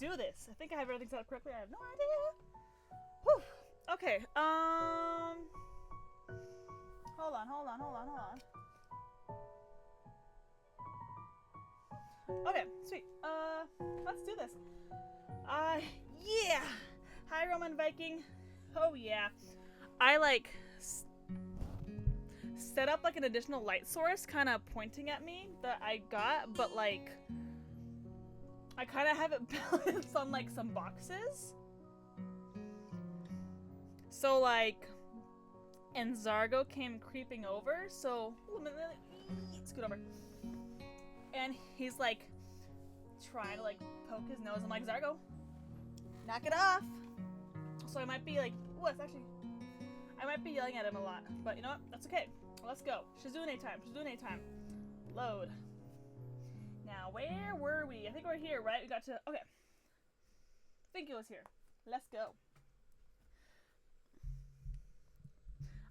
do this. I think I have everything set up correctly. I have no idea. Whew. Okay, hold on. Okay, sweet. Let's do this. Yeah! Hi, Roman Viking. Oh, yeah. I, like, set up, like, an additional light source kind of pointing at me that I got, but, like, I kind of have it balanced on, like, some boxes. So, like, and Zargo came creeping over, so, scoot over. And he's, like, trying to, like, poke his nose. I'm like, Zargo, knock it off. So I might be, like, I might be yelling at him a lot. But you know what? That's okay. Let's go. Shizune time. Load. Now, where were we? I think we're here, right? We got to, okay. I think it was here. Let's go.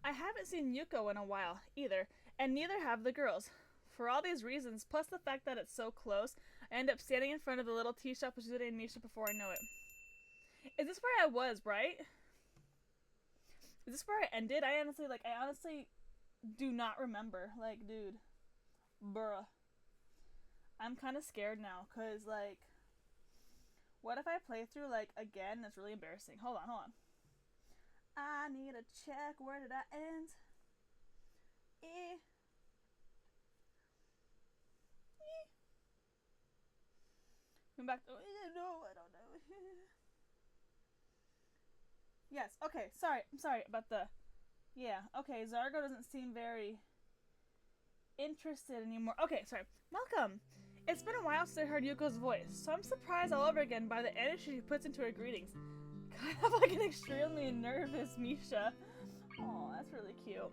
I haven't seen Yuko in a while, either. And neither have the girls. For all these reasons, plus the fact that it's so close, I end up standing in front of the little tea shop with Shizune and Misha before I know it. Is this where I was, right? Is this where I ended? I honestly do not remember. Like, dude. Bruh. I'm kind of scared now, because, like, what if I play through, like, again? That's really embarrassing. Hold on. I need to check. Where did I end? Come back to, no, I don't know. Yes, okay, I'm sorry about the, yeah, okay, Zargo doesn't seem very interested anymore. Okay, sorry. Welcome. It's been a while since I heard Yuko's voice, so I'm surprised all over again by the energy she puts into her greetings. Kind of like an extremely nervous Misha. Oh, that's really cute.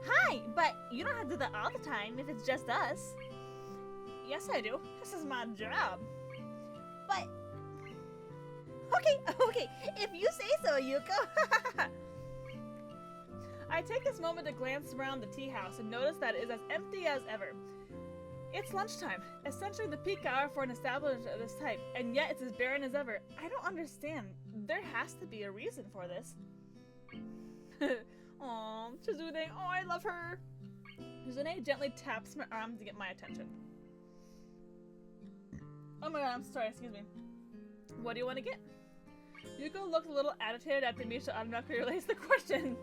Hi, but you don't have to do that all the time if it's just us. Yes, I do. This is my job. But... Okay, if you say so, Yuko. I take this moment to glance around the tea house and notice that it is as empty as ever. It's lunchtime, essentially the peak hour for an establishment of this type, and yet it's as barren as ever. I don't understand. There has to be a reason for this. Aw, Shizune. Oh, I love her. Shizune gently taps my arm to get my attention. Oh my god, I'm sorry, excuse me. What do you want to get? Yuko looked a little agitated after Misha automatically relays the question.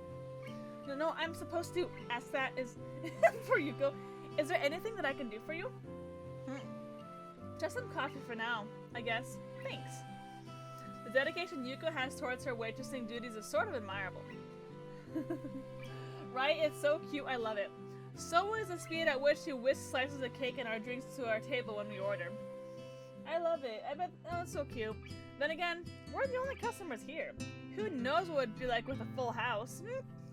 No, I'm supposed to ask that is for Yuko. Is there anything that I can do for you? Just some coffee for now, I guess. Thanks. The dedication Yuko has towards her waitressing duties is sort of admirable. Right? It's so cute, I love it. So is the speed at which she whisks slices of cake and our drinks to our table when we order. I love it. I bet, oh, it's so cute. Then again, we're the only customers here. Who knows what it would be like with a full house?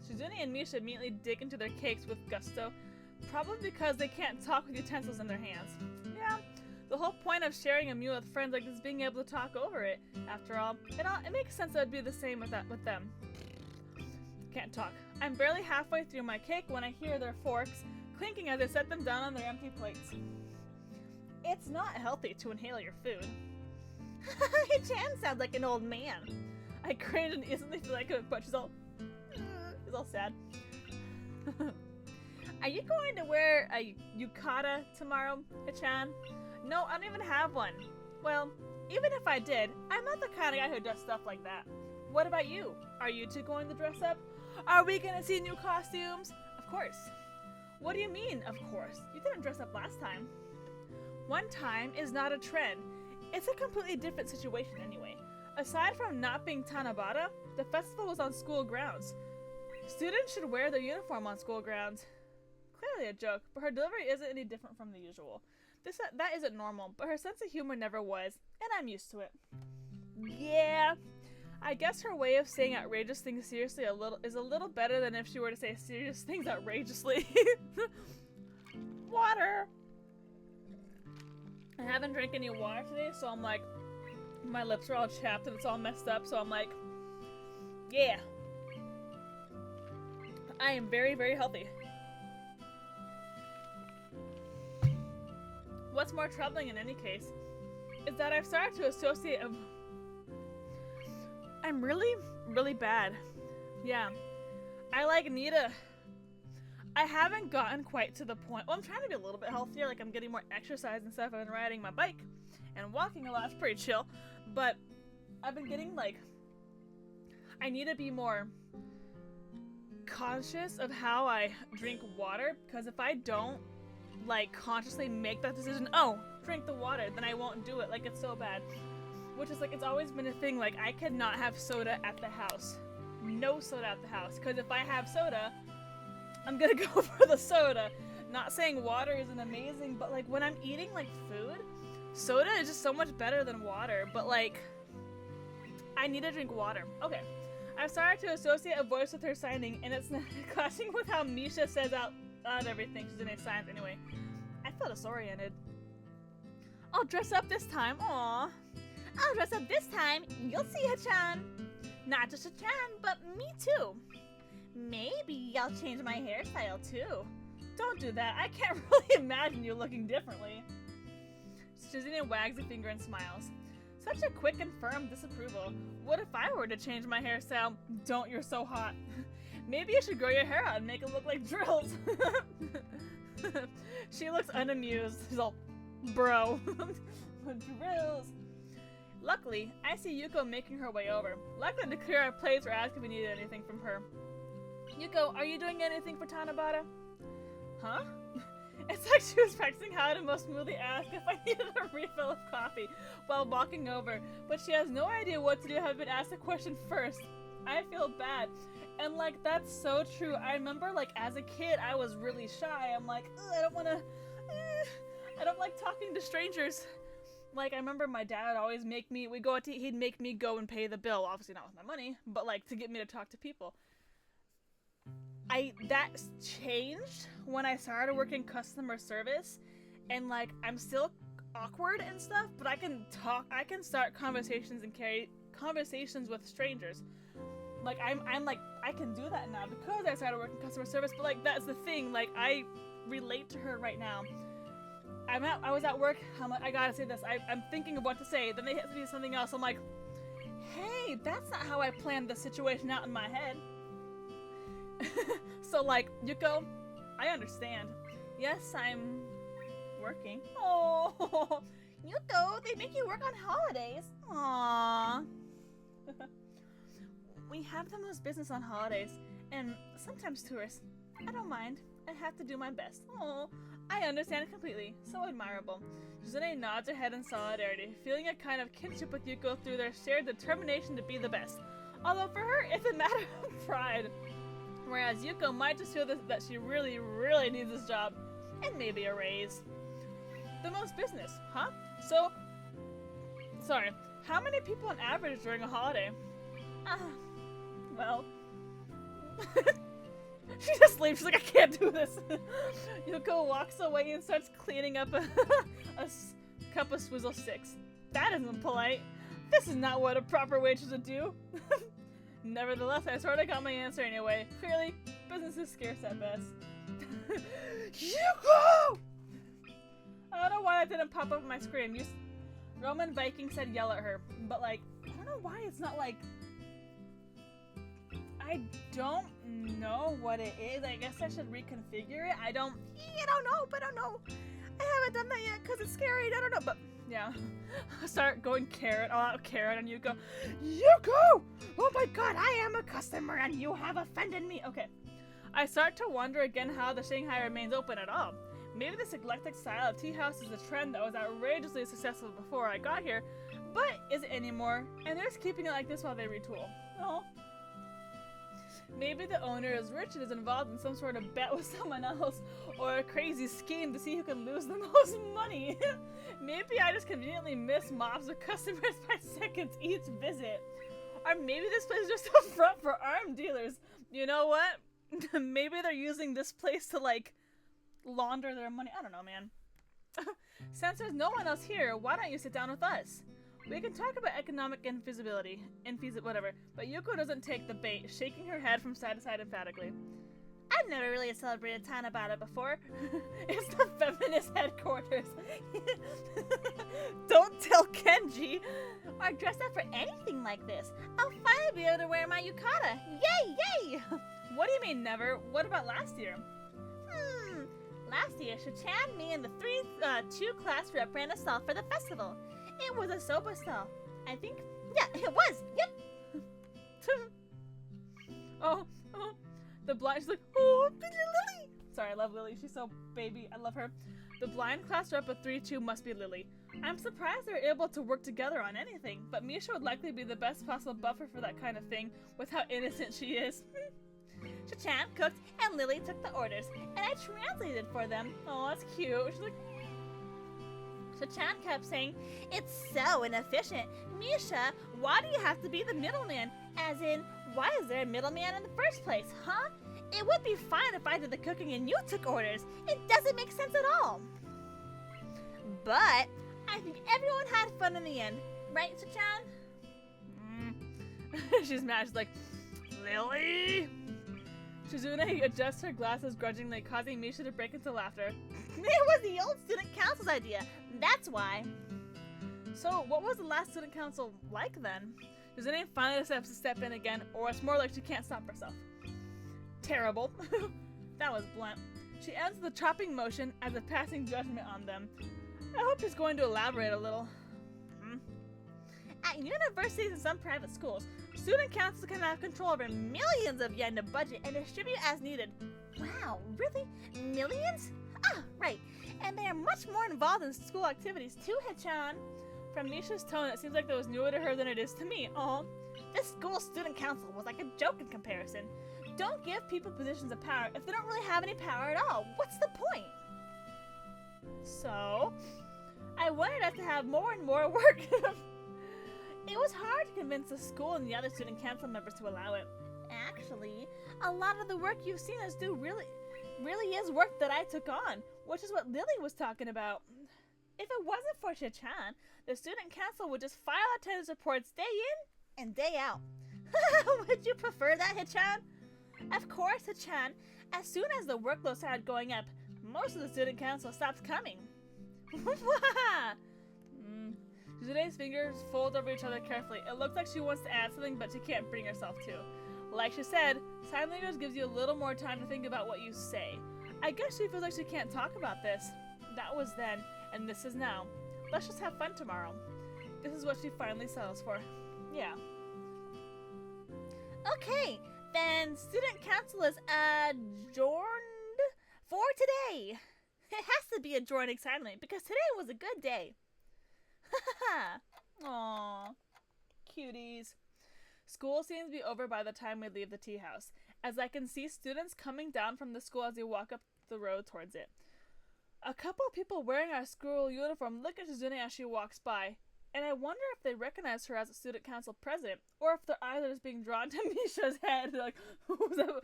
Shizune and Misha immediately dig into their cakes with gusto, probably because they can't talk with utensils in their hands. Yeah, the whole point of sharing a meal with friends like this is being able to talk over it. After all, it makes sense that it'd be the same with them. Can't talk. I'm barely halfway through my cake when I hear their forks clinking as they set them down on their empty plates. It's not healthy to inhale your food. Chan sounds like an old man. I cringe and instantly feel like a punch. He's all sad. Are you going to wear a yukata tomorrow, Chan? No, I don't even have one. Well, even if I did, I'm not the kind of guy who does stuff like that. What about you? Are you two going to dress up? Are we going to see new costumes? Of course. What do you mean, of course? You didn't dress up last time. One time is not a trend. It's a completely different situation anyway. Aside from not being Tanabata, the festival was on school grounds. Students should wear their uniform on school grounds. Clearly a joke, but her delivery isn't any different from the usual. That isn't normal, but her sense of humor never was, and I'm used to it. Yeah, I guess her way of saying outrageous things seriously is a little better than if she were to say serious things outrageously. Water! I haven't drank any water today, so I'm like, my lips are all chapped and it's all messed up, so I'm like, yeah. I am very, very healthy. What's more troubling in any case is that I've started to associate I'm really, really bad. Yeah. I like need to... I haven't gotten quite to the point... Well, I'm trying to be a little bit healthier. Like, I'm getting more exercise and stuff. I've been riding my bike and walking a lot. It's pretty chill. But I've been getting, like... I need to be more conscious of how I drink water. Because if I don't, like, consciously make that decision, oh, drink the water, then I won't do it. Like, it's so bad. Which is, like, it's always been a thing. Like, I cannot have soda at the house. No soda at the house. Because if I have soda... I'm gonna go for the soda. Not saying water isn't amazing, but like when I'm eating like food, soda is just so much better than water, but like, I need to drink water. Okay. I've started to associate a voice with her signing, and it's clashing with how Misha says out loud everything. She's in her signs anyway. I felt disoriented. I'll dress up this time. Aww. I'll dress up this time. You'll see, Hachan. Not just Hachan, but me too. Maybe I'll change my hairstyle too. Don't do that. I can't really imagine you looking differently. Shizune wags a finger and smiles. Such a quick and firm disapproval. What if I were to change my hairstyle? Don't, you're so hot. Maybe you should grow your hair out and make it look like drills. She looks unamused. She's all, bro. Drills. Luckily, I see Yuko making her way over. Likely to clear our plates or ask if we needed anything from her. Yuko, are you doing anything for Tanabata? Huh? It's like she was practicing how to most smoothly ask if I needed a refill of coffee while walking over, but she has no idea what to do having been asked a question first. I feel bad. And like, that's so true. I remember like as a kid, I was really shy. I'm like, I don't want to, I don't like talking to strangers. Like, I remember my dad would always make me, he'd make me go and pay the bill. Obviously not with my money, but like to get me to talk to people. That changed when I started working customer service, and like I'm still awkward and stuff, but I can start conversations and carry conversations with strangers. Like I'm like I can do that now because I started working customer service, but like that's the thing, like I relate to her right now. I was at work, I'm like, I gotta say this, I'm thinking of what to say, then they hit me with something else, I'm like, hey, that's not how I planned the situation out in my head. So like, Yuko, I understand. Yes, I'm working. Oh, Yuko, they make you work on holidays. Aww. We have the most business on holidays, and sometimes tourists. I don't mind. I have to do my best. Oh, I understand completely. So admirable. Shizune nods her head in solidarity, feeling a kind of kinship with Yuko through their shared determination to be the best. Although for her, it's a matter of pride. Whereas Yuko might just feel that she really, really needs this job, and maybe a raise. The most business, huh? So, sorry, how many people on average during a holiday? Well, she just leaves, she's like, I can't do this. Yuko walks away and starts cleaning up a cup of Swizzle Sticks. That isn't polite. This is not what a proper waitress would do. Nevertheless, I sort of got my answer anyway. Clearly, business is scarce at best. Yuko! I don't know why that didn't pop up on my screen. Roman Viking said yell at her, but like, I don't know why it's not like... I don't know what it is. I guess I should reconfigure it. I don't know. I haven't done that yet because it's scary. I don't know, but yeah. Start going all out carrot on Yuko. Yuko! Oh my god, I am a customer and you have offended me. Okay. I start to wonder again how the Shanghai remains open at all. Maybe this eclectic style of tea house is a trend that was outrageously successful before I got here, but is it anymore? And they're just keeping it like this while they retool. Oh. Maybe the owner is rich and is involved in some sort of bet with someone else, or a crazy scheme to see who can lose the most money. Maybe I just conveniently miss mobs of customers by seconds each visit. Or maybe this place is just a front for armed dealers. You know what? Maybe they're using this place to, like, launder their money. I don't know, man. Since there's no one else here, why don't you sit down with us? We can talk about economic whatever, but Yuko doesn't take the bait, shaking her head from side to side emphatically. I've never really celebrated Tanabata before. It's the feminist headquarters. Don't tell Kenji. Or dress up for anything like this. I'll finally be able to wear my yukata. Yay, yay! What do you mean never? What about last year? Last year, Shichan, me, and the 2 class rep ran a stall for the festival. It was a soba stall. I think, yeah, it was. Yep. Oh, the blind, she's like, oh, Lily. Sorry, I love Lily. She's so baby. I love her. The blind class rep of 3-2 must be Lily. I'm surprised they're able to work together on anything, but Misha would likely be the best possible buffer for that kind of thing with how innocent she is. Shichan cooked and Lily took the orders, and I translated for them. Oh, that's cute. She's like, Shichan kept saying, it's so inefficient. Misha, why do you have to be the middleman? As in, why is there a middleman in the first place, huh? It would be fine if I did the cooking and you took orders. It doesn't make sense at all. But I think everyone had fun in the end. Right, Shichan? She's mad. She's like, Lily? Shizune adjusts her glasses grudgingly, causing Misha to break into laughter. It was the old student council's idea. That's why. So, what was the last student council like then? Shizune finally decides to step in again, or it's more like she can't stop herself. Terrible. That was blunt. She ends the chopping motion as a passing judgment on them. I hope she's going to elaborate a little. At universities and some private schools, student councils can have control over millions of yen to budget and distribute as needed. Wow, really? Millions? Ah, right. And they are much more involved in school activities too, Hichan. From Misha's tone, it seems like that was newer to her than it is to me. Oh, this school student council was like a joke in comparison. Don't give people positions of power if they don't really have any power at all. What's the point? So, I wanted us to have more and more work. It was hard to convince the school and the other student council members to allow it. Actually, a lot of the work you've seen us do really is work that I took on, which is what Lily was talking about. If it wasn't for Shichan, the student council would just file attendance reports day in and day out. Would you prefer that, Hichan? Of course, Hichan. As soon as the workload started going up, most of the student council stopped coming. Shizune's fingers fold over each other carefully. It looks like she wants to add something, but she can't bring herself to. Like she said, sign language gives you a little more time to think about what you say. I guess she feels like she can't talk about this. That was then, and this is now. Let's just have fun tomorrow. This is what she finally settles for. Yeah. Okay, then student council is adjourned for today. It has to be adjourned excitedly because today was a good day. Aww, cuties. School seems to be over by the time we leave the tea house, as I can see students coming down from the school as we walk up the road towards it. A couple of people wearing our school uniform look at Shizune as she walks by, and I wonder if they recognize her as a student council president, or if their eyes are just being drawn to Misha's head. They're like, who's that?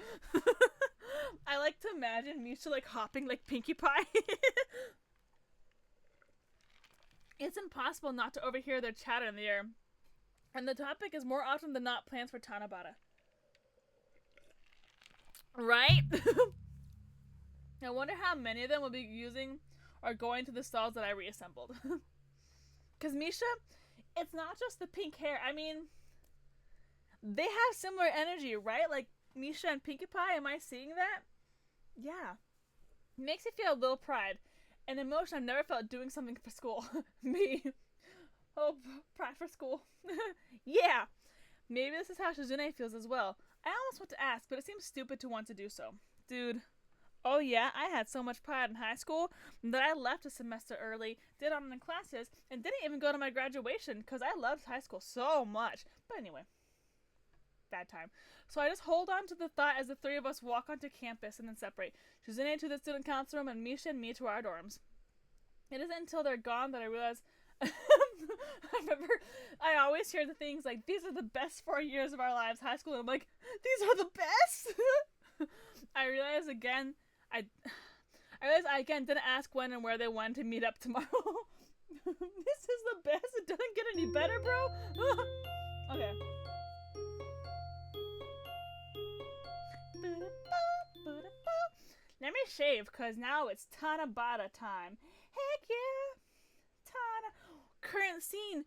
I like to imagine Misha like hopping like Pinkie Pie. It's impossible not to overhear their chatter in the air. And the topic is more often than not plans for Tanabata. Right? I wonder how many of them will be using or going to the stalls that I reassembled. Because Misha, it's not just the pink hair. I mean, they have similar energy, right? Like Misha and Pinkie Pie, am I seeing that? Yeah. It makes me feel a little pride. An emotion I've never felt doing something for school. Me. Oh, pride for school. Yeah. Maybe this is how Shizune feels as well. I almost want to ask, but it seems stupid to want to do so. Dude. Oh yeah, I had so much pride in high school that I left a semester early, did online classes, and didn't even go to my graduation because I loved high school so much. But anyway. Bad time. So I just hold on to the thought as the three of us walk onto campus and then separate. Shizune to the student council room and Misha and me to our dorms. It isn't until they're gone that I realize I remember I always hear the things like, these are the best 4 years of our lives, high school, and I'm like, these are the best? I realize I didn't ask when and where they wanted to meet up tomorrow. This is the best. It doesn't get any better, bro. Okay. shave, cause now it's Tanabata time. Heck yeah! Current scene.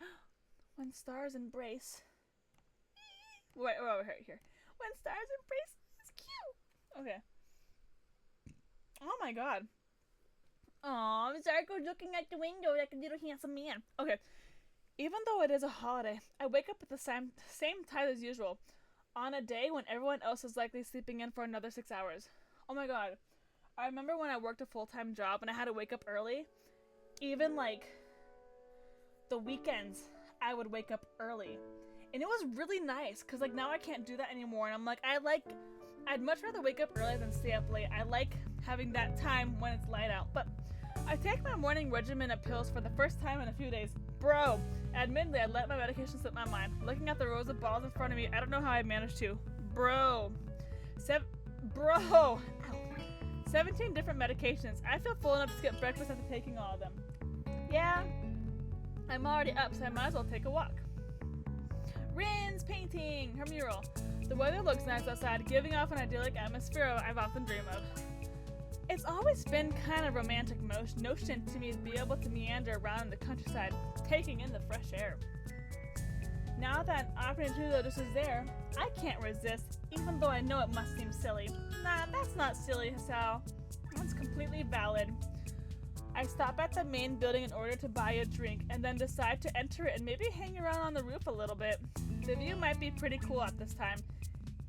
When stars embrace. Wait, we're over here. When stars embrace. It's cute. Okay. Oh my god. Aw, Zarko's looking at the window like a little handsome man. Okay. Even though it is a holiday, I wake up at the same time as usual. On a day when everyone else is likely sleeping in for another 6 hours. Oh my god. I remember when I worked a full-time job and I had to wake up early. Even like the weekends, I would wake up early. And it was really nice because like now I can't do that anymore. And I'm like, I'd much rather wake up early than stay up late. I like having that time when it's light out. But I take my morning regimen of pills for the first time in a few days. Bro, admittedly, I let my medication slip my mind. Looking at the rows of bottles in front of me, I don't know how I managed to. Bro. 17 different medications. I feel full enough to skip breakfast after taking all of them. Yeah, I'm already up, so I might as well take a walk. Rin's painting her mural. The weather looks nice outside, giving off an idyllic atmosphere I've often dreamed of. It's always been kind of romantic notion to me to be able to meander around in the countryside, taking in the fresh air. Now that an opportunity just is there, I can't resist, even though I know it must seem silly. Nah, that's not silly, Hisao. That's completely valid. I stop at the main building in order to buy a drink, and then decide to enter it and maybe hang around on the roof a little bit. The view might be pretty cool at this time,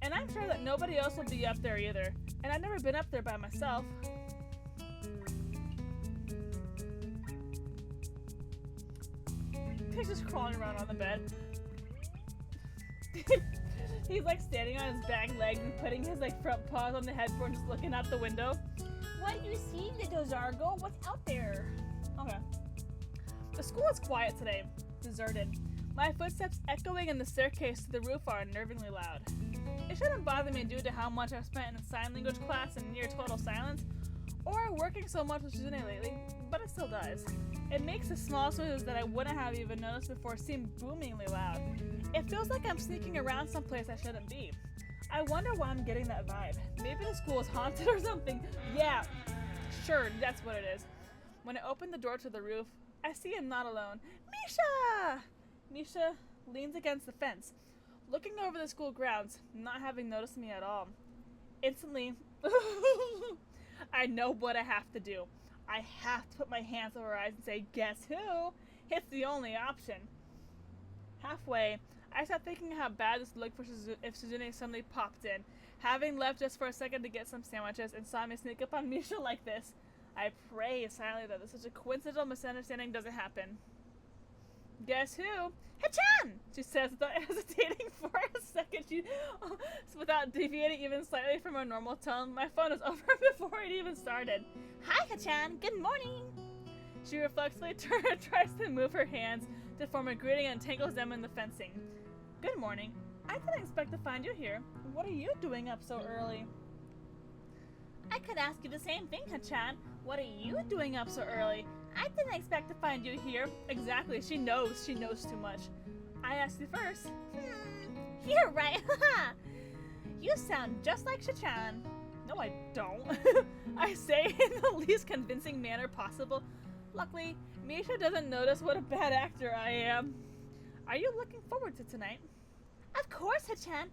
and I'm sure that nobody else will be up there either, and I've never been up there by myself. He's just crawling around on the bed. He's like standing on his back legs and putting his like front paws on the headboard, just looking out the window. What do you see, little Zargo? What's out there? Okay. The school is quiet today. Deserted. My footsteps echoing in the staircase to the roof are unnervingly loud. It shouldn't bother me due to how much I've spent in sign language class in near total silence, or working so much with Shizune lately, but it still does. It makes the smallest noises that I wouldn't have even noticed before seem boomingly loud. It feels like I'm sneaking around someplace I shouldn't be. I wonder why I'm getting that vibe. Maybe the school is haunted or something. Yeah, sure, that's what it is. When I open the door to the roof, I see him not alone. Misha! Misha leans against the fence, looking over the school grounds, not having noticed me at all. Instantly, I know what I have to do. I have to put my hands over her eyes and say, guess who? It's the only option. Halfway, I start thinking how bad this would look for if Shizune suddenly popped in, having left just for a second to get some sandwiches and saw me sneak up on Misha like this. I pray silently that such a coincidental misunderstanding doesn't happen. Guess who? Hachan! She says without hesitating for a second. Without deviating even slightly from her normal tone. My phone is over before it even started. Hi, Hachan. Good morning. She reflexively tries to move her hands to form a greeting and tangles them in the fencing. Good morning. I didn't expect to find you here. What are you doing up so early? I could ask you the same thing, Hachan. What are you doing up so early? I didn't expect to find you here. Exactly. She knows too much. I asked you first. You're right. You sound just like Hachan. No, I don't. I say in the least convincing manner possible. Luckily, Misha doesn't notice what a bad actor I am. Are you looking forward to tonight? Of course, Hachan.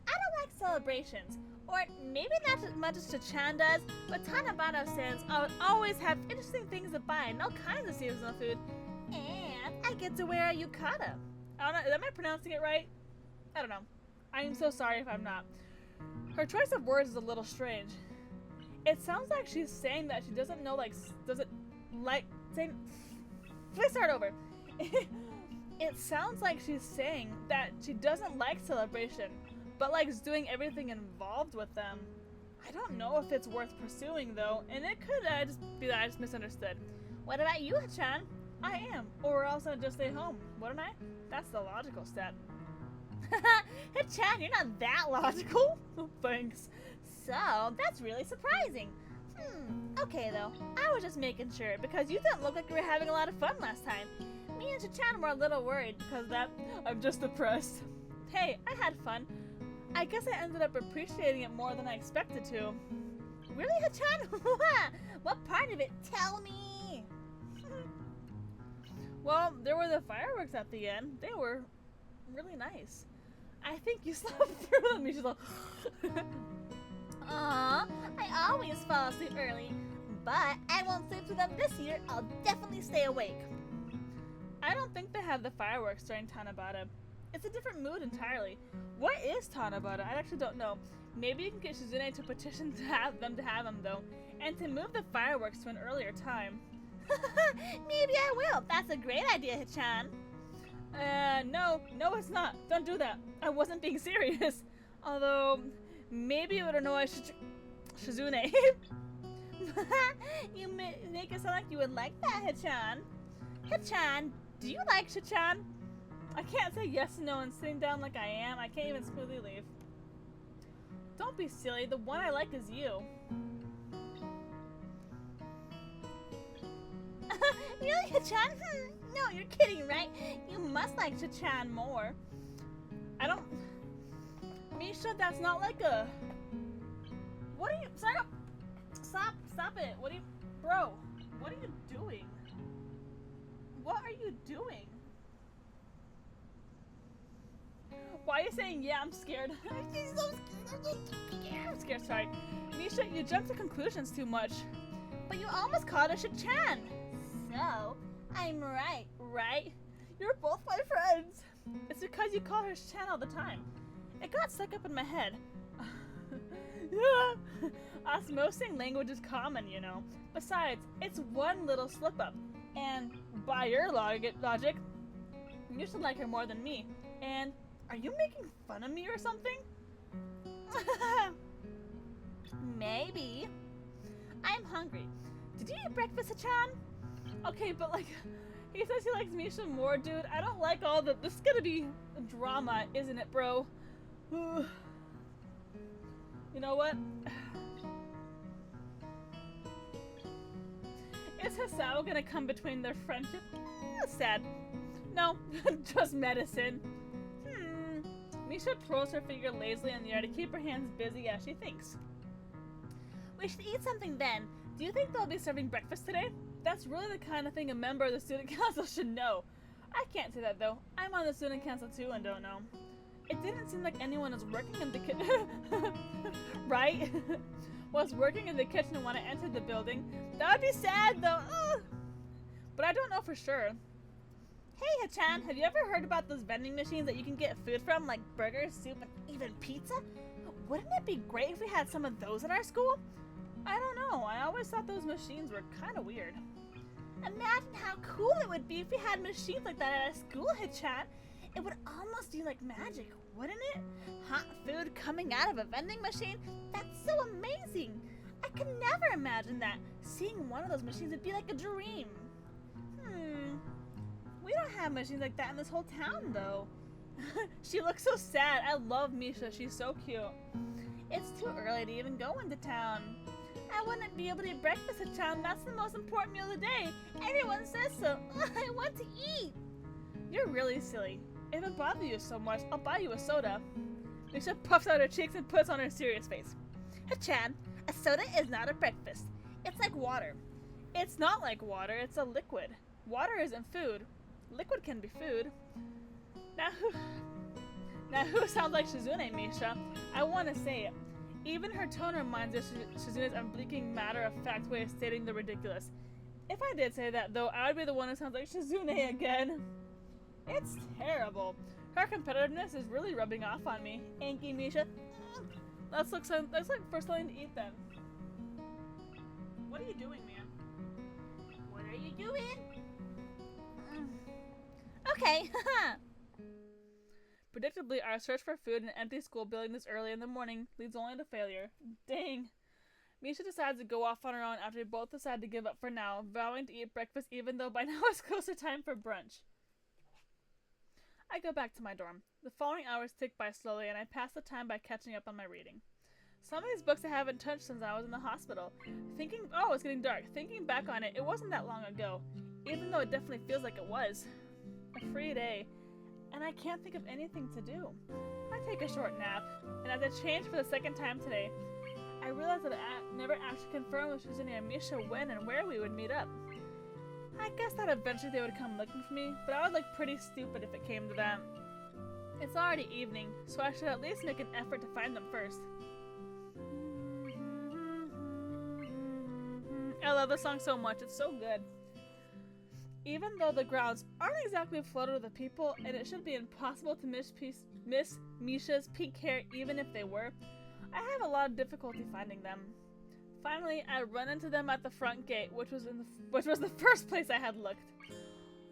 I don't like celebrations. Or maybe not as much as Hachan does, but Tanabata says I'll always have interesting things to buy and all kinds of seasonal food. And I get to wear a yukata. I don't know, am I pronouncing it right? I don't know. I am so sorry if I'm not. Her choice of words is a little strange. It sounds like she's saying that she doesn't saying. Let's start over. It sounds like she's saying that she doesn't like celebration, but likes doing everything involved with them. I don't know if it's worth pursuing though, and it could just be that I just misunderstood. What about you, Hachan? I am, or else I'd just stay home, wouldn't I? That's the logical step. Hachan, you're not that logical. Thanks. So, that's really surprising. Okay though, I was just making sure, because you didn't look like you were having a lot of fun last time. Me and Hachan were a little worried because of that. I'm just depressed. Hey, I had fun. I guess I ended up appreciating it more than I expected to. Really, Hachan? What part of it? Tell me! Well, there were the fireworks at the end. They were really nice. I think you slept through them. She's like, Aww, I always fall asleep early. But I won't sleep through them this year. I'll definitely stay awake. I don't think they have the fireworks during Tanabata. It's a different mood entirely. What is Tanabata? I actually don't know. Maybe you can get Shizune to petition to have them though, and to move the fireworks to an earlier time. Maybe I will. That's a great idea, Hachan. No, it's not. Don't do that. I wasn't being serious. Although, maybe it would annoy Shizune. You make it sound like you would like that, Hachan. Hachan, do you like Hachan? I can't say yes and no and sitting down like I am. I can't even smoothly leave. Don't be silly. The one I like is you. Really, Hachan? No, you're kidding, right? You must like Hachan more. I don't... Misha, that's not like a... What are you... Stop it. What are you... Bro, what are you doing? What are you doing? Why are you saying, yeah, I'm scared? I'm so scared. I'm scared, sorry. Misha, you jump to conclusions too much. But you almost called her Hachan. So, I'm right? You're both my friends. It's because you call her Hachan all the time. It got stuck up in my head. Osmosing language is common, you know. Besides, it's one little slip-up. And by your logic, you should like her more than me. And are you making fun of me or something? Maybe. I'm hungry. Did you eat breakfast, Hachan? Okay, but like, he says he likes Misha more, dude. I don't like all the... This is gonna be drama, isn't it, bro? You know what? Is Hisao gonna come between their friendship? Sad. No, just medicine. Misha twirls her finger lazily in the air to keep her hands busy as she thinks. We should eat something then. Do you think they'll be serving breakfast today? That's really the kind of thing a member of the student council should know. I can't say that though. I'm on the student council too and don't know. It didn't seem like anyone was working in the kitchen. Right? Was working in the kitchen when I entered the building. That would be sad though. Ugh. But I don't know for sure. Hey Hachan, have you ever heard about those vending machines that you can get food from, like burgers, soup, and even pizza? Wouldn't it be great if we had some of those at our school? I don't know, I always thought those machines were kind of weird. Imagine how cool it would be if we had machines like that at our school, Hachan. It would almost be like magic, wouldn't it? Hot food coming out of a vending machine? That's so amazing! I could never imagine that. Seeing one of those machines would be like a dream. We don't have machines like that in this whole town, though. She looks so sad. I love Misha. She's so cute. It's too early to even go into town. I wouldn't be able to eat breakfast at town. That's the most important meal of the day. Everyone says so. I want to eat. You're really silly. If it bothers you so much, I'll buy you a soda. Misha puffs out her cheeks and puts on her serious face. Hachan, a soda is not a breakfast. It's like water. It's not like water. It's a liquid. Water isn't food. Liquid can be food. Now who sounds like Shizune, Misha? I want to say it. Even her tone reminds us of Shizune's unblinking matter-of-fact way of stating the ridiculous. If I did say that, though, I would be the one who sounds like Shizune again. It's terrible. Her competitiveness is really rubbing off on me. Anki, Misha. Let's look for something to eat then. What are you doing, man? What are you doing? Okay, haha. Predictably, our search for food in an empty school building this early in the morning leads only to failure. Dang. Misha decides to go off on her own after we both decide to give up for now, vowing to eat breakfast even though by now it's close to time for brunch. I go back to my dorm. The following hours tick by slowly, and I pass the time by catching up on my reading. Some of these books I haven't touched since I was in the hospital. Oh, it's getting dark. Thinking back on it, it wasn't that long ago, even though it definitely feels like it was. A free day, and I can't think of anything to do. I take a short nap, and as I change for the second time today, I realize that I never actually confirmed with Shizune and Misha when and where we would meet up. I guess that eventually they would come looking for me, but I would look pretty stupid if it came to that. It's already evening, so I should at least make an effort to find them first. I love this song so much, it's so good. Even though the grounds aren't exactly flooded with people, and it should be impossible to miss Misha's pink hair even if they were, I have a lot of difficulty finding them. Finally, I run into them at the front gate, which was the first place I had looked.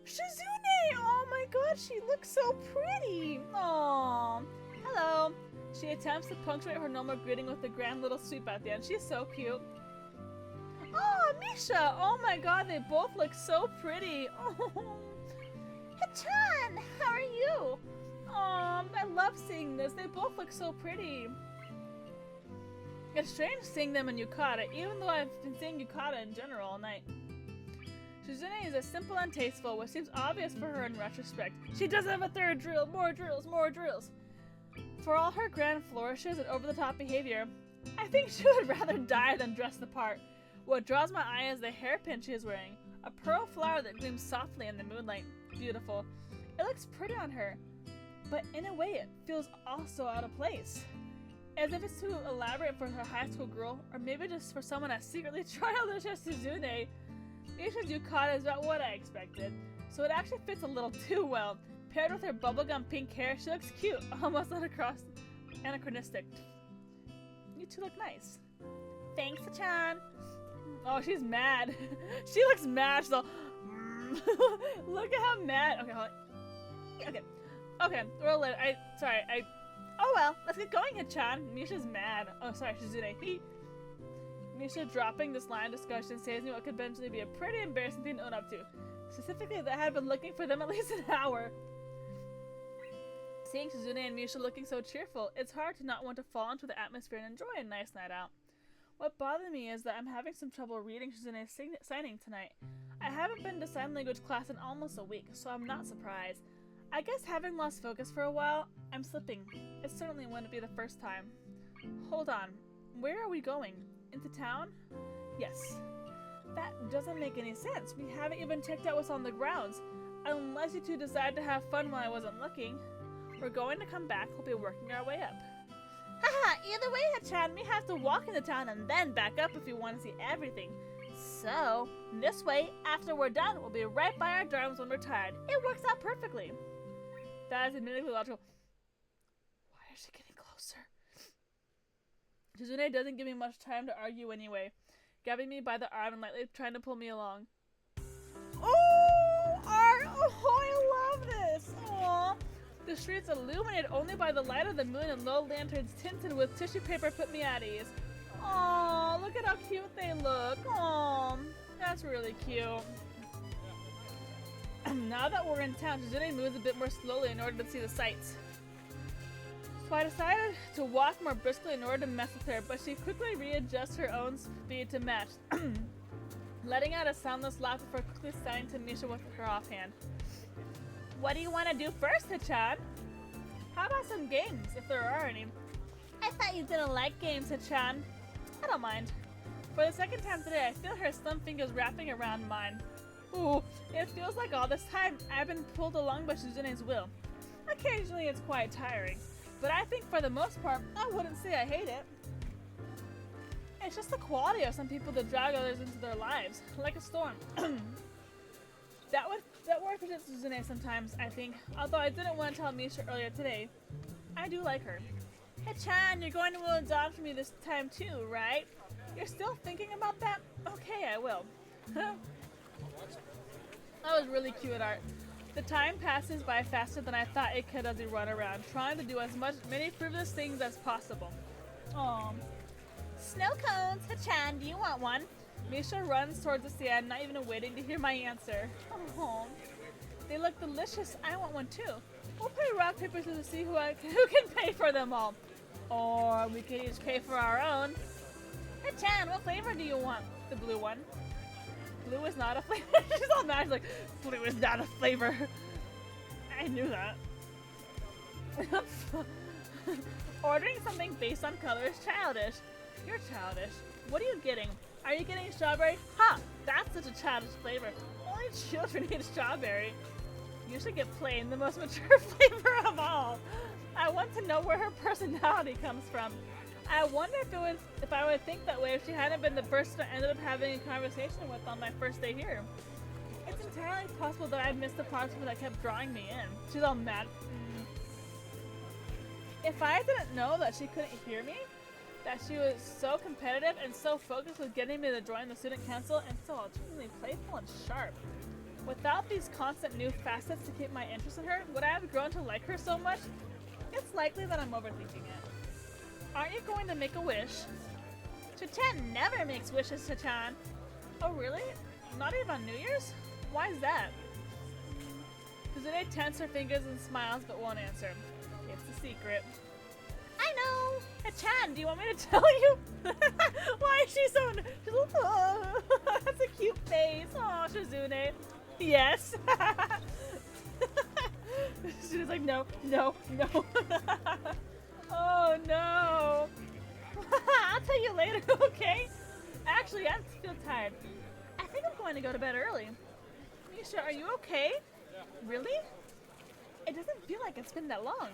Shizune! Oh my god, she looks so pretty! Aww. Hello. She attempts to punctuate her normal greeting with a grand little sweep at the end. She's so cute. Oh, Misha! Oh my god, they both look so pretty. Oh. Hachan! How are you? I love seeing this. They both look so pretty. It's strange seeing them in Yukata, even though I've been seeing Yukata in general all night. Shizune is as simple and tasteful, which seems obvious for her in retrospect. She does have a third drill! More drills! More drills! For all her grand flourishes and over-the-top behavior, I think she would rather die than dress the part. What draws my eye is the hairpin she is wearing. A pearl flower that gleams softly in the moonlight. Beautiful. It looks pretty on her, but in a way it feels also out of place. As if it's too elaborate for her high school girl, or maybe just for someone as secretly childish as Shizune. Misha's yukata is about what I expected, so it actually fits a little too well. Paired with her bubblegum pink hair, she looks cute, almost anachronistic. You two look nice. Thanks, Hachan. Oh, she's mad. She looks mad, so look at how mad. Okay, hold on. Okay, we're late. Oh well, let's get going, Hachan. Misha's mad. Oh, sorry, Shizune. Misha dropping this line of discussion saves me what could eventually be a pretty embarrassing thing to own up to. Specifically, that I had been looking for them at least an hour. Seeing Shizune and Misha looking so cheerful, it's hard to not want to fall into the atmosphere and enjoy a nice night out. What bothers me is that I'm having some trouble reading Shizune's signing tonight. I haven't been to sign language class in almost a week, so I'm not surprised. I guess having lost focus for a while, I'm slipping. It certainly wouldn't be the first time. Hold on. Where are we going? Into town? Yes. That doesn't make any sense. We haven't even checked out what's on the grounds. Unless you two decide to have fun while I wasn't looking. We're going to come back. We'll be working our way up. Haha, either way, Hachan, we have to walk into town and then back up if we want to see everything. So, this way, after we're done, we'll be right by our dorms when we're tired. It works out perfectly. That is admittedly logical. Why is she getting closer? Shizune doesn't give me much time to argue anyway, grabbing me by the arm and lightly trying to pull me along. Oh, I love this. Aww. The streets illuminated only by the light of the moon and low lanterns tinted with tissue paper put me at ease. Aww, look at how cute they look. Aww, that's really cute. Now that we're in town, Shizune moves a bit more slowly in order to see the sights. So I decided to walk more briskly in order to mess with her, but she quickly readjusts her own speed to match, letting out a soundless laugh before quickly signing to Misha with her offhand. What do you want to do first, Hachan? How about some games, if there are any? I thought you didn't like games, Hachan. I don't mind. For the second time today, I feel her slim fingers wrapping around mine. Ooh, it feels like all this time I've been pulled along by Shizune's will. Occasionally it's quite tiring, but I think for the most part, I wouldn't say I hate it. It's just the quality of some people that drag others into their lives, like a storm. That word fits Shizune sometimes, I think, although I didn't want to tell Misha earlier today. I do like her. Hachan, you're going to will it down for me this time too, right? You're still thinking about that? Okay, I will. That was really cute art. The time passes by faster than I thought it could as we run around, trying to do many frivolous things as possible. Aww. Snow cones! Hachan, do you want one? Misha runs towards the stand, not even waiting to hear my answer. Aww. They look delicious. I want one too. We'll play rock, paper, scissors to see who can pay for them all. Or we can each pay for our own. Hachan, what flavor do you want? The blue one. Blue is not a flavor. She's all mad. She's like, blue is not a flavor. I knew that. Ordering something based on color is childish. You're childish. What are you getting? Are you getting strawberry? Ha! That's such a childish flavor. Only children eat strawberry. You should get plain, the most mature flavor of all. I want to know where her personality comes from. I wonder if I would think that way if she hadn't been the person I ended up having a conversation with on my first day here. It's entirely possible that I missed the parts that kept drawing me in. She's all mad. If I didn't know that she couldn't hear me, that she was so competitive and so focused with getting me to join the student council and so alternately playful and sharp. Without these constant new facets to keep my interest in her, would I have grown to like her so much? It's likely that I'm overthinking it. Aren't you going to make a wish? Chachan never makes wishes, Chachan. Oh really? Not even on New Year's? Why is that? Shizune tenses her fingers and smiles but won't answer. It's a secret. I know! Chachan, do you want me to tell you? Why is she so... She's like, oh, that's a cute face. Oh, Shizune. Yes. Shizune's like, no. Oh no. I'll tell you later, okay? Actually, I feel tired. I think I'm going to go to bed early. Misha, are you okay? Really? It doesn't feel like it's been that long.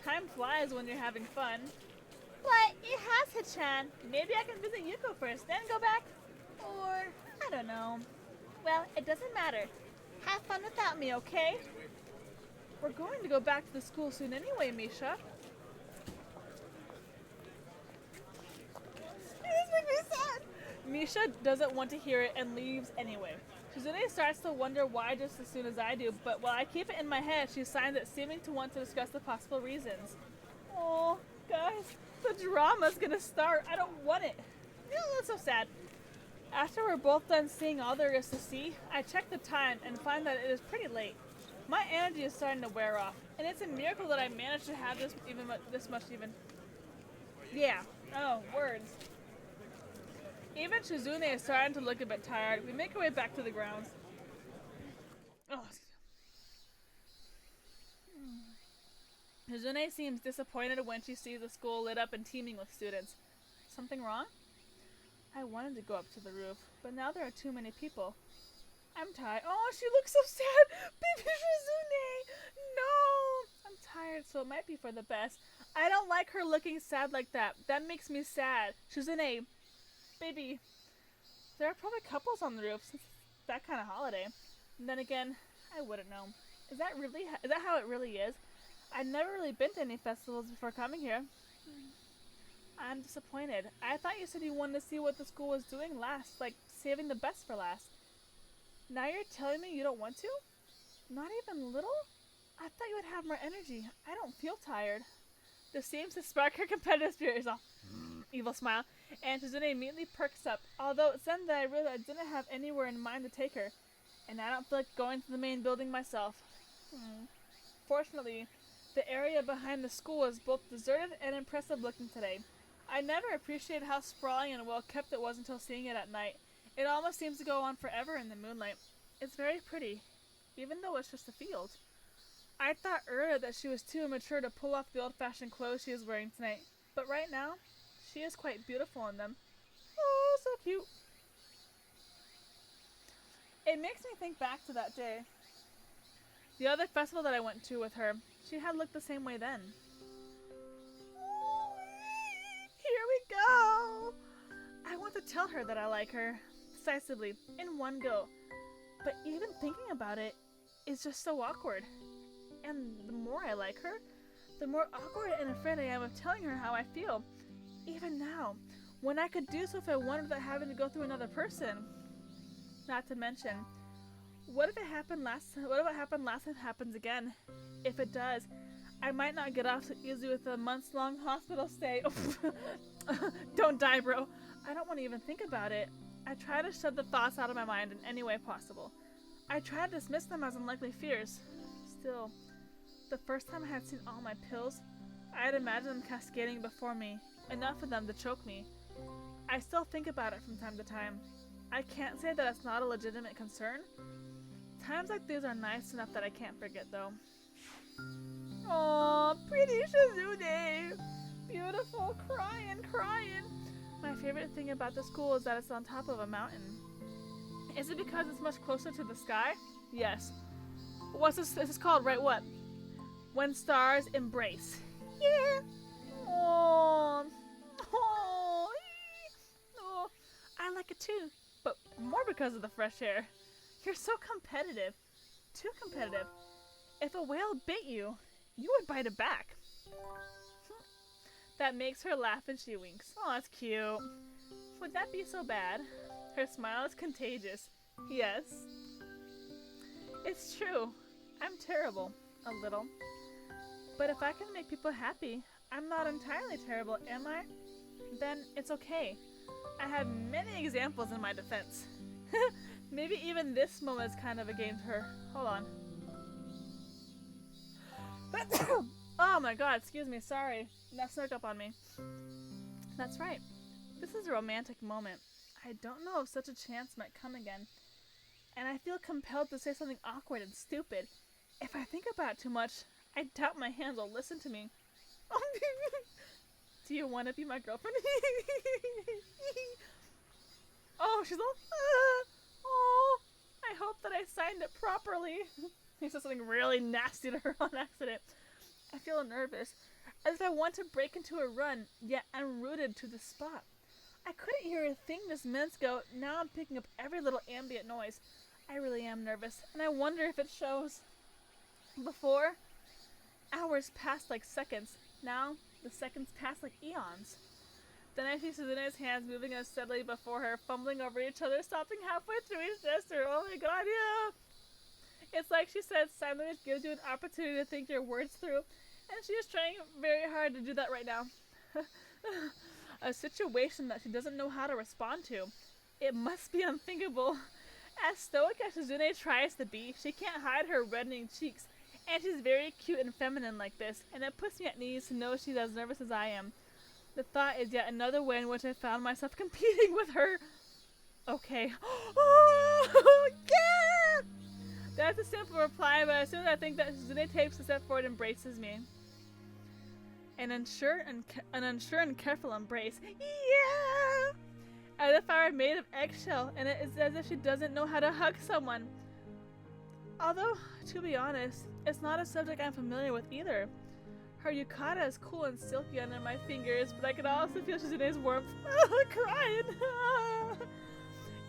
Time flies when you're having fun. But it has, Hichan. Maybe I can visit Yuko first, then go back. Or, I don't know. Well, it doesn't matter. Have fun without me, okay? We're going to go back to the school soon anyway, Misha. This makes me sad. Misha doesn't want to hear it and leaves anyway. Shizune starts to wonder why just as soon as I do, but while I keep it in my head, she signs it, seeming to want to discuss the possible reasons. Oh, guys, the drama's gonna start. I don't want it. That's so sad. After we're both done seeing all there is to see, I check the time and find that it is pretty late. My energy is starting to wear off, and it's a miracle that I managed to have this much even. Yeah. Oh, words. Even Shizune is starting to look a bit tired. We make our way back to the grounds. Oh. Shizune seems disappointed when she sees the school lit up and teeming with students. Something wrong? I wanted to go up to the roof, but now there are too many people. I'm tired. Oh, she looks so sad! Baby Shizune! No! I'm tired, so it might be for the best. I don't like her looking sad like that. That makes me sad. Shizune, baby, there are probably couples on the roof since it's that kind of holiday. And then again, I wouldn't know. Is that how it really is? I've never really been to any festivals before coming here. I'm disappointed. I thought you said you wanted to see what the school was doing last, like saving the best for last. Now you're telling me you don't want to? Not even a little? I thought you would have more energy. I don't feel tired. This seems to spark her competitive spirit. Evil smile. And Shizune immediately perks up, although it said that I realized I didn't have anywhere in mind to take her, and I don't feel like going to the main building myself. Fortunately, the area behind the school was both deserted and impressive looking today. I never appreciated how sprawling and well kept it was until seeing it at night. It almost seems to go on forever in the moonlight. It's very pretty, even though it's just a field. I thought earlier that she was too immature to pull off the old-fashioned clothes she is wearing tonight, but right now, she is quite beautiful in them. Oh, so cute. It makes me think back to that day. The other festival that I went to with her, she had looked the same way then. Here we go! I want to tell her that I like her, decisively, in one go. But even thinking about it is just so awkward. And the more I like her, the more awkward and afraid I am of telling her how I feel. Even now, when I could do so if I wanted without having to go through another person. Not to mention, what if it happened last time happens again? If it does, I might not get off so easily with a months-long hospital stay. Don't die, bro. I don't want to even think about it. I try to shut the thoughts out of my mind in any way possible. I try to dismiss them as unlikely fears. Still, the first time I had seen all my pills, I had imagined them cascading before me, enough of them to choke me. I still think about it from time to time. I can't say that it's not a legitimate concern. Times like these are nice enough that I can't forget, though. Aww, pretty Shizune! Beautiful, crying. My favorite thing about the school is that it's on top of a mountain. Is it because it's much closer to the sky? Yes. What's this? This is called, right? What? When stars embrace. Yeah. Oh. Oh. Oh. I like it too, but more because of the fresh air. You're so competitive. Too competitive. If a whale bit you, you would bite it back. That makes her laugh and she winks. Oh, that's cute. Would that be so bad? Her smile is contagious. Yes. It's true. I'm terrible. A little. But if I can make people happy, I'm not entirely terrible, am I? Then it's okay. I have many examples in my defense. Maybe even this moment is kind of a game to her. Hold on. Oh my god, excuse me, sorry. That snuck up on me. That's right. This is a romantic moment. I don't know if such a chance might come again. And I feel compelled to say something awkward and stupid. If I think about it too much, I doubt my hands will listen to me. Do you want to be my girlfriend? Oh, she's all... oh, I hope that I signed it properly. He said something really nasty to her on accident. I feel nervous, as if I want to break into a run, yet I'm rooted to the spot. I couldn't hear a thing just minutes ago. Now I'm picking up every little ambient noise. I really am nervous, and I wonder if it shows. Before, hours passed like seconds. Now, the seconds pass like eons. Then I see Shizune's hands moving unsteadily before her, fumbling over each other, stopping halfway through each gesture. Oh my god, yeah! It's like she said, silence gives you an opportunity to think your words through, and she is trying very hard to do that right now. A situation that she doesn't know how to respond to. It must be unthinkable. As stoic as Shizune tries to be, she can't hide her reddening cheeks, and she's very cute and feminine like this, and it puts me at ease to know she's as nervous as I am. The thought is yet another way in which I found myself competing with her. Okay. Oh, yeah! That's a simple reply, but as soon as I think that Shizune takes a step forward and embraces me. An unsure and careful embrace. Yeah! As if I were made of eggshell, and it is as if she doesn't know how to hug someone. Although, to be honest, it's not a subject I'm familiar with either. Her yukata is cool and silky under my fingers, but I can also feel Shizune's warmth. Crying!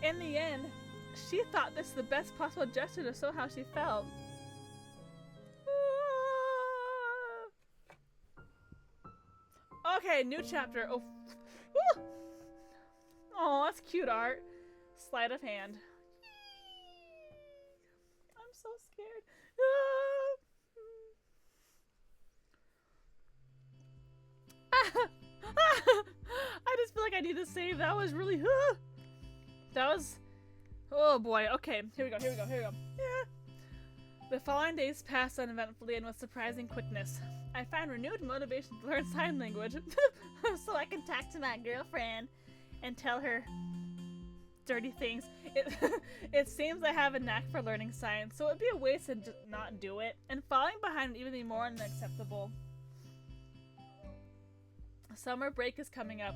In the end, she thought this was the best possible gesture to show how she felt. Okay, new chapter. Oh, oh, that's cute art. Sleight of hand. I'm so scared. I just feel like I need to save. That was really... that was... Oh boy. Okay, here we go. Yeah. The following days passed uneventfully and with surprising quickness. I find renewed motivation to learn sign language so I can talk to my girlfriend and tell her dirty things. It seems I have a knack for learning signs, so it'd be a waste to not do it, and falling behind would even be more unacceptable. Summer break is coming up.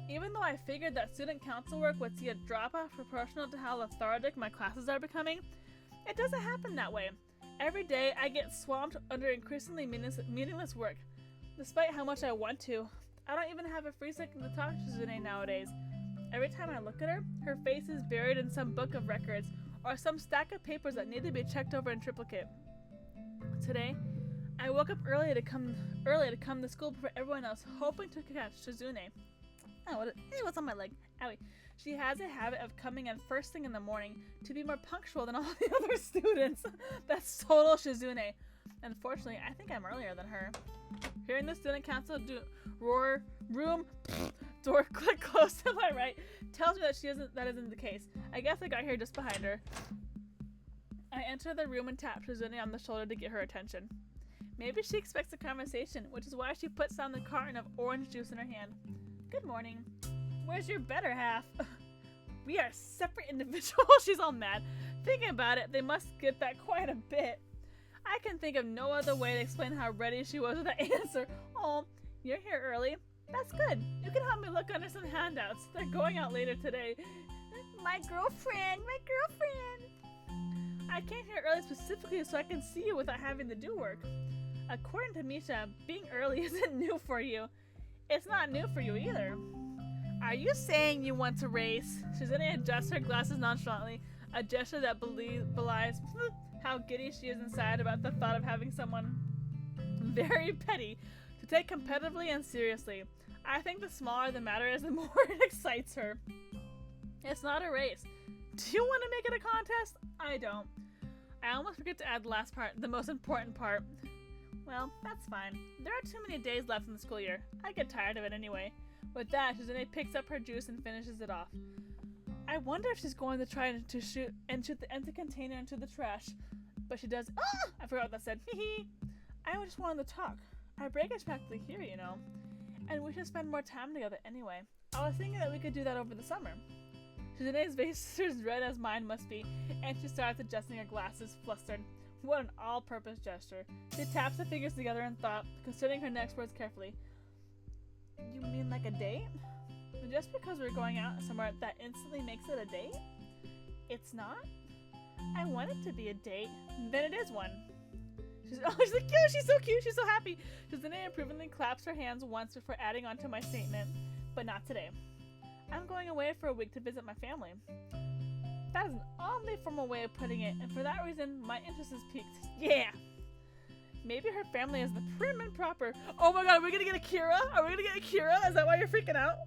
Even though I figured that student council work would see a drop-off proportional to how lethargic my classes are becoming, it doesn't happen that way. Every day, I get swamped under increasingly meaningless work. Despite how much I want to, I don't even have a free second to talk to Shizune nowadays. Every time I look at her, her face is buried in some book of records, or some stack of papers that need to be checked over in triplicate. Today, I woke up early to come to school before everyone else, hoping to catch Shizune. Oh, what's on my leg? Owie. She has a habit of coming in first thing in the morning to be more punctual than all the other students. That's total Shizune. Unfortunately, I think I'm earlier than her. Hearing the student council room door click close to my right tells me that that isn't the case. I guess I got here just behind her. I enter the room and tap Shizune on the shoulder to get her attention. Maybe she expects a conversation, which is why she puts down the carton of orange juice in her hand. Good morning. Where's your better half? We are separate individuals. She's all mad. Thinking about it, they must get that quite a bit. I can think of no other way to explain how ready she was with that answer. Oh, you're here early? That's good. You can help me look under some handouts. They're going out later today. My girlfriend! My girlfriend! I came here early specifically so I can see you without having to do work. According to Misha, being early isn't new for you. It's not new for you either. Are you saying you want to race? Shizune adjusts her glasses nonchalantly, a gesture that belies how giddy she is inside about the thought of having someone very petty to take competitively and seriously. I think the smaller the matter is, the more it excites her. It's not a race. Do you want to make it a contest? I don't. I almost forget to add the last part, the most important part. Well, that's fine. There are too many days left in the school year. I get tired of it anyway. With that, Shizune picks up her juice and finishes it off. I wonder if she's going to try to shoot the empty container into the trash. But she does. Ah! I forgot what that said. Hee. I just wanted to talk. Our break is practically here, you know. And we should spend more time together anyway. I was thinking that we could do that over the summer. Shizune's face is as red as mine must be, and she starts adjusting her glasses, flustered. What an all-purpose gesture. She taps the fingers together in thought, considering her next words carefully. You mean like a date? Just because we're going out somewhere, that instantly makes it a date? It's not? I want it to be a date. Then it is one. She's like, cute, she's so cute, she's so happy. Shizune approvingly claps her hands once before adding on to my statement. But not today. I'm going away for a week to visit my family. That is an oddly formal way of putting it, and for that reason, my interest is piqued. Yeah! Maybe her family is the prim and proper. Oh my god, are we gonna get Akira? Are we gonna get Akira? Is that why you're freaking out?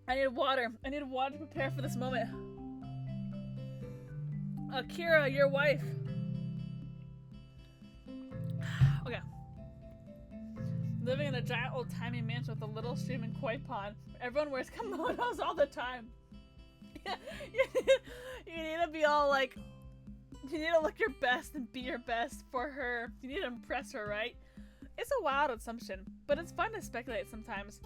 I need water. I need water to prepare for this moment. Akira, your wife. Okay. Living in a giant old-timey mansion with a little stream and koi pond. Everyone wears kimonos all the time. You need to be all like, you need to look your best and be your best for her. You need to impress her, right? It's a wild assumption, but it's fun to speculate sometimes.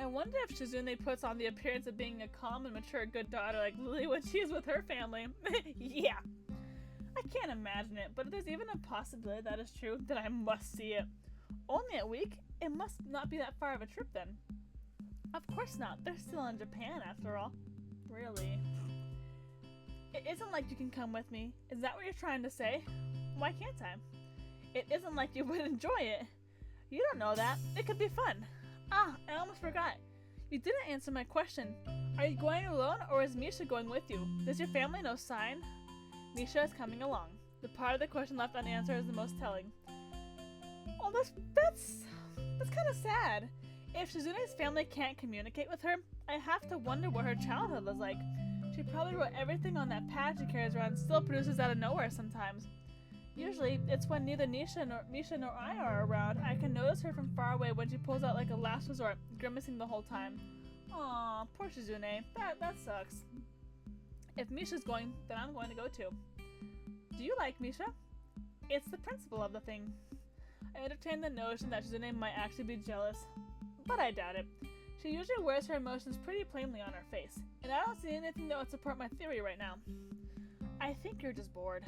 I wonder if Shizune puts on the appearance of being a calm and mature good daughter like Lily when she's with her family. Yeah. I can't imagine it, but if there's even a possibility that is true, then I must see it. Only a week? It must not be that far of a trip then. Of course not. They're still in Japan after all. Really? It isn't like you can come with me. Is that what you're trying to say? Why can't I? It isn't like you would enjoy it. You don't know that. It could be fun. Ah, I almost forgot. You didn't answer my question. Are you going alone or is Misha going with you? Does your family know sign? Misha is coming along. The part of the question left unanswered is the most telling. Oh, that's kind of sad. If Shizune's family can't communicate with her, I have to wonder what her childhood was like. She probably wrote everything on that pad she carries around and still produces out of nowhere sometimes. Usually, it's when neither Misha nor I are around. I can notice her from far away when she pulls out like a last resort, grimacing the whole time. Aw, poor Shizune. That sucks. If Misha's going, then I'm going to go too. Do you like Misha? It's the principle of the thing. I entertain the notion that Shizune might actually be jealous, but I doubt it. She usually wears her emotions pretty plainly on her face, and I don't see anything that would support my theory right now. I think you're just bored.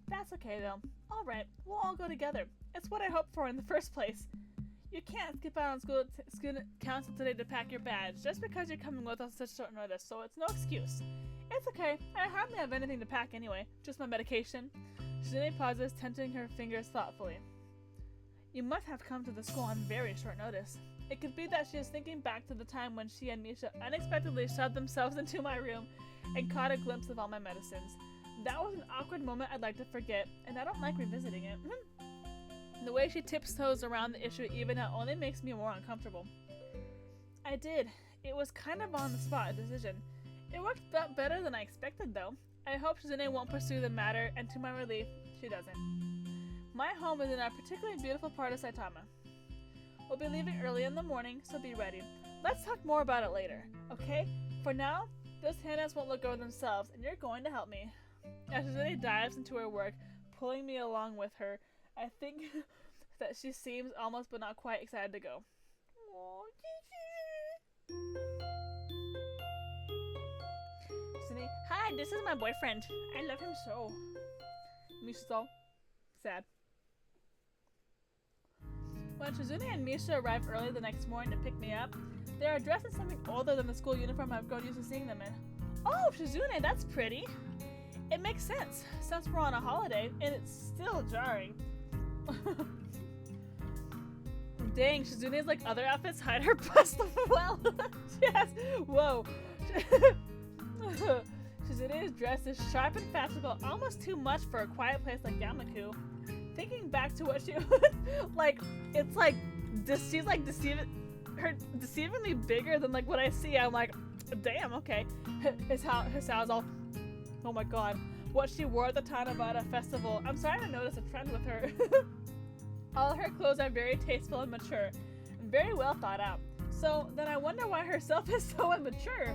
That's okay though. Alright, we'll all go together. It's what I hoped for in the first place. You can't skip out on school council today to pack your badge just because you're coming with us on such short notice, so it's no excuse. It's okay. I hardly have anything to pack anyway. Just my medication. Shizune pauses, tenting her fingers thoughtfully. You must have come to the school on very short notice. It could be that she is thinking back to the time when she and Misha unexpectedly shoved themselves into my room and caught a glimpse of all my medicines. That was an awkward moment I'd like to forget, and I don't like revisiting it. The way she tiptoes around the issue even now only makes me more uncomfortable. I did. It was kind of on the spot decision. It worked out better than I expected though. I hope Shizune won't pursue the matter, and to my relief, she doesn't. My home is in a particularly beautiful part of Saitama. We'll be leaving early in the morning, so be ready. Let's talk more about it later, okay? For now, those handouts won't look over themselves, and you're going to help me. As Shizune dives into her work, pulling me along with her, I think that she seems almost but not quite excited to go. Shizune, hi, this is my boyfriend. I love him so. Misha's all sad. When Shizune and Misha arrive early the next morning to pick me up, they are dressed in something older than the school uniform I've grown used to seeing them in. Oh, Shizune, that's pretty! It makes sense, since we're on a holiday, and it's still jarring. Dang, Shizune's like other outfits hide her bust well. Yes, whoa. Shizune's dress is sharp and fashionable, almost too much for a quiet place like Yamaku. Thinking back to what she like, it's like she's like deceivingly bigger than like what I see. I'm like, damn, okay. Hisao's all, oh my god, what she wore at the Tanabata festival. I'm starting to notice a trend with her. All her clothes are very tasteful and mature, and very well thought out. So then I wonder why herself is so immature.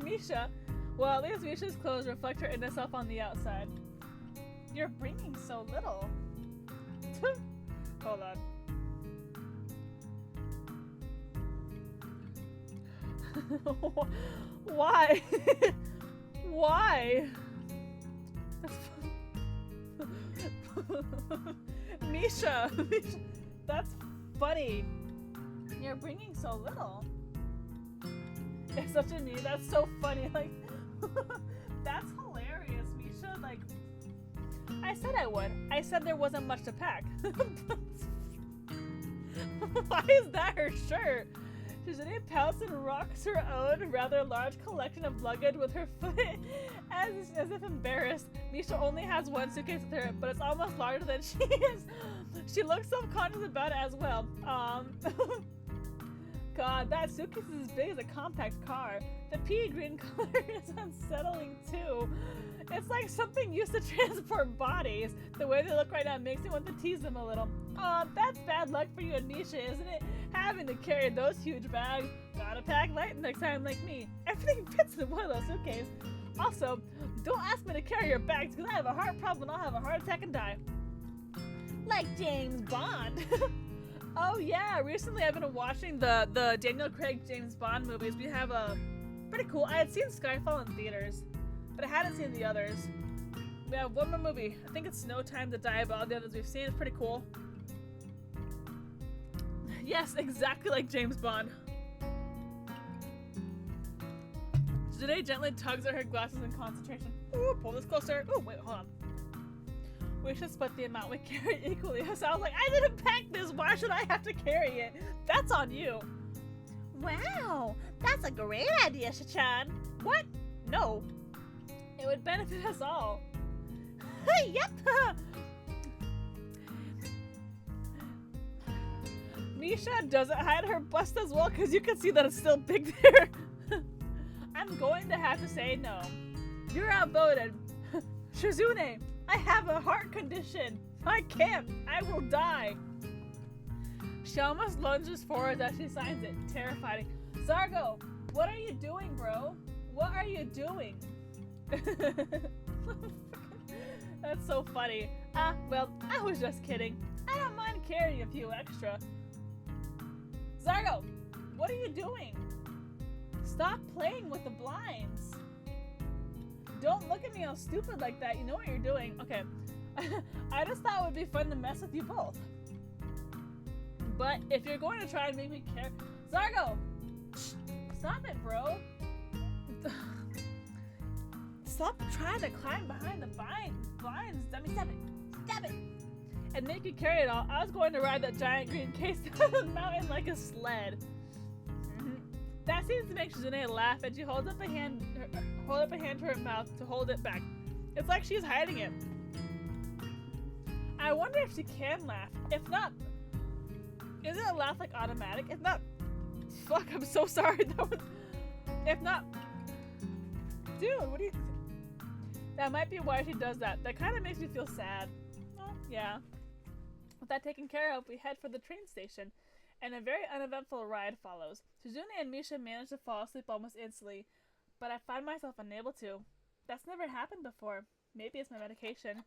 Misha. Well, at least Misha's clothes reflect her inner self on the outside. You're bringing so little. Hold on. Why? Why? Misha, that's funny. You're bringing so little. It's such a meme. That's so funny. Like, that's hilarious, Misha. Like, I said I would. I said there wasn't much to pack. Why is that her shirt? Shizune pouts and rocks her own rather large collection of luggage with her foot as if embarrassed. Misha only has one suitcase with her, but it's almost larger than she is. She looks self-conscious about it as well. God, that suitcase is as big as a compact car. The pea green color is unsettling too. It's like something used to transport bodies. The way they look right now makes me want to tease them a little. That's bad luck for you and Misha, isn't it? Having to carry those huge bags. Gotta pack light next time like me. Everything fits in one of those suitcases. Also, don't ask me to carry your bags because I have a heart problem and I'll have a heart attack and die. Like James Bond. Oh yeah, recently I've been watching the Daniel Craig James Bond movies. We have pretty cool. I had seen Skyfall in theaters, but I hadn't seen the others. We have one more movie. I think it's No Time to Die, but all the others we've seen is pretty cool. Yes, exactly like James Bond. Shizune gently tugs at her glasses in concentration. Ooh, pull this closer. Ooh, wait, hold on. We should split the amount we carry equally. So I was like, I didn't pack this. Why should I have to carry it? That's on you. Wow, that's a great idea, Shichan. What? No. It would benefit us all. Yep. Misha doesn't hide her bust as well because you can see that it's still big there. I'm going to have to say no. You're outvoted. Shizune, I have a heart condition. I can't. I will die. She almost lunges forward as she signs it, terrified. Zargo, what are you doing, bro? What are you doing? That's so funny. Well, I was just kidding. I don't mind carrying a few extra. Zargo, what are you doing? Stop playing with the blinds. Don't look at me all stupid like that. You know what you're doing. Okay. I just thought it would be fun to mess with you both. But if you're going to try and make me care... Zargo! Stop it, bro. Stop trying to climb behind the blinds. Dummy, stop it. Stop it. And make you carry it all. I was going to ride that giant green case down the mountain like a sled. That seems to make Shizune laugh, and she holds up a hand to her mouth to hold it back. It's like she's hiding it. I wonder if she can laugh. If not, isn't a laugh like automatic? If not, fuck, I'm so sorry. If not, dude, what do you? That might be why she does that. That kind of makes me feel sad. Well, yeah. With that taken care of, we head for the train station, and a very uneventful ride follows. Shizune and Misha manage to fall asleep almost instantly, but I find myself unable to. That's never happened before. Maybe it's my medication.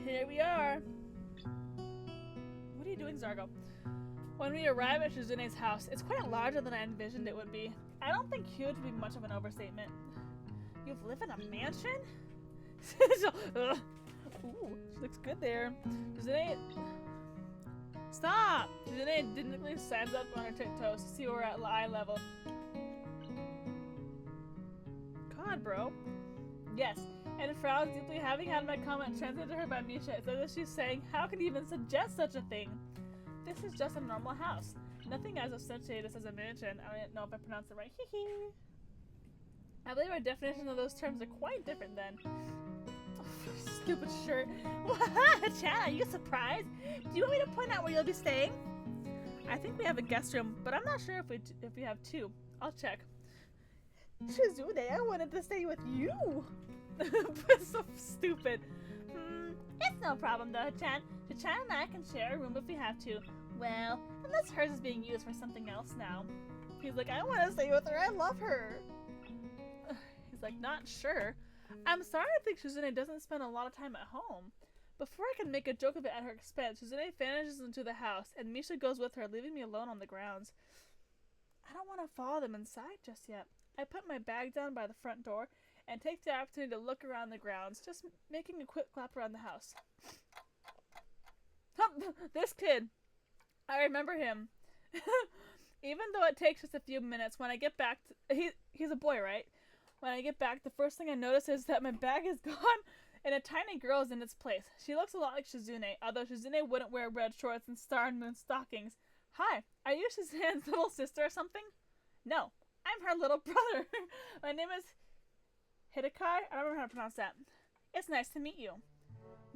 Here we are. What are you doing, Zargo? When we arrive at Shizune's house, it's quite larger than I envisioned it would be. I don't think huge would be much of an overstatement. You've lived in a mansion? Ugh. Ooh, she looks good there. Shizune, stop! Shizune diligently stands up on her tiptoes to see we're at eye level. God, bro. Yes, and frowns deeply, having had my comment translated to her by Misha. It's as if she's saying, how could you even suggest such a thing? This is just a normal house. Nothing as associated as a mansion. I don't know if I pronounced it right. I believe our definitions of those terms are quite different then. Stupid shirt. Chan, are you surprised? Do you want me to point out where you'll be staying? I think we have a guest room, but I'm not sure if we have two. I'll check. Shizune, I wanted to stay with you. So stupid. It's no problem though, Chan. Chan and I can share a room if we have to. Well, unless hers is being used for something else now. He's like, I want to stay with her. I love her. He's like, not sure. I'm sorry I think Shizune doesn't spend a lot of time at home. Before I can make a joke of it at her expense, Shizune vanishes into the house, and Misha goes with her, leaving me alone on the grounds. I don't want to follow them inside just yet. I put my bag down by the front door and take the opportunity to look around the grounds, just making a quick clap around the house. This kid. I remember him. Even though it takes just a few minutes, when I get back to... He's a boy, right? When I get back, the first thing I notice is that my bag is gone and a tiny girl is in its place. She looks a lot like Shizune, although Shizune wouldn't wear red shorts and star and moon stockings. Hi, are you Shizune's little sister or something? No, I'm her little brother. My name is Hidekai. I don't remember how to pronounce that. It's nice to meet you.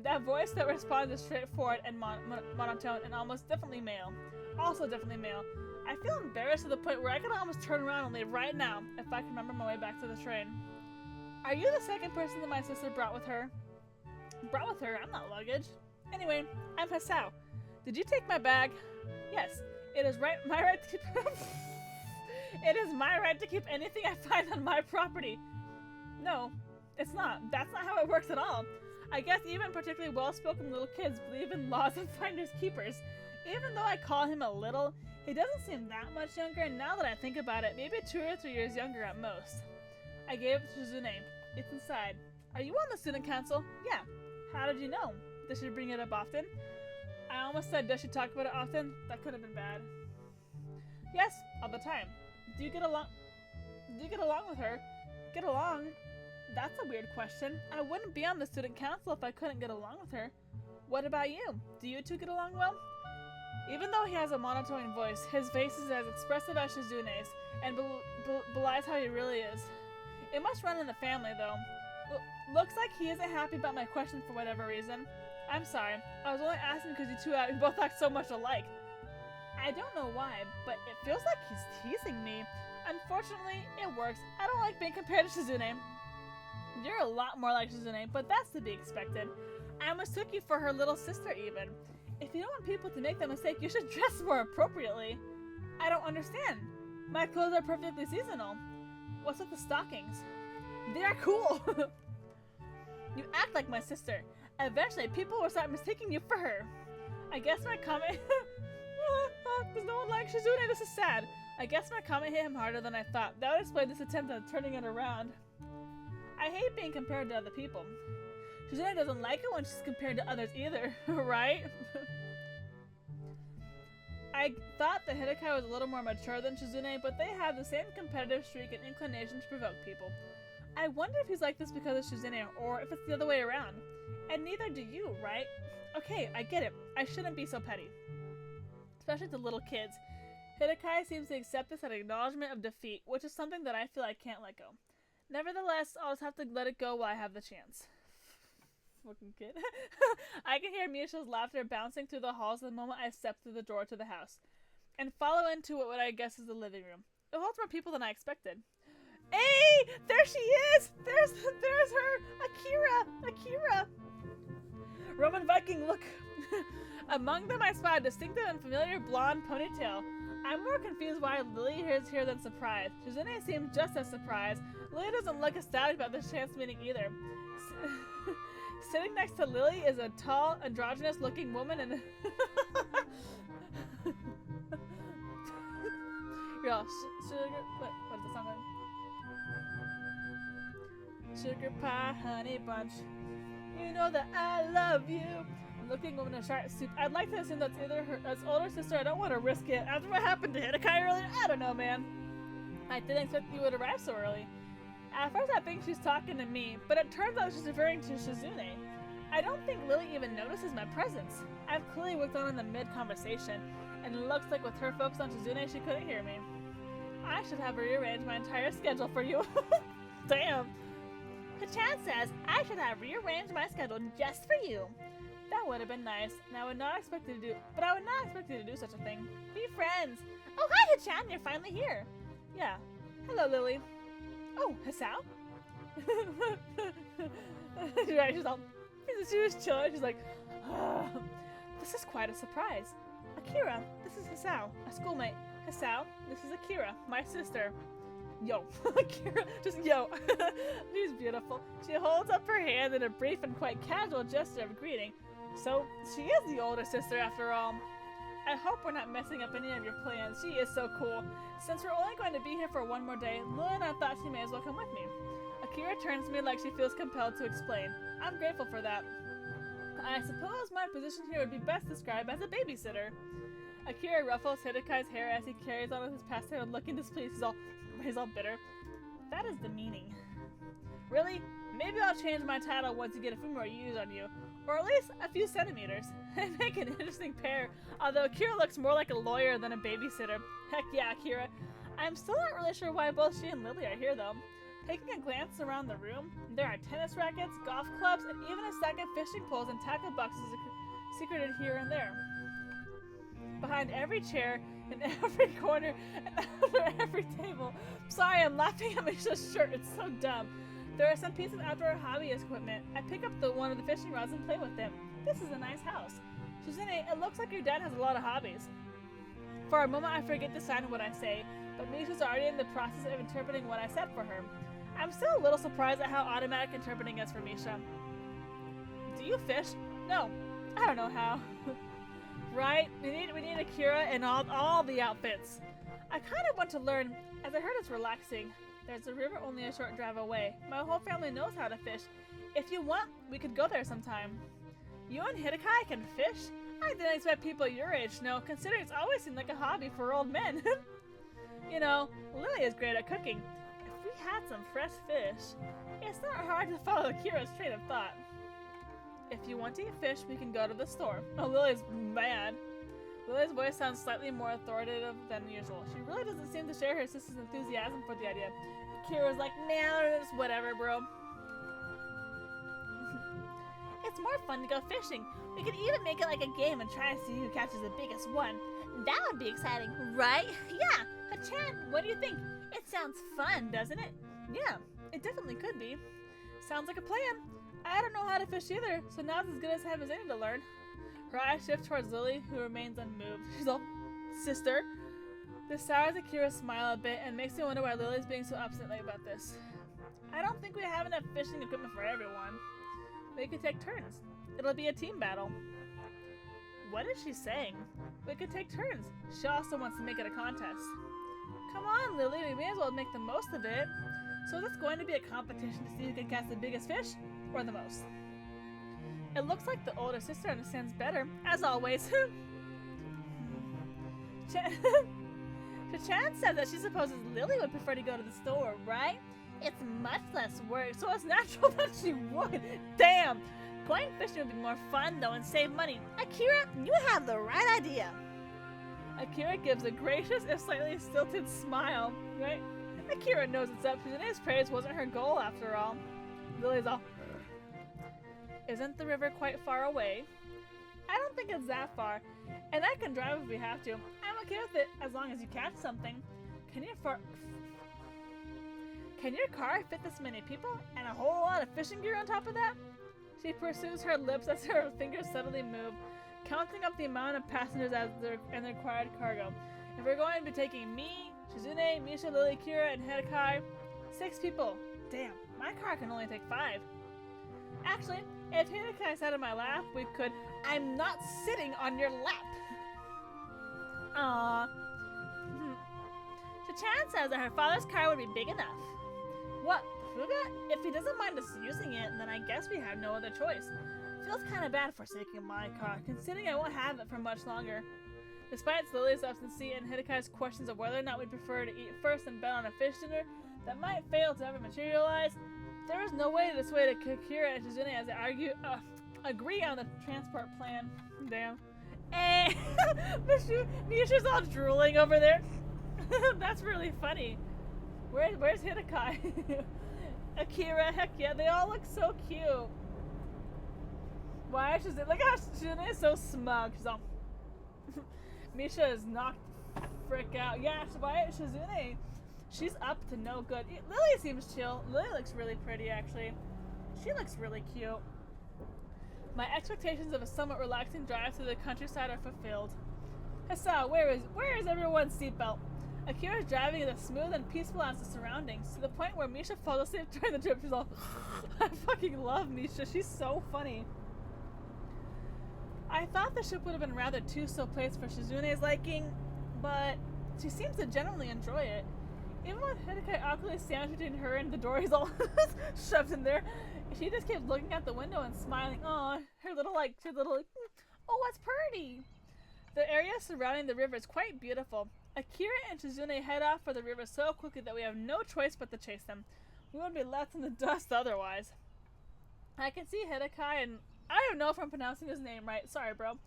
That voice that responds is straightforward and monotone and almost definitely male. Also definitely male. I feel embarrassed to the point where I could almost turn around and leave right now if I can remember my way back to the train. Are you the second person that my sister brought with her? Brought with her? I'm not luggage. Anyway, I'm Hisao. Did you take my bag? Yes. It is my right to keep It is my right to keep anything I find on my property. No, it's not. That's not how it works at all. I guess even particularly well-spoken little kids believe in laws of finders keepers. Even though I call him a little, he doesn't seem that much younger, and now that I think about it, maybe 2 or 3 years younger at most. I gave it to Shizune. It's inside. Are you on the student council? Yeah. How did you know? Does she bring it up often? I almost said, does she talk about it often? That could have been bad. Yes, all the time. Do you get along with her? Get along? That's a weird question. I wouldn't be on the student council if I couldn't get along with her. What about you? Do you two get along well? Even though he has a monotone voice, his face is as expressive as Shizune's, and belies how he really is. It must run in the family, though. Looks like he isn't happy about my question for whatever reason. I'm sorry. I was only asking because you both act so much alike. I don't know why, but it feels like he's teasing me. Unfortunately, it works. I don't like being compared to Shizune. You're a lot more like Shizune, but that's to be expected. I mistook you for her little sister, even. If you don't want people to make that mistake, you should dress more appropriately. I don't understand. My clothes are perfectly seasonal. What's with the stockings? They're cool. You act like my sister. Eventually, people will start mistaking you for her. I guess my comment... There's no one like Shizune, this is sad. I guess my comment hit him harder than I thought. That would explain this attempt at turning it around. I hate being compared to other people. Shizune doesn't like it when she's compared to others either, right? I thought that Hidekai was a little more mature than Shizune, but they have the same competitive streak and inclination to provoke people. I wonder if he's like this because of Shizune, or if it's the other way around. And neither do you, right? Okay, I get it. I shouldn't be so petty. Especially to little kids. Hidekai seems to accept this as an acknowledgement of defeat, which is something that I feel I can't let go. Nevertheless, I'll just have to let it go while I have the chance. Fucking kid. I can hear Misha's laughter bouncing through the halls the moment I step through the door to the house, and follow into what I guess is the living room. It holds more people than I expected. Hey! There she is! There's her! Akira! Roman Viking, look! Among them I spot a distinctive and familiar blonde ponytail. I'm more confused why Lily is here than surprised. Shizune seems just as surprised. Lily doesn't look ecstatic about this chance meeting either. Sitting next to Lily is a tall, androgynous-looking woman and... What is the song like? Sugar pie, honey bunch. You know that I love you. Looking over in a sharp soup. I'd like to assume that's either her older sister. I don't want to risk it. After what happened to Hitakai earlier, I don't know, man. I didn't expect you would arrive so early. At first I think she's talking to me, but it turns out she's referring to Shizune. I don't think Lily even notices my presence. I've clearly worked on in the mid-conversation, and it looks like with her focus on Shizune, she couldn't hear me. I should have rearranged my entire schedule for you. Damn. Hachan says I should have rearranged my schedule just for you. That would have been nice, and I would not expect you to do such a thing. Be friends. Oh, hi, Hachan, you're finally here. Yeah. Hello, Lily. Oh, Hisao? Right, she was chilling. She's like, this is quite a surprise. Akira, this is Hisao, a schoolmate. Hisao, this is Akira, my sister. Yo. Akira, just yo. She's beautiful. She holds up her hand in a brief and quite casual gesture of greeting. So, she is the older sister after all. I hope we're not messing up any of your plans. She is so cool. Since we're only going to be here for one more day, Lily and I thought she may as well come with me. Akira turns to me like she feels compelled to explain. I'm grateful for that. I suppose my position here would be best described as a babysitter. Akira ruffles Hitakai's hair as he carries on with his pastime, looking displeased. He's all bitter. That is demeaning. Really? Maybe I'll change my title once you get a few more years on you. Or at least a few centimeters. I make an interesting pair, although Akira looks more like a lawyer than a babysitter. Heck yeah, Akira. I'm still not really sure why both she and Lily are here, though. Taking a glance around the room, there are tennis rackets, golf clubs, and even a stack of fishing poles and tackle boxes secreted here and there. Behind every chair, in every corner, and under every table. Sorry, I'm laughing at Misha's shirt. It's so dumb. There are some pieces of outdoor hobbyist equipment. I pick up one of the fishing rods and play with them. This is a nice house. Shizune, it looks like your dad has a lot of hobbies. For a moment, I forget to sign what I say, but Misha's already in the process of interpreting what I said for her. I'm still a little surprised at how automatic interpreting is for Misha. Do you fish? No. I don't know how. Right? We need Akira and all the outfits. I kind of want to learn, as I heard it's relaxing. There's a river only a short drive away. My whole family knows how to fish. If you want, we could go there sometime. You and Hitakai can fish? I didn't expect people your age to know, considering it's always seemed like a hobby for old men. You know, Lily is great at cooking. If we had some fresh fish, it's not hard to follow Akira's train of thought. If you want to eat fish, we can go to the store. Oh, Lily's mad. Lily's voice sounds slightly more authoritative than usual. She really doesn't seem to share her sister's enthusiasm for the idea. Akira's like, nah, it's whatever, bro. It's more fun to go fishing. We could even make it like a game and try to see who catches the biggest one. That would be exciting, right? Yeah. Hachan, what do you think? It sounds fun, doesn't it? Yeah, it definitely could be. Sounds like a plan. I don't know how to fish either, so now's as good as having any to learn. Her eyes shift towards Lily, who remains unmoved. She's all, sister. This sours Akira's smile a bit and makes me wonder why Lily's being so upset about this. I don't think we have enough fishing equipment for everyone. We could take turns. It'll be a team battle. What is she saying? We could take turns. She also wants to make it a contest. Come on, Lily, we may as well make the most of it. So is this going to be a competition to see who can catch the biggest fish? Or the most? It looks like the older sister understands better, as always. Chan says that she supposes Lily would prefer to go to the store, right? It's much less work, so it's natural that she would. Damn! Going fishing would be more fun, though, and save money. Akira, you have the right idea. Akira gives a gracious, if slightly stilted smile, right? Akira knows it's up. Shizune's praise wasn't her goal, after all. Lily's all... Isn't the river quite far away? I don't think it's that far, and I can drive if we have to. I'm okay with it as long as you catch something. Can your car fit this many people and a whole lot of fishing gear on top of that? She pursues her lips as her fingers subtly move, counting up the amount of passengers and the required cargo. If we're going to be taking me, Shizune, Misha, Lily, Kira, and Hitakai, 6 people. Damn, my car can only take 5. Actually, if Hitakai sat on my lap, we could. I'm not sitting on your lap. Aww. Chan says that her father's car would be big enough. What? Fuga? If he doesn't mind us using it, then I guess we have no other choice. Feels kind of bad forsaking my car, considering I won't have it for much longer. Despite Lily's obstinacy and Hidekai's questions of whether or not we prefer to eat first and bet on a fish dinner that might fail to ever materialize, there is no way to dissuade Akira and Shizune as they agree on the transport plan. Damn. Hey! Mishu's all drooling over there. That's really funny. Where's Hidekai? Akira, heck yeah, they all look so cute. Why is Shizune? Look how Shizune is so smug. She's all. Misha is knocked frick out. Yeah, why Shizune? She's up to no good. Lily seems chill. Lily looks really pretty, actually. She looks really cute. My expectations of a somewhat relaxing drive through the countryside are fulfilled. Hisao, where is everyone's seatbelt? Akira is driving as smooth and peaceful as the surroundings, to the point where Misha falls asleep during the trip. She's all, I fucking love Misha. She's so funny. I thought the ship would have been rather too slow paced for Shizune's liking, but she seems to generally enjoy it. Even with Hidekai awkwardly sandwiched between her and the door, he's all shoved in there. She just kept looking out the window and smiling. Aw, her little oh, what's pretty? The area surrounding the river is quite beautiful. Akira and Shizune head off for the river so quickly that we have no choice but to chase them. We would be left in the dust otherwise. I can see Hidekai and I don't know if I'm pronouncing his name right. Sorry, bro.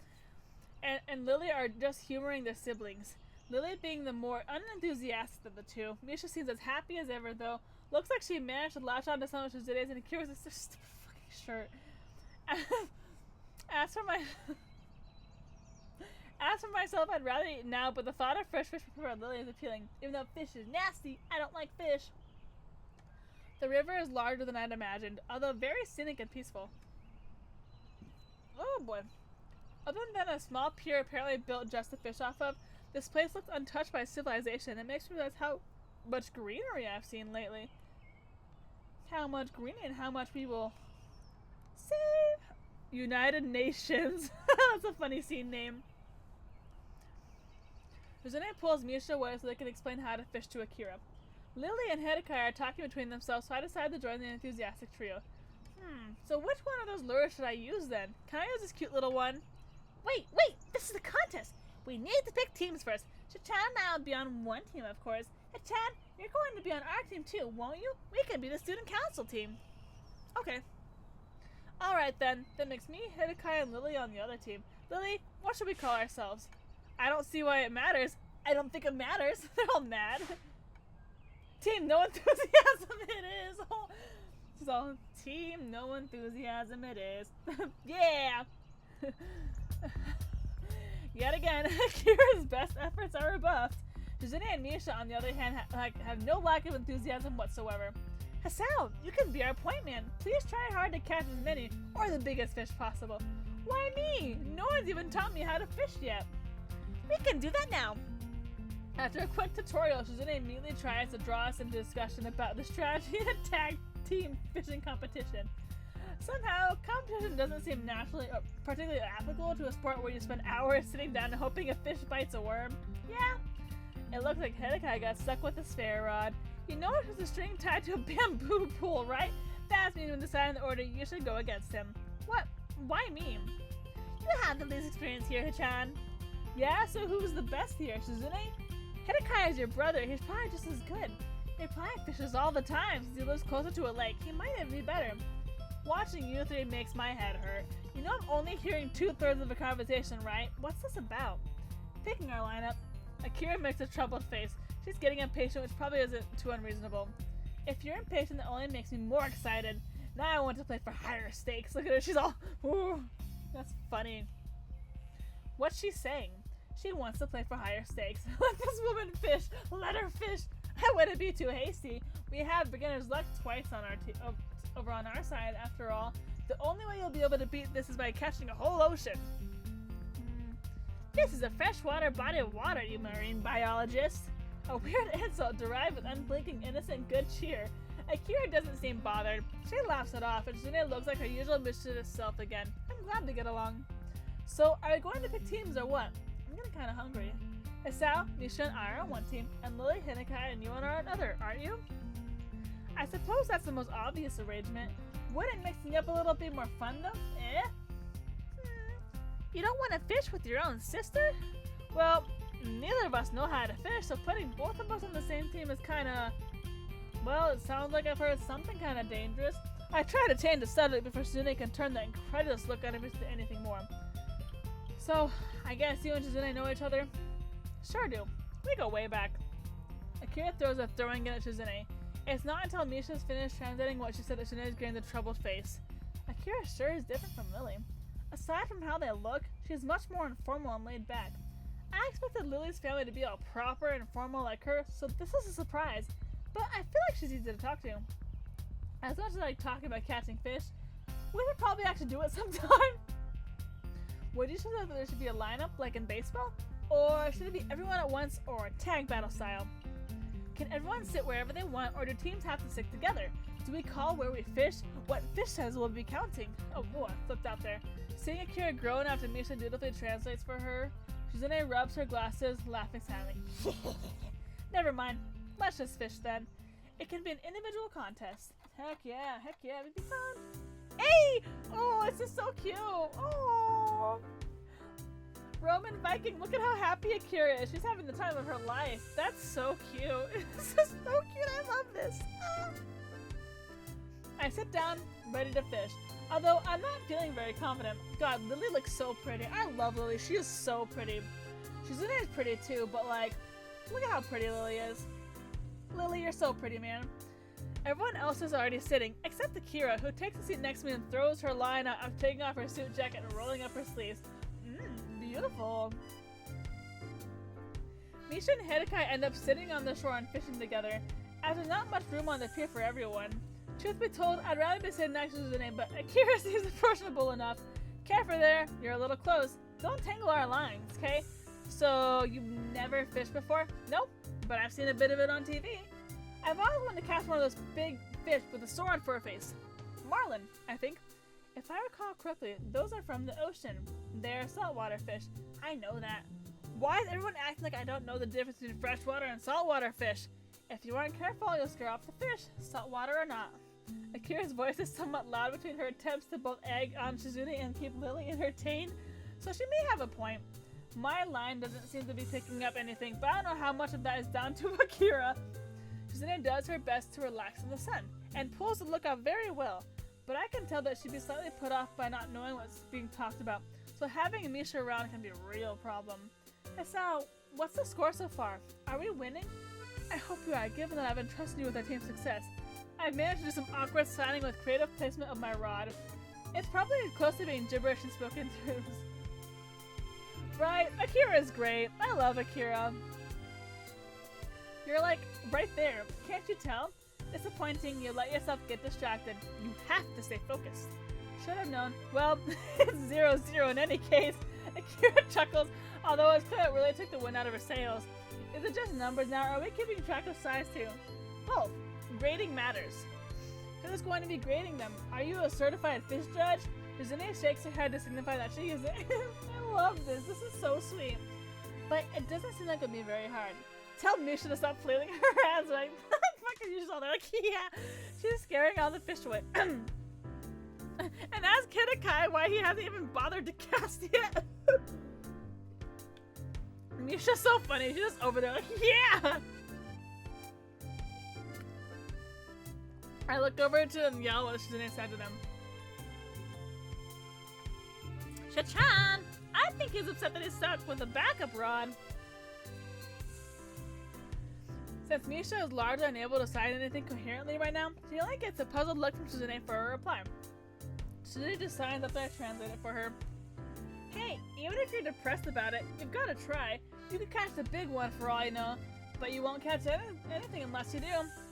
And Lily are just humoring their siblings. Lily being the more unenthusiastic of the two. Misha seems as happy as ever, though. Looks like she managed to latch on to some of Shizune's and Akira's stupid fucking shirt. As for myself, I'd rather eat now, but the thought of fresh fish prepared by Lily is appealing. Even though fish is nasty, I don't like fish. The river is larger than I'd imagined, although very scenic and peaceful. Oh boy. Other than a small pier apparently built just to fish off of, this place looks untouched by civilization. It makes me realize how much greenery I've seen lately. How much greenery and how much we will save. United Nations. That's a funny scene name. Shizune pulls Misha away so they can explain how to fish to Akira. Lily and Hidekai are talking between themselves, so I decide to join the enthusiastic trio. So which one of those lures should I use then? Can I use this cute little one? Wait, this is a contest! We need to pick teams first. Shichan and I will be on one team, of course. Hichan, you're going to be on our team too, won't you? We can be the student council team. Okay. Alright then. That makes me, Hidekai, and Lily on the other team. Lily, what should we call ourselves? I don't see why it matters. I don't think it matters. They're all mad. Team no enthusiasm it is. It's all team no enthusiasm it is. Yeah. Yet again, Akira's best efforts are rebuffed. Shizune and Misha, on the other hand, have no lack of enthusiasm whatsoever. Hisao, you can be our point man. Please try hard to catch as many, or the biggest fish possible. Why me? No one's even taught me how to fish yet. We can do that now. After a quick tutorial, Shizune immediately tries to draw us into discussion about the strategy of a tag team fishing competition. Somehow, competition doesn't seem naturally or particularly applicable to a sport where you spend hours sitting down and hoping a fish bites a worm. Yeah, it looks like Hidekai got stuck with a spare rod. You know there's a string tied to a bamboo pole, right? That's me when deciding the order you should go against him. What? Why me? You have the least experience here, Hichan. Yeah, so who's the best here, Shizune? Hidekai is your brother. He's probably just as good. He probably fishes all the time since he lives closer to a lake. He might even be better. Watching you three makes my head hurt. You know I'm only hearing 2/3 of a conversation, right? What's this about? Picking our lineup. Akira makes a troubled face. She's getting impatient, which probably isn't too unreasonable. If you're impatient, that only makes me more excited. Now I want to play for higher stakes. Look at her, she's all, ooh. That's funny. What's she saying? She wants to play for higher stakes. Let this woman fish. Let her fish. I wouldn't be too hasty. We have beginner's luck twice on our over on our side, after all. The only way you'll be able to beat this is by catching a whole ocean. This is a freshwater body of water, you marine biologist. A weird insult derived with unblinking innocent good cheer. Akira doesn't seem bothered. She laughs it off, and Shizune looks like her usual mischievous self again. I'm glad to get along. So, are we going to pick teams or what? I'm getting kind of hungry. Hisao, Misha, and I are on one team, and Lily, Hidekai, and you on our another, aren't you? I suppose that's the most obvious arrangement. Wouldn't mixing up a little bit more fun though? You don't want to fish with your own sister? Well, neither of us know how to fish, so putting both of us on the same team is kinda... Well, it sounds like I've heard something kinda dangerous. I try to change the subject before Shizune can turn that incredulous look out of it to anything more. So, I guess you and Shizune know each other? Sure do. We go way back. Akira throws a throwing in at Shizune. It's not until Misha's finished translating what she said that Shizune's getting the troubled face. Akira sure is different from Lily. Aside from how they look, she's much more informal and laid back. I expected Lily's family to be all proper and formal like her, so this is a surprise. But I feel like she's easy to talk to. As much as I like talking about catching fish, we should probably actually do it sometime. Would you suggest that there should be a lineup like in baseball? Or should it be everyone at once or a tag battle style? Can everyone sit wherever they want, or do teams have to stick together? Do we call where we fish? What fish size will we be counting? Oh boy, I flipped out there. Seeing Akira groan after Misha dutifully translates for her, Shizune rubs her glasses, laughing silently. Never mind. Let's just fish then. It can be an individual contest. Heck yeah, it'd be fun. Hey! Oh, this is so cute. Oh. Roman Viking, look at how happy Akira is. She's having the time of her life. That's so cute. This is so cute. I love this. Ah. I sit down, ready to fish. Although I'm not feeling very confident. God, Lily looks so pretty. I love Lily. She is so pretty. Shizune is pretty too, but like, look at how pretty Lily is. Lily, you're so pretty, man. Everyone else is already sitting, except Akira, who takes a seat next to me and throws her line out of taking off her suit jacket and rolling up her sleeves. Beautiful. Misha and Hidekai end up sitting on the shore and fishing together, as there's not much room on the pier for everyone. Truth be told, I'd rather be sitting next to Shizune, but Akira seems approachable enough. Careful there, you're a little close. Don't tangle our lines, okay? So, you've never fished before? Nope, but I've seen a bit of it on TV. I've always wanted to catch one of those big fish with a sword for a face. Marlin, I think. If I recall correctly, those are from the ocean. They're saltwater fish. I know that. Why is everyone acting like I don't know the difference between freshwater and saltwater fish? If you aren't careful, you'll scare off the fish, saltwater or not. Akira's voice is somewhat loud between her attempts to both egg on Shizune and keep Lily entertained, so she may have a point. My line doesn't seem to be picking up anything, but I don't know how much of that is down to Akira. Shizune does her best to relax in the sun, and pulls the lookout very well, but I can tell that she'd be slightly put off by not knowing what's being talked about, so having Misha around can be a real problem. Hisao, what's the score so far? Are we winning? I hope you are, given that I've entrusted you with our team's success. I've managed to do some awkward signing with creative placement of my rod. It's probably close to being gibberish in spoken terms. Right, Akira's great. I love Akira. You're like, right there. Can't you tell? Disappointing, you let yourself get distracted. You have to stay focused. Should have known. Well, it's 0-0 in any case. Akira chuckles, although it's clear it really took the wind out of her sails. Is it just numbers now, or are we keeping track of size too? Both. Grading matters. Who's going to be grading them? Are you a certified fish judge? Shizune shakes her head to signify that she is. I love this. This is so sweet. But it doesn't seem like it would be very hard. Tell Misha to stop flailing her hands. Like, fucking you all there. Like, yeah. She's scaring all the fish away. And ask Hidekai why he hasn't even bothered to cast yet. Misha's so funny. She's just over there like, yeah! I looked over to them and yelled what Shizune said to them. Shachan! I think he's upset that he's stuck with a backup rod. Since Misha is largely unable to cite anything coherently right now, she only gets a puzzled look from Shizune for a reply. Shizune just signs after I translate it for her. Hey, even if you're depressed about it, you've got to try. You could catch the big one for all you know, but you won't catch anything unless you do.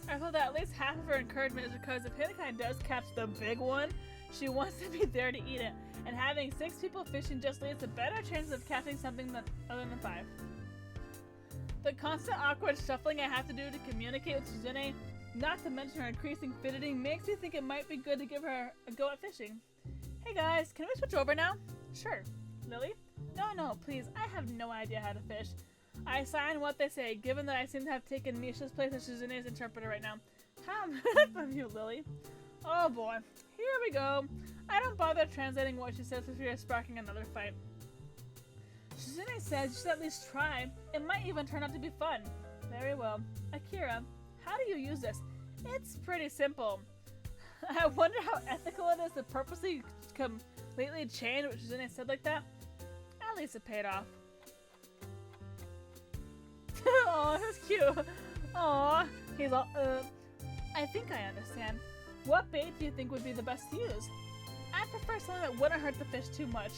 I thought that at least half of her encouragement is because if Hidekai does catch the big one, she wants to be there to eat it, and having 6 people fishing just leads to better chances of catching something other than 5. The constant awkward shuffling I have to do to communicate with Shizune, not to mention her increasing fidgeting, makes me think it might be good to give her a go at fishing. Hey guys, can we switch over now? Sure. Lily? No, please, I have no idea how to fish. I sign what they say, given that I seem to have taken Misha's place as Shizune's interpreter right now. How from you, Lily? Oh boy, here we go. I don't bother translating what she says if you're sparking another fight. Shizune says you should at least try. It might even turn out to be fun. Very well. Akira, how do you use this? It's pretty simple. I wonder how ethical it is to purposely completely change what Shizune said like that. At least it paid off. Aw, that's cute. Aw, he's all, I think I understand. What bait do you think would be the best to use? I prefer something that wouldn't hurt the fish too much.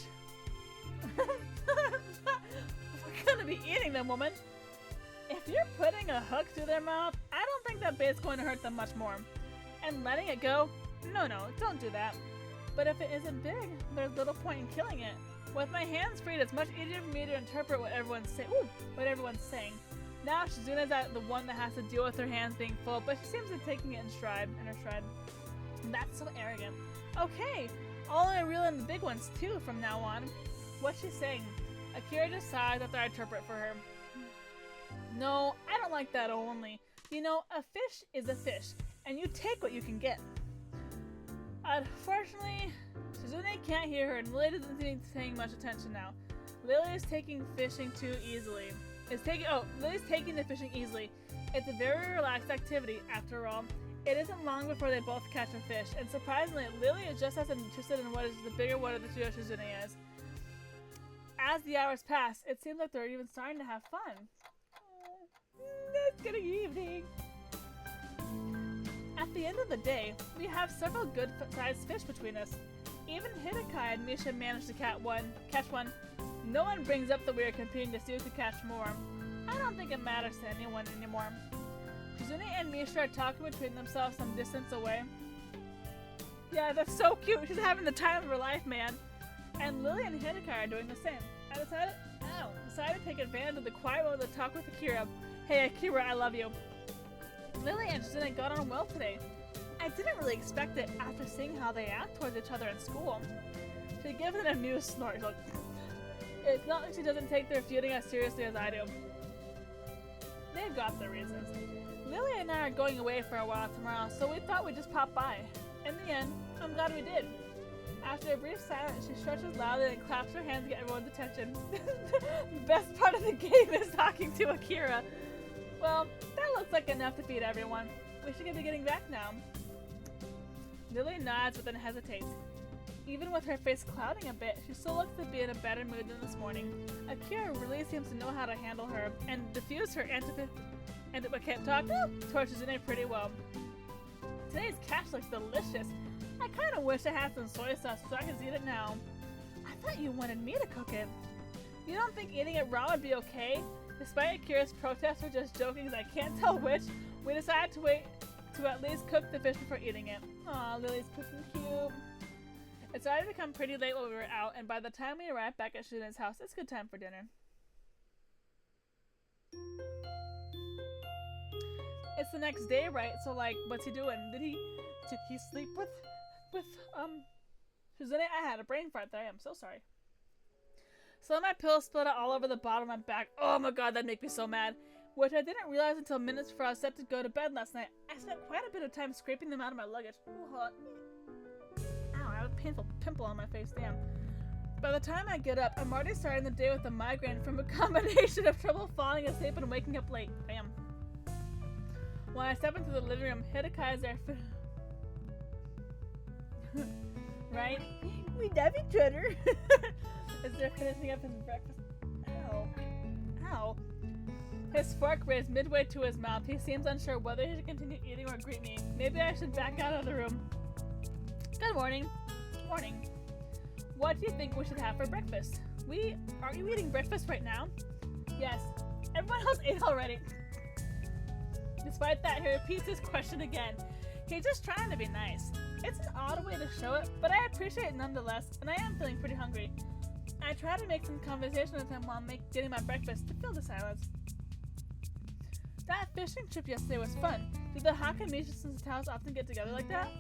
We're gonna be eating them, woman. If you're putting a hook through their mouth, I don't think that bait's going to hurt them much more. And letting it go? No, don't do that. But if it isn't big, there's little point in killing it. With my hands freed, it's much easier for me to interpret what everyone's saying. Now Shizune's the one that has to deal with her hands being full, but she seems to be taking it in her stride. That's so arrogant. Okay, I'll only reel in the big ones too from now on. What's she saying? Akira just sighs after I interpret for her. No, I don't like that only. You know, a fish is a fish, and you take what you can get. Unfortunately, Shizune can't hear her, and Lily doesn't seem to be paying much attention now. Lily is taking fishing too easily. Lily's taking the fishing easily. It's a very relaxed activity, after all. It isn't long before they both catch a fish, and surprisingly, Lily is just as interested in what is the bigger one of the two Shizune is. As the hours pass, it seems like they're even starting to have fun. It's getting evening. At the end of the day, we have several good-sized fish between us. Even Hidekai and Misha managed to catch one. No one brings up that we are competing to see who can catch more. I don't think it matters to anyone anymore. Shizune and Misha are talking between themselves some distance away. Yeah, that's so cute. She's having the time of her life, man. And Lily and Hidekai are doing the same. I decided to take advantage of the quiet moment to talk with Akira. Hey Akira, I love you. Lily and Shizune got on well today. I didn't really expect it after seeing how they act towards each other in school. She gives an amused snort. She's like, it's not like she doesn't take their feuding as seriously as I do. They've got their reasons. Lily and I are going away for a while tomorrow, so we thought we'd just pop by. In the end, I'm glad we did. After a brief silence, she stretches loudly and claps her hands to get everyone's attention. The best part of the game is talking to Akira. Well, that looks like enough to feed everyone. We should be getting back now. Lily nods but then hesitates. Even with her face clouding a bit, she still looks to be in a better mood than this morning. Akira really seems to know how to handle her and diffuse her towards Shizune pretty well. Today's catch looks delicious. I kind of wish I had some soy sauce so I could eat it now. I thought you wanted me to cook it. You don't think eating it raw would be okay? Despite Akira's protests or just joking as I can't tell which, we decided to wait to at least cook the fish before eating it. Aw, Lily's cooking cute. It started to become pretty late while we were out, and by the time we arrived back at Shizune's house, it's good time for dinner. It's the next day, right? So like, what's he doing? Did he sleep with Shizune? I had a brain fart there. I'm so sorry. Some of my pills split out all over the bottom of my back. Oh my god, that'd make me so mad. Which I didn't realize until minutes before I was set to go to bed last night. I spent quite a bit of time scraping them out of my luggage. Ow, I have a painful pimple on my face, damn. By the time I get up, I'm already starting the day with a migraine from a combination of trouble falling asleep and waking up late. Bam. When I step into the living room, Hidekai is there. Right? We love each other. Is there finishing up his breakfast? Ow. Ow. His fork raised midway to his mouth. He seems unsure whether he should continue eating or greet me. Maybe I should back out of the room. Good morning. Morning. What do you think we should have for breakfast? Are you eating breakfast right now? Yes. Everyone else ate already. Despite that, he repeats his question again. He's just trying to be nice. It's an odd way to show it, but I appreciate it nonetheless, and I am feeling pretty hungry. I try to make some conversation with him while getting my breakfast to fill the silence. That fishing trip yesterday was fun. Do the Hakamisha and Taos often get together like that?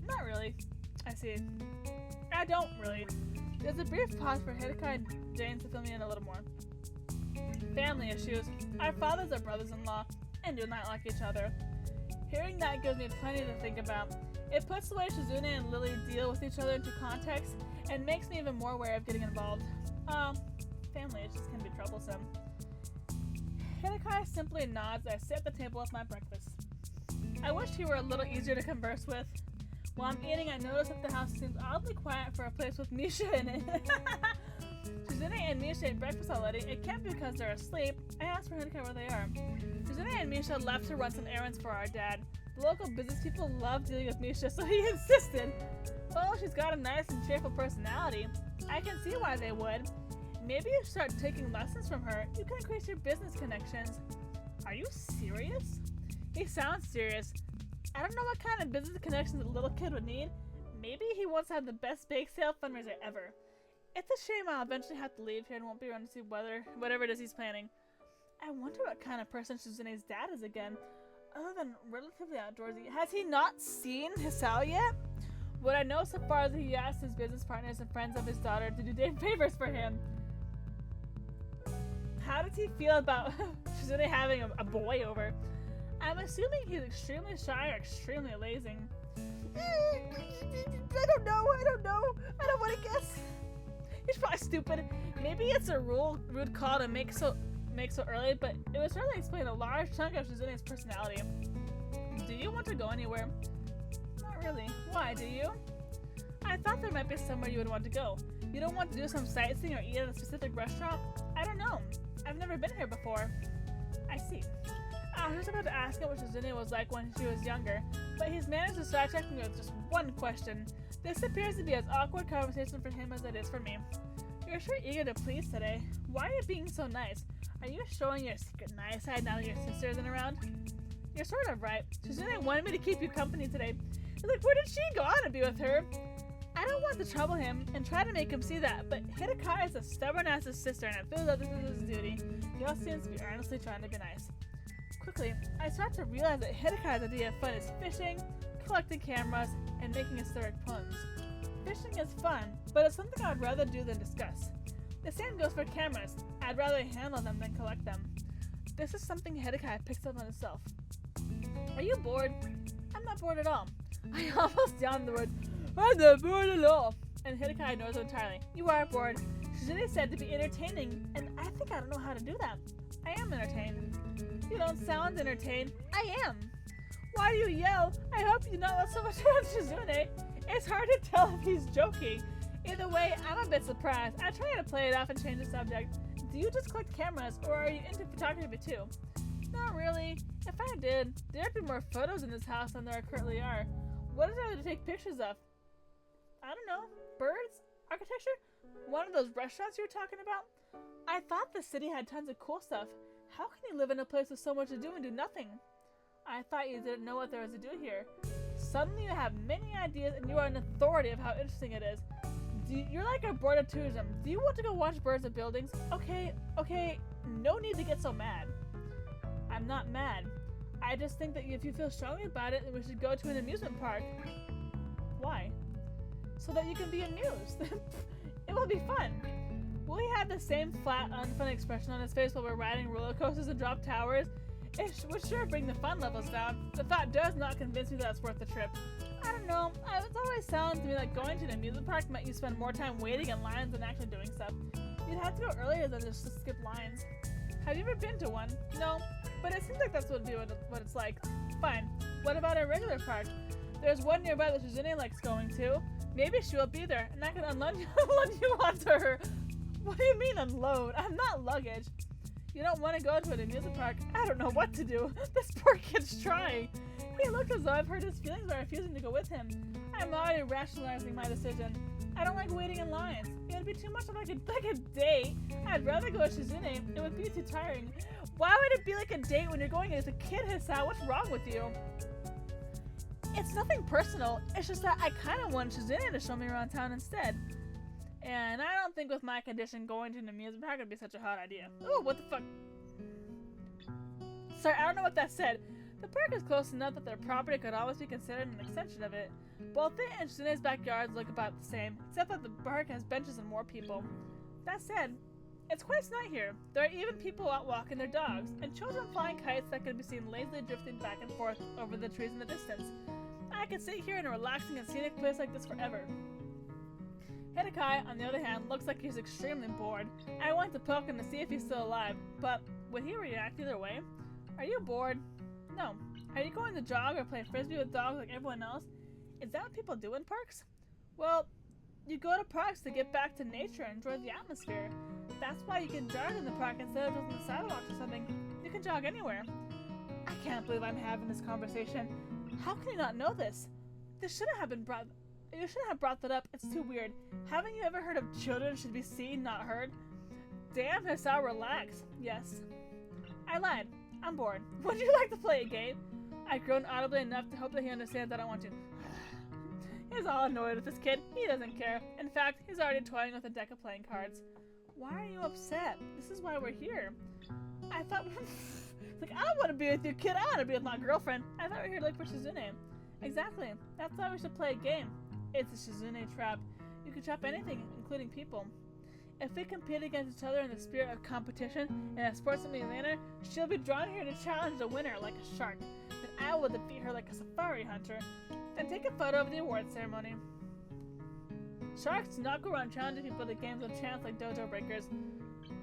Not really. I see. I don't really. There's a brief pause for Hidekai and James to fill me in a little more. Family issues. Our fathers are brothers-in-law and do not like each other. Hearing that gives me plenty to think about. It puts the way Shizune and Lily deal with each other into context and makes me even more aware of getting involved. Family issues can be troublesome. Hitakai simply nods as I sit at the table with my breakfast. I wish he were a little easier to converse with. While I'm eating, I notice that the house seems oddly quiet for a place with Misha in it. Shizune and Misha ate breakfast already. It can't be because they're asleep. I asked for Hitakai where they are. Shizune and Misha left to run some errands for our dad. The local business people love dealing with Misha, so he insisted. Well, she's got a nice and cheerful personality. I can see why they would. Maybe you start taking lessons from her. You can increase your business connections. Are you serious? He sounds serious. I don't know what kind of business connections a little kid would need. Maybe he wants to have the best bake sale fundraiser ever. It's a shame I'll eventually have to leave here and won't be around to see whatever it is he's planning. I wonder what kind of person Shizune's dad is again. Other than relatively outdoorsy, has he not seen Hisao yet? What I know so far is that he asked his business partners and friends of his daughter to do favors for him. How does he feel about Shizune having a boy over? I'm assuming he's extremely shy or extremely lazy. I don't know. I don't want to guess. He's probably stupid. Maybe it's a rude call to make so early, but it would certainly explain a large chunk of Shizune's personality. Do you want to go anywhere? Not really. Why, do you? I thought there might be somewhere you would want to go. You don't want to do some sightseeing or eat at a specific restaurant? I don't know. I've never been here before. I see. I was just about to ask him what Shizune was like when she was younger, but he's managed to sidetrack me with just one question. This appears to be as awkward conversation for him as it is for me. You're sure eager to please today. Why are you being so nice? Are you showing your secret nice side now that your sister isn't around? You're sort of right. Shizune wanted me to keep you company today. He's like, where did she go? I want to be with her. I don't want to trouble him and try to make him see that, but Hitakai is a stubborn-ass sister and it feels like this is his duty. He also seems to be earnestly trying to be nice. Quickly, I start to realize that Hitakai's idea of fun is fishing, collecting cameras, and making historic puns. Fishing is fun, but it's something I'd rather do than discuss. The same goes for cameras. I'd rather handle them than collect them. This is something Hitakai picks up on himself. Are you bored? I'm not bored at all. I almost yawned the words, I'm not bored at all. And Hitakai knows it entirely. You are bored. Shizune said to be entertaining, and I think I don't know how to do that. I am entertained. You don't sound entertained. I am. Why do you yell? I hope you not so much about Shizune. It's hard to tell if he's joking. Either way, I'm a bit surprised. I try to play it off and change the subject. Do you just collect cameras, or are you into photography too? Not really. If I did, there'd be more photos in this house than there currently are. What is there to take pictures of? I don't know. Birds? Architecture? One of those restaurants you were talking about? I thought the city had tons of cool stuff. How can you live in a place with so much to do and do nothing? I thought you didn't know what there was to do here. Suddenly you have many ideas and you are an authority of how interesting it is. You're like a board of tourism. Do you want to go watch birds of buildings? Okay, no need to get so mad. I'm not mad. I just think that if you feel strongly about it, then we should go to an amusement park. Why? So that you can be amused. It will be fun. Will he have the same flat, unfun expression on his face while we're riding roller coasters and drop towers? It would sure bring the fun levels down. The thought does not convince me that it's worth the trip. I don't know. It's always sounded to me like going to an amusement park meant you spend more time waiting in lines than actually doing stuff. You'd have to go earlier than just to skip lines. Have you ever been to one? No, but it seems like that's what it's like. Fine. What about a regular park? There's one nearby that Shizune likes going to. Maybe she'll be there, and I can unload you onto her. What do you mean unload? I'm not luggage. You don't want to go to an amusement park? I don't know what to do. This poor kid's trying. He looked as though I've hurt his feelings by refusing to go with him. I'm already rationalizing my decision. I don't like waiting in lines. It would be too much like a date. I'd rather go with Shizune. It would be too tiring. Why would it be like a date when you're going as a kid, Hisao? What's wrong with you? It's nothing personal. It's just that I kind of want Shizune to show me around town instead. And I don't think with my condition going to an amusement park would be such a hot idea. Oh, what the fuck? Sorry, I don't know what that said. The park is close enough that their property could always be considered an extension of it. Both it and Shizune's backyards look about the same, except that the park has benches and more people. That said, It's quite nice here. There are even people out walking their dogs, and children flying kites that can be seen lazily drifting back and forth over the trees in the distance. I could sit here in a relaxing and scenic place like this forever. Hidekai, on the other hand, looks like he's extremely bored. I went to poke him to see if he's still alive, but would he react either way? Are you bored? No. Are you going to jog or play frisbee with dogs like everyone else? Is that what people do in parks? Well, you go to parks to get back to nature and enjoy the atmosphere. That's why you can jog in the park instead of just on the sidewalks or something. You can jog anywhere. I can't believe I'm having this conversation. How can you not know this? This shouldn't have been brought. You shouldn't have brought that up. It's too weird. Haven't you ever heard of children should be seen, not heard? Damn, Hisao, relax. Yes. I lied. I'm bored. Would you like to play a game? I've grown audibly enough to hope that he understands that I want to. He's all annoyed with this kid. He doesn't care. In fact, he's already toying with a deck of playing cards. Why are you upset? This is why we're here. I thought... like, I don't want to be with you, kid. I want to be with my girlfriend. I thought we were here to look for Shizune. Exactly. That's why we should play a game. It's a Shizune trap. You can trap anything, including people. If we compete against each other in the spirit of competition in a sportsmanly manner, she'll be drawn here to challenge the winner like a shark. Then I will defeat her like a safari hunter. Then take a photo of the award ceremony. Sharks do not go around challenging people to games with chance like dojo breakers.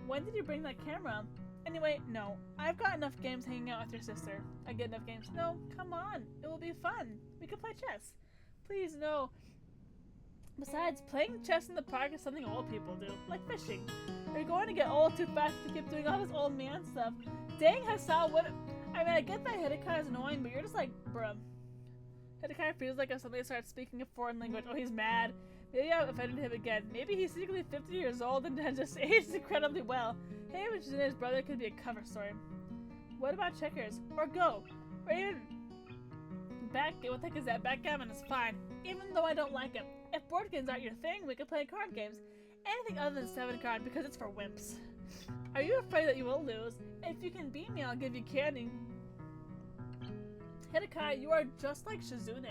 When did you bring that camera? Anyway, no. I've got enough games hanging out with your sister. I get enough games. No, come on. It will be fun. We can play chess. Please, no. Besides, playing chess in the park is something old people do, like fishing. You're going to get old too fast to keep doing all this old man stuff. Dang, Hisao, what? I mean, I get that Hidekai is annoying, but you're just like, bruh. Hidekai feels like if somebody starts speaking a foreign language, oh, he's mad. Maybe I've offended him again. Maybe he's secretly 50 years old and has just aged incredibly well. Hey, but Shizune's brother could be a cover story. What about checkers? Or Go? Or even... What the heck is that? Backgammon is fine, even though I don't like it. If board games aren't your thing, we could play card games. Anything other than 7 card because it's for wimps. Are you afraid that you will lose? If you can beat me, I'll give you candy. Hidekai, you are just like Shizune.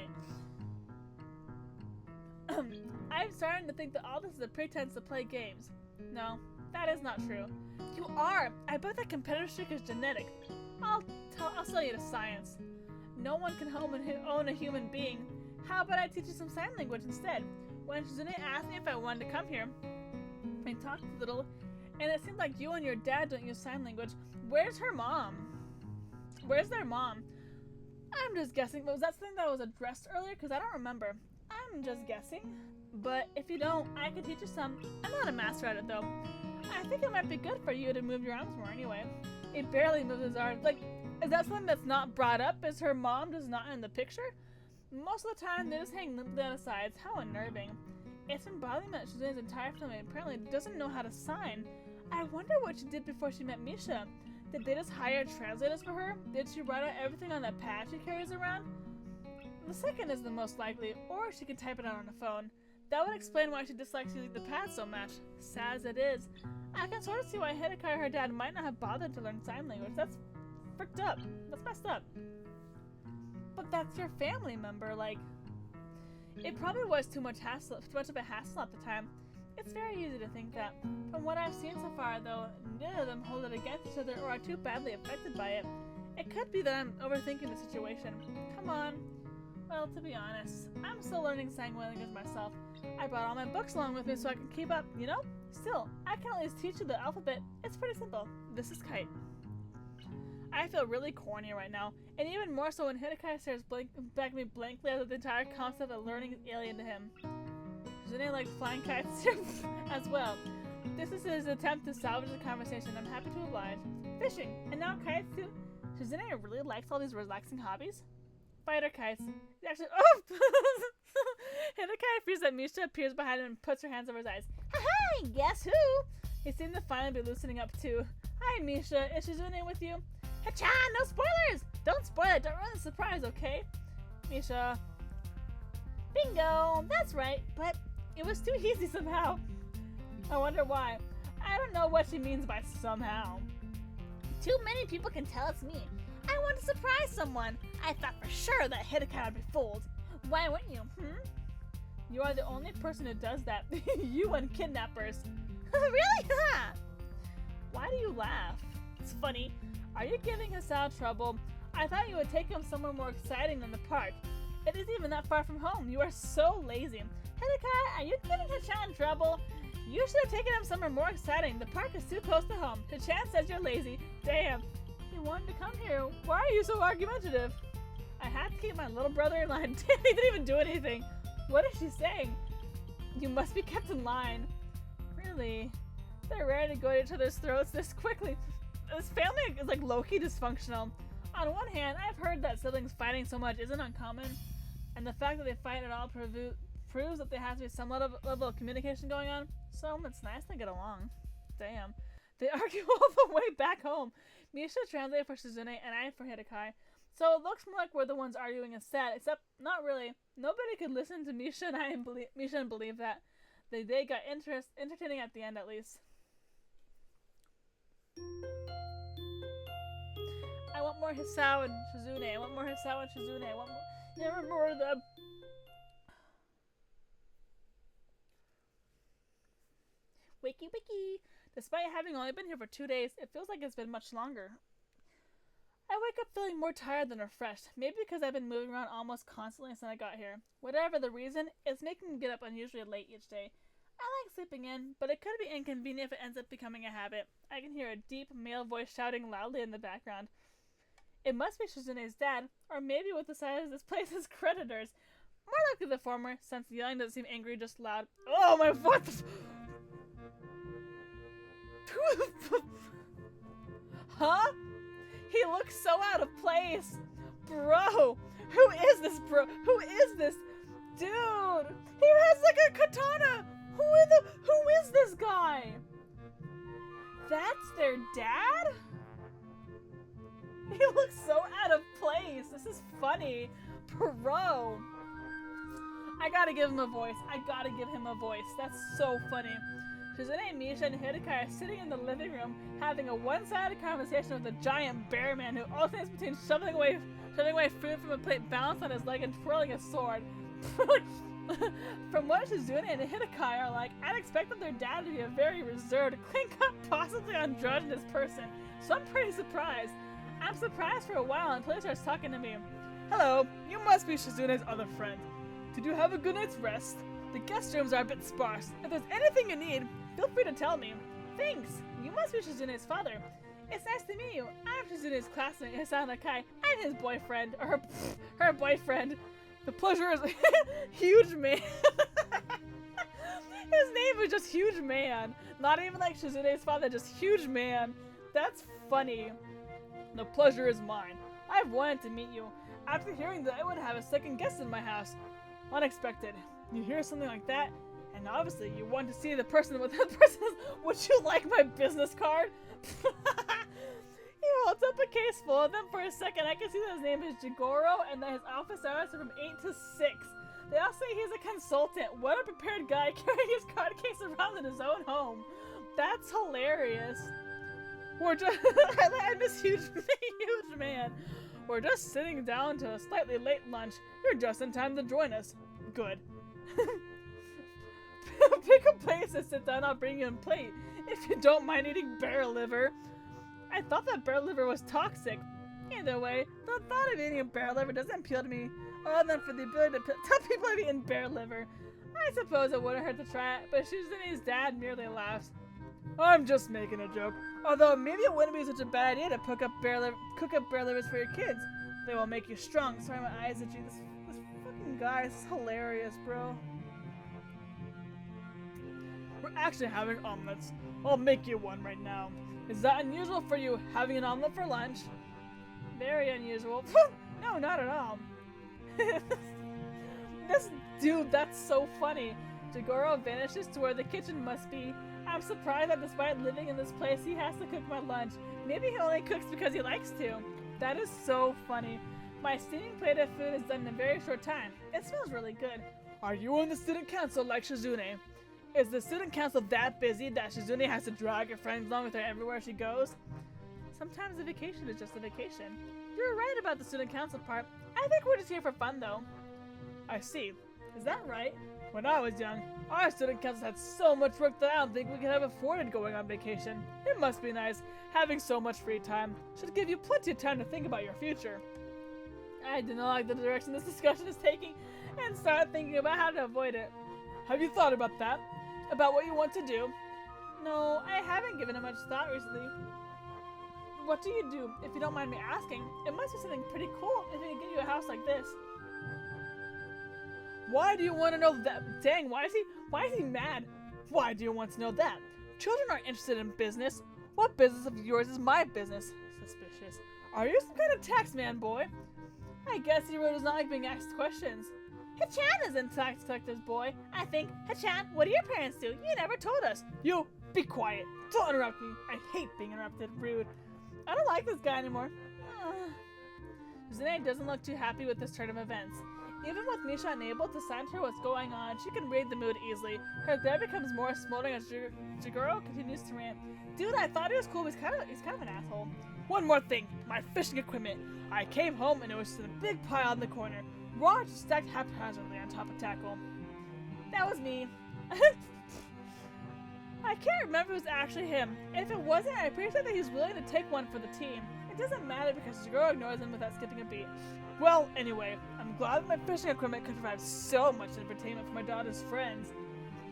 I'm starting to think that all this is a pretense to play games. No, that is not true. You are! I bet that competitive streak is genetic. I'll sell you to science. No one can own a human being. How about I teach you some sign language instead? When Shizune asked me if I wanted to come here, we talked a little, and it seemed like you and your dad don't use sign language. Where's her mom? Where's their mom? I'm just guessing. Was that something that was addressed earlier? Because I don't remember. I'm just guessing. But if you don't, I could teach you some. I'm not a master at it though. I think it might be good for you to move your arms more anyway. He barely moves his arms. Like, is that something that's not brought up? Is her mom just not in the picture? Most of the time, they just hang limply on the sides. How unnerving. It's been bothering me that Shizune's entire family apparently doesn't know how to sign. I wonder what she did before she met Misha. Did they just hire translators for her? Did she write out everything on that pad she carries around? The second is the most likely, or she could type it out on a phone. That would explain why she dislikes using the pad so much. Sad as it is. I can sort of see why Hidekai or her dad might not have bothered to learn sign language. That's fricked up. That's messed up. But that's your family member, like... It probably was too much of a hassle at the time. It's very easy to think that. From what I've seen so far, though, neither of them hold it against each other or are too badly affected by it. It could be that I'm overthinking the situation. Come on. Well, to be honest, I'm still learning sign language myself. I brought all my books along with me so I can keep up, you know? Still, I can at least teach you the alphabet. It's pretty simple. This is Kite. I feel really corny right now, and even more so when Hidekai stares back at me blankly as if the entire concept of learning is alien to him. Shizune likes flying kites as well. This is his attempt to salvage the conversation. I'm happy to oblige. Fishing, and now kites too. Shizune really likes all these relaxing hobbies. Fighter kites. He actually— oh! Hidekai fears that Misha appears behind him and puts her hands over his eyes. Ha-ha! Guess who? He seemed to finally be loosening up too. Hi, Misha. Is Shizune with you? Ha-cha! No spoilers! Don't spoil it. Don't ruin the surprise, okay? Misha. Bingo! That's right. But it was too easy somehow. I wonder why. I don't know what she means by somehow. Too many people can tell it's me. I want to surprise someone. I thought for sure that Hidekai would be fooled. Why wouldn't you, You are the only person who does that. You and kidnappers. Really? Why do you laugh? It's funny. Are you giving Hisao trouble? I thought you would take him somewhere more exciting than the park. It isn't even that far from home. You are so lazy. Hidekai, are you giving Hachan trouble? You should have taken him somewhere more exciting. The park is too close to home. Hachan says you're lazy. Damn. He wanted to come here. Why are you so argumentative? I had to keep my little brother in line. He didn't even do anything. What is she saying? You must be kept in line. Really? They're ready to go at each other's throats this quickly. This family is like low-key dysfunctional. On one hand, I've heard that siblings fighting so much isn't uncommon, and the fact that they fight at all proves that there has to be some level of communication going on, so it's nice to get along. Damn. They argue all the way back home. Misha translated for Shizune and I for Hidekai. So it looks more like we're the ones arguing instead, except not really. Nobody could listen to Misha and believe that. They got entertaining at the end at least. I want more Hisao and Shizune. I want more Hisao and Shizune. I want more. Never more of them. Wiki wiki. Despite having only been here for 2 days, it feels like it's been much longer. I wake up feeling more tired than refreshed. Maybe because I've been moving around almost constantly since I got here. Whatever the reason, it's making me get up unusually late each day. I like sleeping in, but it could be inconvenient if it ends up becoming a habit. I can hear a deep male voice shouting loudly in the background. It must be Shizune's dad, or maybe with the size of this place as creditors. More likely the former, since the yelling doesn't seem angry, just loud. Oh my, what the Huh? He looks so out of place. Bro, who is this, bro? Who is this? Dude, he has like a katana. Who is this guy? That's their dad? He looks so out of place. This is funny. Bro. I gotta give him a voice. I gotta give him a voice. That's so funny. Shizune, Misha, and Hidekai are sitting in the living room having a one-sided conversation with a giant bear man who alternates between shoving away food from a plate, balanced on his leg, and twirling a sword. From what Shizune and Hidekai are like, I'd expect their dad to be a very reserved, clean-cut, possibly androgynous person, so I'm pretty surprised. I'm surprised for a while until he starts talking to me. Hello, you must be Shizune's other friend. Did you have a good night's rest? The guest rooms are a bit sparse. If there's anything you need, feel free to tell me. Thanks. You must be Shizune's father. It's nice to meet you. I'm Shizune's classmate, Hisao Nakai. I'm his boyfriend, or her boyfriend. The pleasure is huge man. His name is just Huge Man. Not even like Shizune's father, just Huge Man. That's funny. The pleasure is mine. I've wanted to meet you. After hearing that I would have a second guest in my house. Unexpected. You hear something like that, and obviously you want to see the person with that person. Would you like my business card? He holds up a case full of them. For a second I can see that his name is Jigoro and that his office hours are from 8 to 6. They all say he's a consultant. What a prepared guy carrying his card case around in his own home. That's hilarious. We're just I miss huge man. We're just sitting down to a slightly late lunch. You're just in time to join us. Good. Pick a place to sit down. I'll bring you a plate. If you don't mind eating bear liver. I thought that bear liver was toxic. Either way, the thought of eating a bear liver doesn't appeal to me, other than for the ability to tell people I've eaten bear liver. I suppose it wouldn't hurt to try it, but Shizune's dad merely laughs. I'm just making a joke. Although maybe it wouldn't be such a bad idea to cook up bear livers for your kids. They will make you strong. Sorry, my eyes itchy. This fucking guy is hilarious, bro. We're actually having omelets. I'll make you one right now. Is that unusual for you, having an omelet for lunch? Very unusual. No, not at all. This dude, that's so funny. Jigoro vanishes to where the kitchen must be. I'm surprised that despite living in this place, he has to cook my lunch. Maybe he only cooks because he likes to. That is so funny. My steaming plate of food is done in a very short time. It smells really good. Are you on the student council like Shizune? Is the student council that busy that Shizune has to drag her friends along with her everywhere she goes? Sometimes a vacation is just a vacation. You're right about the student council part. I think we're just here for fun though. I see. Is that right? When I was young, our student council had so much work that I don't think we could have afforded going on vacation. It must be nice. Having so much free time should give you plenty of time to think about your future. I do not like the direction this discussion is taking and started thinking about how to avoid it. Have you thought about that? About what you want to do? No, I haven't given it much thought recently. What do you do, if you don't mind me asking? It must be something pretty cool if they can give you a house like this. Why do you want to know that? Dang, why is he mad? Why do you want to know that? Children aren't interested in business. What business of yours is my business? Suspicious. Are you some kind of tax man, boy? I guess he really does not like being asked questions. Hachan isn't tax collector's boy. I think. Hachan, what do your parents do? You never told us. You, be quiet. Don't interrupt me. I hate being interrupted. Rude. I don't like this guy anymore. Shizune doesn't look too happy with this turn of events. Even with Misha unable to sign her what's going on, she can read the mood easily. Her glare becomes more smoldering as Jigoro continues to rant. Dude, I thought he was cool, but he's kind of an asshole. One more thing, my fishing equipment. I came home and it was just a big pile in the corner. Raw just stacked haphazardly on top of tackle. That was me. I can't remember if it was actually him. If it wasn't, I appreciate that he's willing to take one for the team. It doesn't matter because Jigoro ignores him without skipping a beat. Well, anyway, I'm glad that my fishing equipment could provide so much entertainment for my daughter's friends.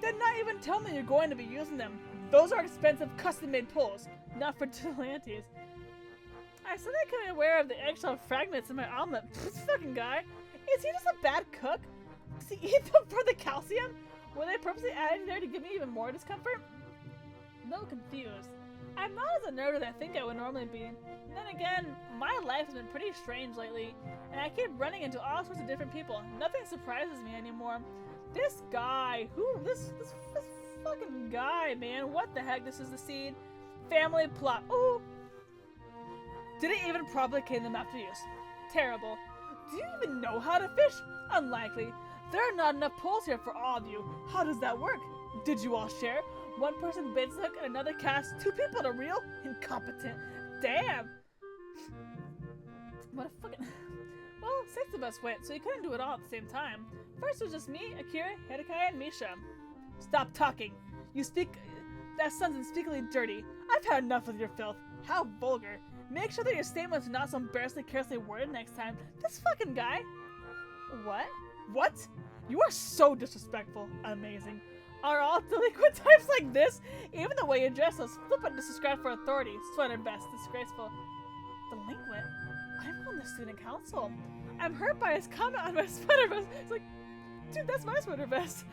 Did not even tell me you're going to be using them. Those are expensive custom-made poles, not for Atlantes. I suddenly became aware of the eggshell fragments in my omelet. This fucking guy. Is he just a bad cook? Does he eat them for the calcium? Were they purposely added there to give me even more discomfort? I'm a little confused. I'm not as unnerved as I think I would normally be. Then again, my life has been pretty strange lately, and I keep running into all sorts of different people. Nothing surprises me anymore. This guy, this fucking guy, man, what the heck? This is the scene. Family plot. Ooh. Didn't even properly clean them after use. Terrible. Do you even know how to fish? Unlikely. There are not enough poles here for all of you. How does that work? Did you all share? One person baits the hook and another casts. 2 people to reel? Incompetent. Damn. What a fucking... Well, 6 of us went, so you couldn't do it all at the same time. First it was just me, Akira, Hidekai, and Misha. Stop talking. You speak... That sounds unspeakably dirty. I've had enough of your filth. How vulgar. Make sure that your statements are not so embarrassingly carelessly worded next time. This fucking guy... What? What? You are so disrespectful. Amazing. Are all delinquent types like this? Even the way you dress us, flippant disregard for authority. Sweater vest, disgraceful. Delinquent? I'm on the student council. I'm hurt by his comment on my sweater vest. It's like, dude, that's my sweater vest.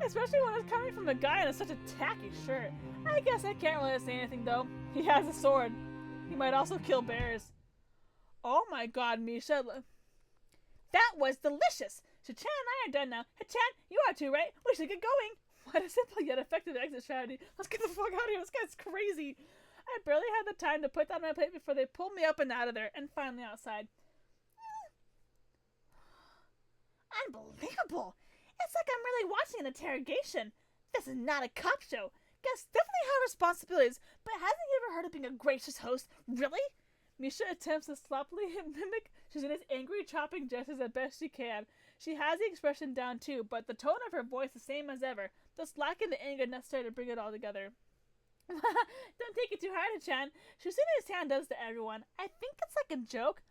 Especially when it's coming from a guy in such a tacky shirt. I guess I can't really say anything though. He has a sword. He might also kill bears. Oh my god, Misha. That was delicious. Hachan and I are done now. Hachan, you are too, right? We should get going. What a simple yet effective exit strategy. Let's get the fuck out of here. This guy's crazy. I barely had the time to put down my plate before they pulled me up and out of there, and finally outside. Unbelievable. It's like I'm really watching an interrogation. This is not a cop show. Guests definitely have responsibilities, but hasn't he ever heard of being a gracious host? Really? Misha attempts to sloppily mimic Shizune's angry chopping gestures as best she can. She has the expression down too, but the tone of her voice the same as ever, thus lacking the anger necessary to bring it all together. Don't take it too hard, Hachan. Shizune's hand does to everyone. I think it's like a joke.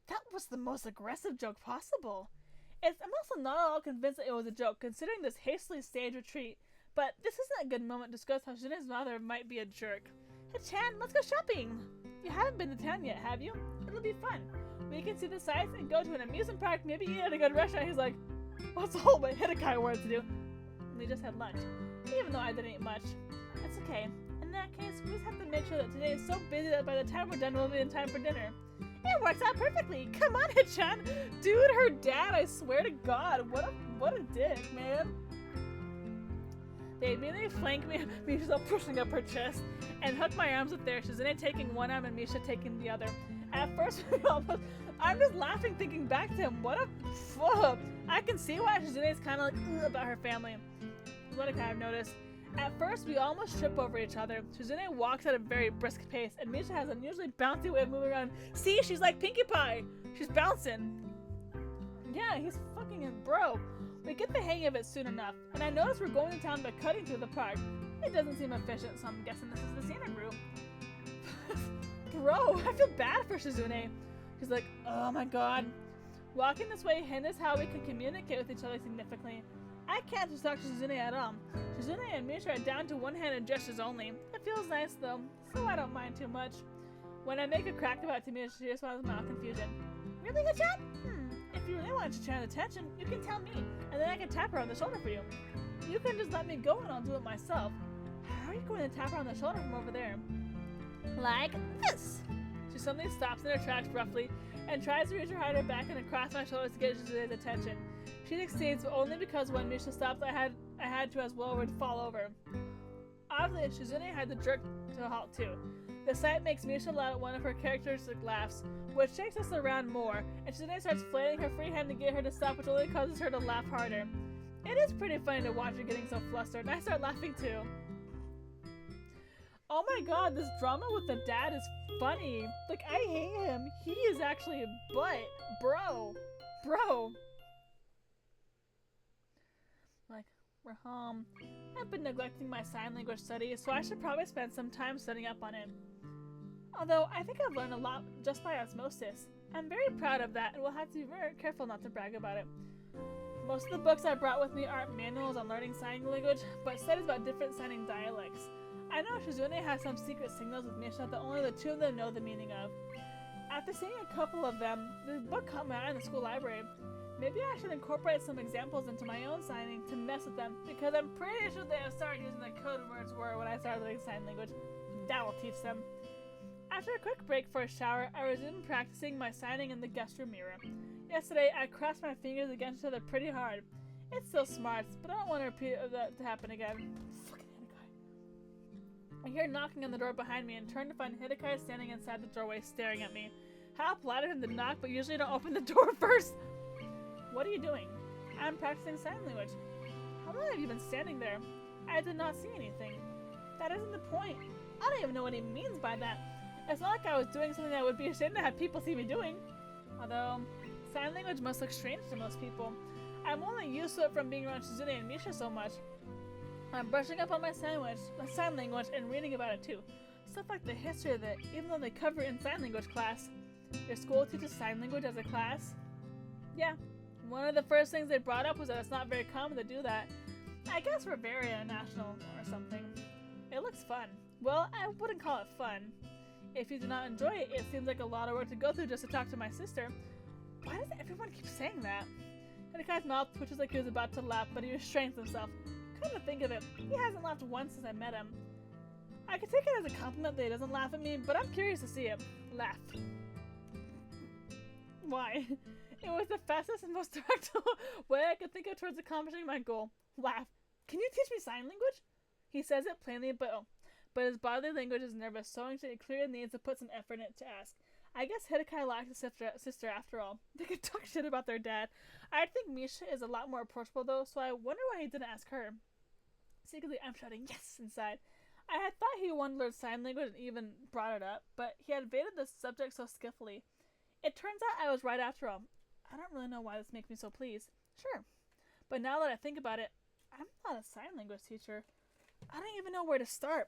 That was the most aggressive joke possible. I'm also not at all convinced that it was a joke, considering this hastily staged retreat. But this isn't a good moment to discuss how Shizune's mother might be a jerk. Hachan, let's go shopping! You haven't been to town yet, have you? It'll be fun. We can see the sights and go to an amusement park, maybe eat at a good restaurant. He's like, what's the whole Hidekai wanted to do? And we just had lunch. Even though I didn't eat much. That's okay. In that case, we just have to make sure that today is so busy that by the time we're done, we'll be in time for dinner. It works out perfectly. Come on, Hachan. Dude, her dad, I swear to God. What a dick, man. They immediately flank me, Misha pushing up her chest, and hook my arms with theirs, Shizune taking one arm and Misha taking the other. At first, I'm just laughing thinking back to him. What a fuck. I can see why Shizune is kind of like about her family. What I kind of noticed. At first, we almost trip over each other. Shizune walks at a very brisk pace, and Misha has an unusually bouncy way of moving around. See, she's like Pinkie Pie. She's bouncing. Yeah, he's fucking his bro. We get the hang of it soon enough, and I notice we're going to town by cutting through the park. It doesn't seem efficient, so I'm guessing this is the scenic route. Bro, I feel bad for Shizune. She's like, oh my god. Walking this way hinders how we can communicate with each other significantly. I can't just talk to Shizune at all. Shizune and Misha are down to one-handed gestures only. It feels nice though, so I don't mind too much. When I make a crack about it to Misha, she responds with mild confusion. Really, Hachan? If you really want Hachan's attention, you can tell me, and then I can tap her on the shoulder for you. You can just let me go and I'll do it myself. How are you going to tap her on the shoulder from over there? Like this! She suddenly stops in her tracks roughly and tries to reach her hinder back and across my shoulders to get Shizune's attention. She succeeds, but only because when Misha stops, I had to as well would fall over. Obviously, Shizune had to jerk to a halt too. The sight makes Misha let out one of her characteristic laughs, which shakes us around more, and Shizune starts flailing her free hand to get her to stop, which only causes her to laugh harder. It is pretty funny to watch her getting so flustered, and I start laughing too. Oh my god, this drama with the dad is funny. Like, I hate him. He is actually a butt. Bro. Like, we're home. I've been neglecting my sign language studies, so I should probably spend some time studying up on it. Although, I think I've learned a lot just by osmosis. I'm very proud of that, and will have to be very careful not to brag about it. Most of the books I brought with me aren't manuals on learning sign language, but studies about different signing dialects. I know Shizune has some secret signals with Misha that only the two of them know the meaning of. After seeing a couple of them, the book caught my eye in the school library. Maybe I should incorporate some examples into my own signing to mess with them, because I'm pretty sure they have started using the code words were when I started learning sign language. That will teach them. After a quick break for a shower, I resumed practicing my signing in the guest room mirror. Yesterday, I crossed my fingers against each other pretty hard. It's still smart, but I don't want to repeat that to happen again. I hear knocking on the door behind me and turn to find Hidekai standing inside the doorway staring at me. How polite of him to knock, but usually don't open the door first. What are you doing? I'm practicing sign language. How long have you been standing there? I did not see anything. That isn't the point. I don't even know what he means by that. It's not like I was doing something that would be ashamed to have people see me doing. Although, sign language must look strange to most people. I'm only used to it from being around Shizune and Misha so much. I'm brushing up on my sign language and reading about it too. Stuff like the history of it, even though they cover it in sign language class. Your school teaches sign language as a class? Yeah. One of the first things they brought up was that it's not very common to do that. I guess we're very international or something. It looks fun. Well, I wouldn't call it fun. If you do not enjoy it, it seems like a lot of work to go through just to talk to my sister. Why does everyone keep saying that? Hidekai's mouth twitches like he was about to laugh, but he restrains himself. Come to think of it, he hasn't laughed once since I met him. I could take it as a compliment that he doesn't laugh at me, but I'm curious to see it. Laugh. Why? It was the fastest and most direct way I could think of towards accomplishing my goal. Laugh. Can you teach me sign language? He says it plainly, but his bodily language is nervous, showing that he clearly needs to put some effort in it to ask. I guess Hidekai likes his sister after all. They could talk shit about their dad. I think Misha is a lot more approachable though, so I wonder why he didn't ask her. Secretly, I'm shouting yes inside. I had thought he wanted to learn sign language and even brought it up, but he had evaded the subject so skillfully. It turns out I was right after all. I don't really know why this makes me so pleased. Sure. But now that I think about it, I'm not a sign language teacher. I don't even know where to start.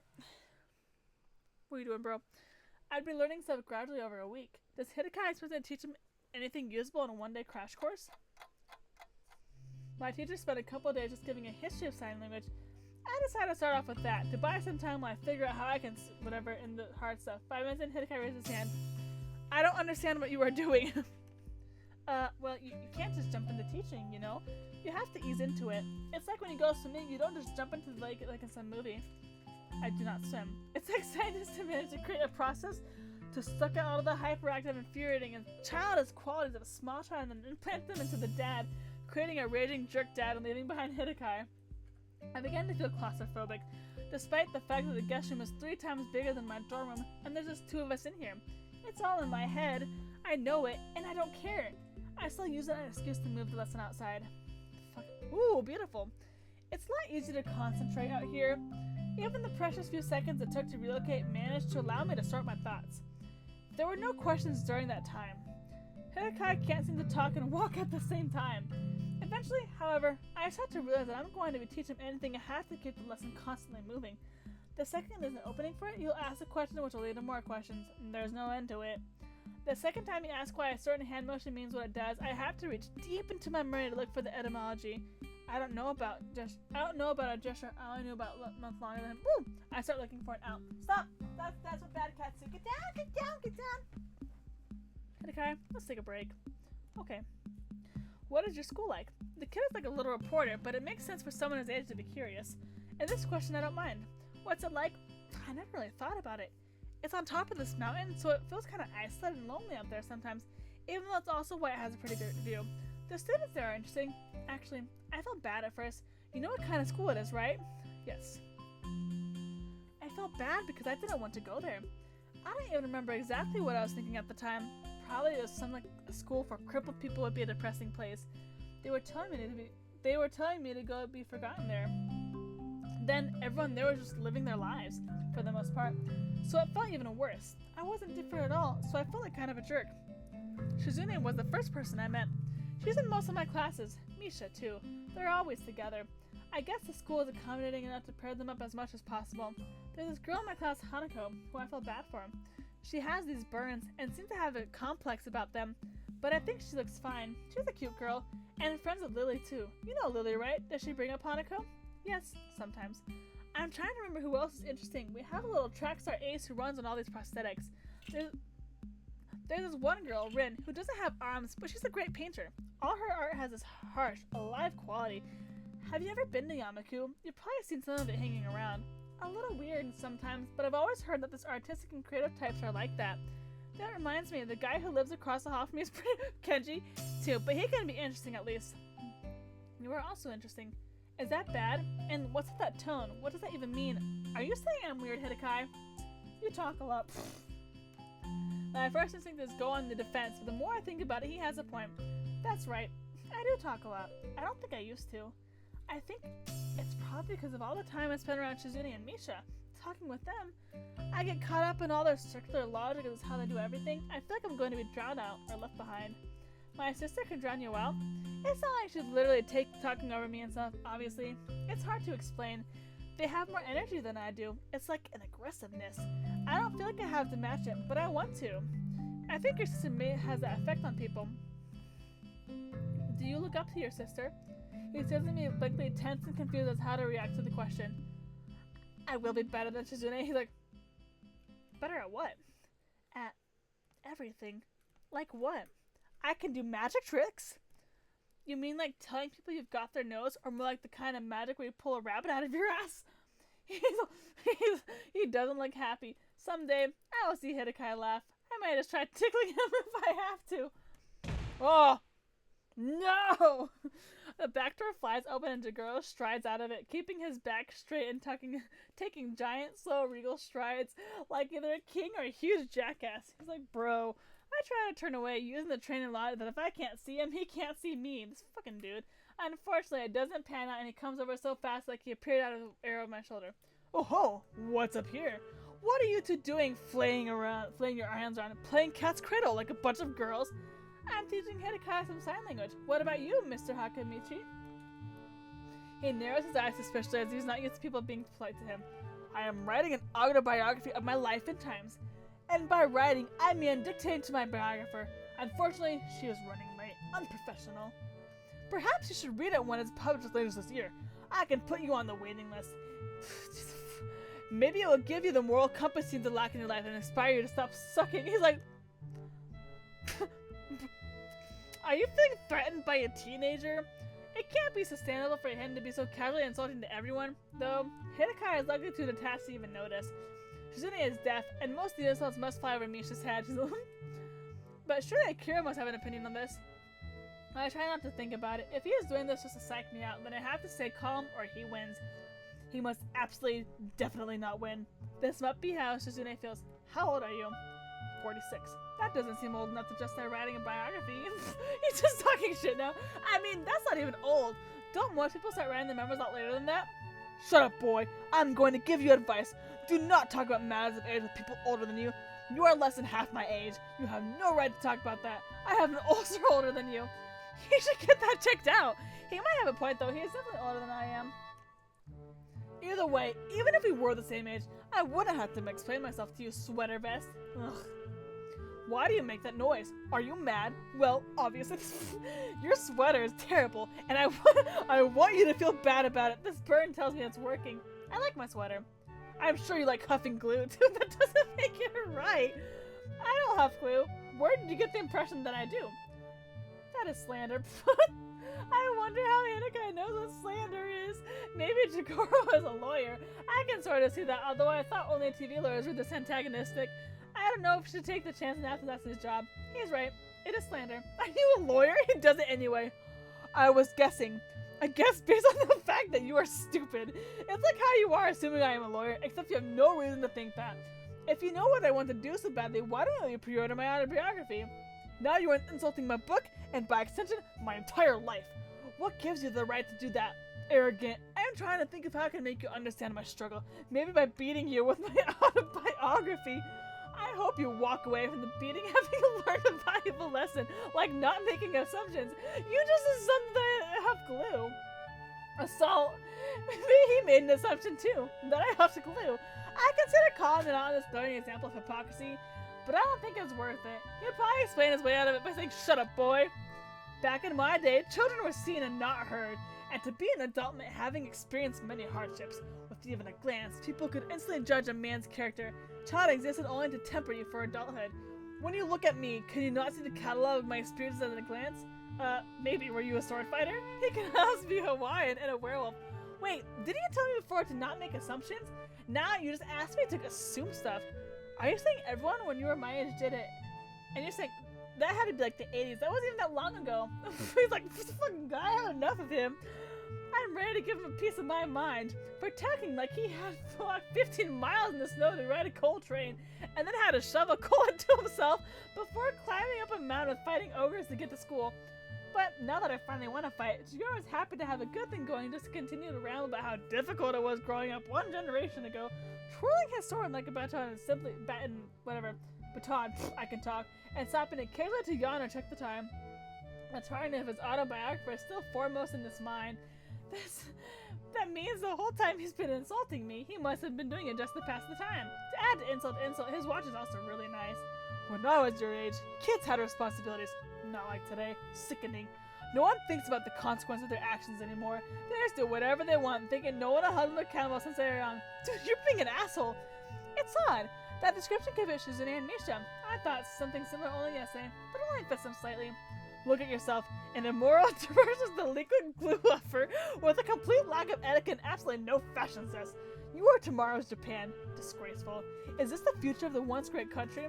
What are you doing, bro? I'd be learning stuff gradually over a week. Does Hidekai expect to teach him anything usable in a one-day crash course? My teacher spent a couple of days just giving a history of sign language. I decided to start off with that, to buy some time while I figure out how I can whatever in the hard stuff. 5 minutes in, Hidekai raised his hand. I don't understand what you are doing. Well, you can't just jump into teaching, you know? You have to ease into it. It's like when you go swimming, you don't just jump into the lake like in some movie. I do not swim. It's like scientists to manage to create a process to suck out all of the hyperactive, infuriating, and childish qualities of a small child and then implant them into the dad, creating a raging jerk dad and leaving behind Hidekai. I began to feel claustrophobic, despite the fact that the guest room is 3 times bigger than my dorm room, and there's just 2 of us in here. It's all in my head. I know it, and I don't care. I still use it as an excuse to move the lesson outside. Fuck. Ooh, beautiful. It's not easy to concentrate out here. Even the precious few seconds it took to relocate managed to allow me to sort my thoughts. There were no questions during that time. Hidekai can't seem to talk and walk at the same time. If Eventually, however, I start to realize that I'm going to be teaching him anything. I have to keep the lesson constantly moving. The second there's an opening for it, he'll ask a question which will lead to more questions, and there's no end to it. The second time he asks why a certain hand motion means what it does, I have to reach deep into my memory to look for the etymology. I don't know about a gesture. I only knew about a month longer than boom. I start looking for it out. Stop! That's what bad cats do. Get down! Okay, let's take a break. Okay. What is your school like? The kid is like a little reporter, but it makes sense for someone his age to be curious. And this question I don't mind. What's it like? I never really thought about it. It's on top of this mountain, so it feels kind of isolated and lonely up there sometimes, even though it's also why it has a pretty good view. The students there are interesting. Actually, I felt bad at first. You know what kind of school it is, right? Yes. I felt bad because I didn't want to go there. I don't even remember exactly what I was thinking at the time. Probably it was something like a school for crippled people would be a depressing place. They were telling me to go be forgotten there. Then everyone there was just living their lives, for the most part. So it felt even worse. I wasn't different at all, so I felt like kind of a jerk. Shizune was the first person I met. She's in most of my classes. Misha, too. They're always together. I guess the school is accommodating enough to pair them up as much as possible. There's this girl in my class, Hanako, who I felt bad for. She has these burns and seems to have a complex about them, but I think she looks fine. She's a cute girl, and friends with Lily, too. You know Lily, right? Does she bring up Hanako? Yes, sometimes. I'm trying to remember who else is interesting. We have a little track star ace who runs on all these prosthetics. There's this one girl, Rin, who doesn't have arms, but she's a great painter. All her art has this harsh, alive quality. Have you ever been to Yamaku? You've probably seen some of it hanging around. A little weird sometimes, but I've always heard that this artistic and creative types are like that. That reminds me, the guy who lives across the hall from me is pretty Kenji, too, but he can be interesting at least. You are also interesting. Is that bad? And what's with that tone? What does that even mean? Are you saying I'm weird, Hidekai? You talk a lot. My first instinct is go on the defense, but the more I think about it, he has a point. That's right. I do talk a lot. I don't think I used to. I think it's probably because of all the time I spent around Shizune and Misha, talking with them. I get caught up in all their circular logic as how they do everything. I feel like I'm going to be drowned out or left behind. My sister can drown you out. It's not like she'd literally take talking over me and stuff, obviously. It's hard to explain. They have more energy than I do. It's like an aggressiveness. I don't feel like I have to match it, but I want to. I think your sister has that effect on people. Do you look up to your sister? He says to me blankly tense and confused as how to react to the question. I will be better than Shizune. He's like, better at what? At everything. Like what? I can do magic tricks? You mean like telling people you've got their nose, or more like the kind of magic where you pull a rabbit out of your ass? He doesn't look happy. Someday, I will see Hidekai laugh. I might just try tickling him if I have to. Oh! No! The back door flies open and Jagoro strides out of it, keeping his back straight and taking giant, slow, regal strides like either a king or a huge jackass. He's like, bro, I try to turn away using the training logic that if I can't see him, he can't see me. This fucking dude. Unfortunately, it doesn't pan out and he comes over so fast like he appeared out of the air of my shoulder. Oh ho! What's up here? What are you two doing flaying your hands around and playing cat's cradle like a bunch of girls? I'm teaching Hidekai some sign language. What about you, Mr. Hakamichi? He narrows his eyes suspiciously as he's not used to people being polite to him. I am writing an autobiography of my life and times. And by writing, I mean dictating to my biographer. Unfortunately, she is running late. Unprofessional. Perhaps you should read it when it's published later this year. I can put you on the waiting list. Maybe it will give you the moral compass you lack in your life and inspire you to stop sucking. He's like... Are you feeling threatened by a teenager? It can't be sustainable for him to be so casually insulting to everyone, though Hidekai is likely too detached to even notice. Shizune is deaf, and most of the insults must fly over Misha's head. But surely Akira must have an opinion on this. I try not to think about it. If he is doing this just to psych me out, then I have to stay calm or he wins. He must absolutely, definitely not win. This must be how Shizune feels. How old are you? 46. That doesn't seem old enough to just start writing a biography. He's just talking shit now. I mean, that's not even old. Don't most people start writing their memoirs a lot later than that? Shut up, boy. I'm going to give you advice. Do not talk about matters of age with people older than you. You are less than half my age. You have no right to talk about that. I have an ulcer older than you. He should get that checked out. He might have a point though, he is definitely older than I am. Either way, even if we were the same age, I wouldn't have to explain myself to you, sweater vest. Ugh. Why do you make that noise? Are you mad? Well, obviously, your sweater is terrible, and I want you to feel bad about it. This burn tells me it's working. I like my sweater. I'm sure you like huffing glue, too. That doesn't make it right. I don't huff glue. Where did you get the impression that I do? That is slander. I wonder how Hanakai knows what slander is. Maybe Jigoro is a lawyer. I can sort of see that, although I thought only TV lawyers were this antagonistic. I don't know if we should take the chance and ask if that's his job. He's right. It is slander. Are you a lawyer? He does it anyway. I was guessing. I guess based on the fact that you are stupid. It's like how you are assuming I am a lawyer, except you have no reason to think that. If you know what I want to do so badly, why don't you pre-order my autobiography? Now you are insulting my book, and by extension, my entire life. What gives you the right to do that? Arrogant. I'm trying to think of how I can make you understand my struggle. Maybe by beating you with my autobiography. I hope you walk away from the beating having learned a valuable lesson, like not making assumptions. You just assumed that I have glue. Assault. Maybe he made an assumption too, that I have glue. I consider calling it on this learning example of hypocrisy, but I don't think it's worth it. He'd probably explain his way out of it by saying, "Shut up, boy." Back in my day, children were seen and not heard, and to be an adult meant having experienced many hardships. With even a glance, people could instantly judge a man's character. Child existed only to temper you for adulthood. When you look at me, can you not see the catalog of my experiences at a glance? Maybe were you a sword fighter? He can also be Hawaiian and a werewolf. Wait, didn't you tell me before to not make assumptions? Now you just asked me to assume stuff. Are you saying everyone when you were my age did it? And you're saying that had to be like the 80s. That wasn't even that long ago. He's like, this fucking guy, I had enough of him. I'm ready to give him a piece of my mind for talking like he had walked 15 miles in the snow to ride a coal train, and then had to shovel coal into himself before climbing up a mountain with fighting ogres to get to school. But now that I finally want to fight, Jigoro is happy to have a good thing going just to continue to ramble about how difficult it was growing up one generation ago, twirling his sword like a baton and simply baton, I can talk, and stopping occasionally to yawn or check the time. That's wondering if his autobiography is still foremost in his mind. That means the whole time he's been insulting me, he must have been doing it just to pass the time. To add to insult, his watch is also really nice. When I was your age, kids had responsibilities. Not like today. Sickening. No one thinks about the consequences of their actions anymore. They just do whatever they want, thinking no one will hold them accountable since they were young. Dude, you're being an asshole. It's odd. That description could fit Shizune and Misha. I thought something similar only yesterday, but it only fits them slightly. Look at yourself. An immoral versus the liquid glue lover with a complete lack of etiquette and absolutely no fashion sense. You are tomorrow's Japan. Disgraceful. Is this the future of the once great country?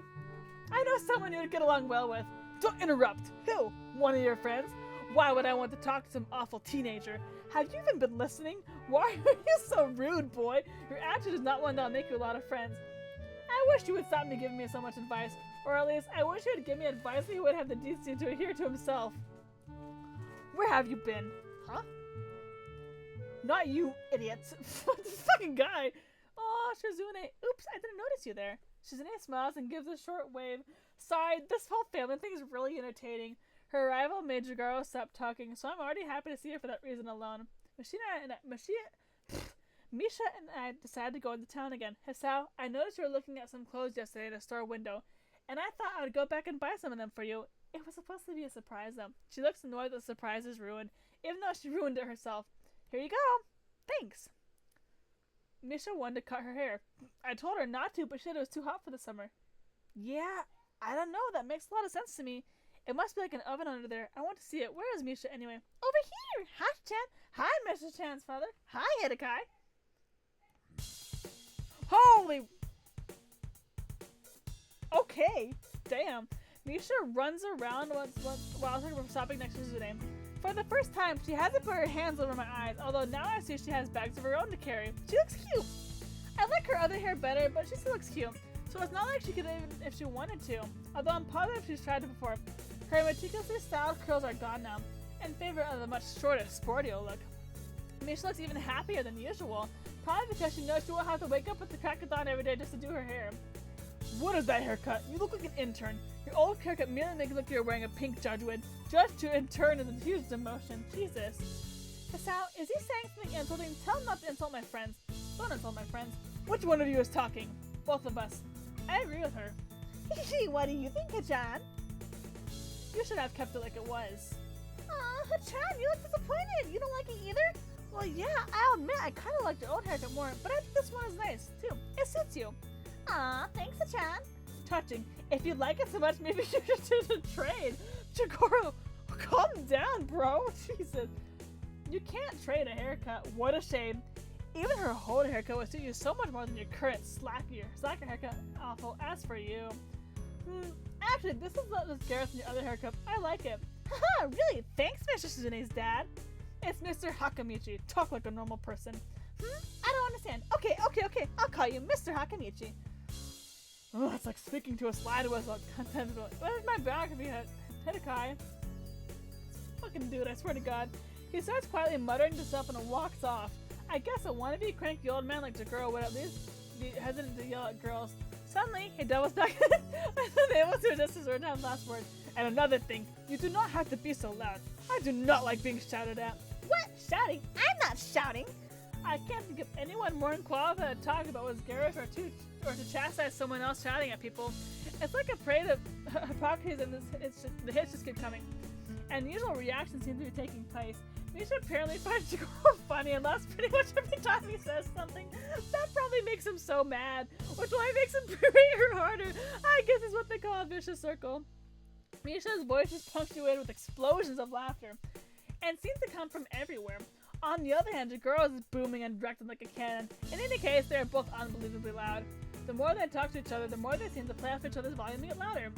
I know someone you would get along well with. Don't interrupt. Who? One of your friends? Why would I want to talk to some awful teenager? Have you even been listening? Why are you so rude, boy? Your attitude is not one that'll make you a lot of friends. I wish you would stop me giving me so much advice. Or at least, I wish he would give me advice he would have the decency to adhere to himself. Where have you been? Huh? Not you, idiots. This fucking guy. Oh, Shizune. Oops, I didn't notice you there. Shizune smiles and gives a short wave. Sorry, this whole family thing is really entertaining. Her arrival made Jigoro stop talking, so I'm already happy to see her for that reason alone. Misha and I decided to go into town again. Hisao, I noticed you were looking at some clothes yesterday at a store window, and I thought I would go back and buy some of them for you. It was supposed to be a surprise, though. She looks annoyed that the surprise is ruined, even though she ruined it herself. Here you go. Thanks. Misha wanted to cut her hair. I told her not to, but she said it was too hot for the summer. Yeah, I don't know. That makes a lot of sense to me. It must be like an oven under there. I want to see it. Where is Misha anyway? Over here! Hi, Chan. Hi, Mr. Chan's father. Hi, Hitakai. Holy... Okay. Damn. Misha runs around while stopping next to Shizune. For the first time, she hasn't put her hands over my eyes, although now I see she has bags of her own to carry. She looks cute. I like her other hair better, but she still looks cute. So it's not like she could even if she wanted to, although I'm positive she's tried it before. Her meticulously styled curls are gone now, in favor of the much shorter, sportier look. Misha looks even happier than usual, probably because she knows she won't have to wake up at the crack of dawn every day just to do her hair. What is that haircut? You look like an intern. Your old haircut merely makes it look like you're wearing a pink judge wig. Judge to intern is a huge demotion. Jesus. Hisao, is he saying something insulting? Tell him not to insult my friends. Don't insult my friends. Which one of you is talking? Both of us. I agree with her. What do you think, Hachan? You should have kept it like it was. Aw, Hachan, you look disappointed. You don't like it either? Well, yeah, I'll admit I kind of liked your old haircut more, but I think this one is nice, too. It suits you. Aw, thanks, Hachan. Touching. If you like it so much, maybe you should do the trade. Chigoro, calm down, bro. Jesus. You can't trade a haircut. What a shame. Even her whole haircut would suit you so much more than your current slacker haircut. Awful. As for you... actually, this is not as Gareth than your other haircut. I like it. Haha, really? Thanks, Mr. Shizune's dad. It's Mr. Hakamichi. Talk like a normal person. I don't understand. Okay. I'll call you Mr. Hakamichi. Oh, it's like speaking to a slide whistle. Where's my biography, Hidekai? Fucking dude, I swear to God. He starts quietly muttering to himself and walks off. I guess a wannabe cranky old man like Jagoro would at least be hesitant to yell at girls. Suddenly, he doubles back unable to adjust his word down last word. And another thing, you do not have to be so loud. I do not like being shouted at. What? Shouting? I'm not shouting! I can't think of anyone more qualified to talk about what's garish or to chastise someone else shouting at people. It's like a parade of hypocrisy and the hits just keep coming. And the usual reactions seem to be taking place. Misha apparently finds Jigoro funny and laughs pretty much every time he says something. That probably makes him so mad, which only makes him berate her harder. I guess it's what they call a vicious circle. Misha's voice is punctuated with explosions of laughter, and seems to come from everywhere. On the other hand, Jigoro is booming and directed like a cannon. In any case, they are both unbelievably loud. The more they talk to each other, the more they seem to play off each other's volume and get louder.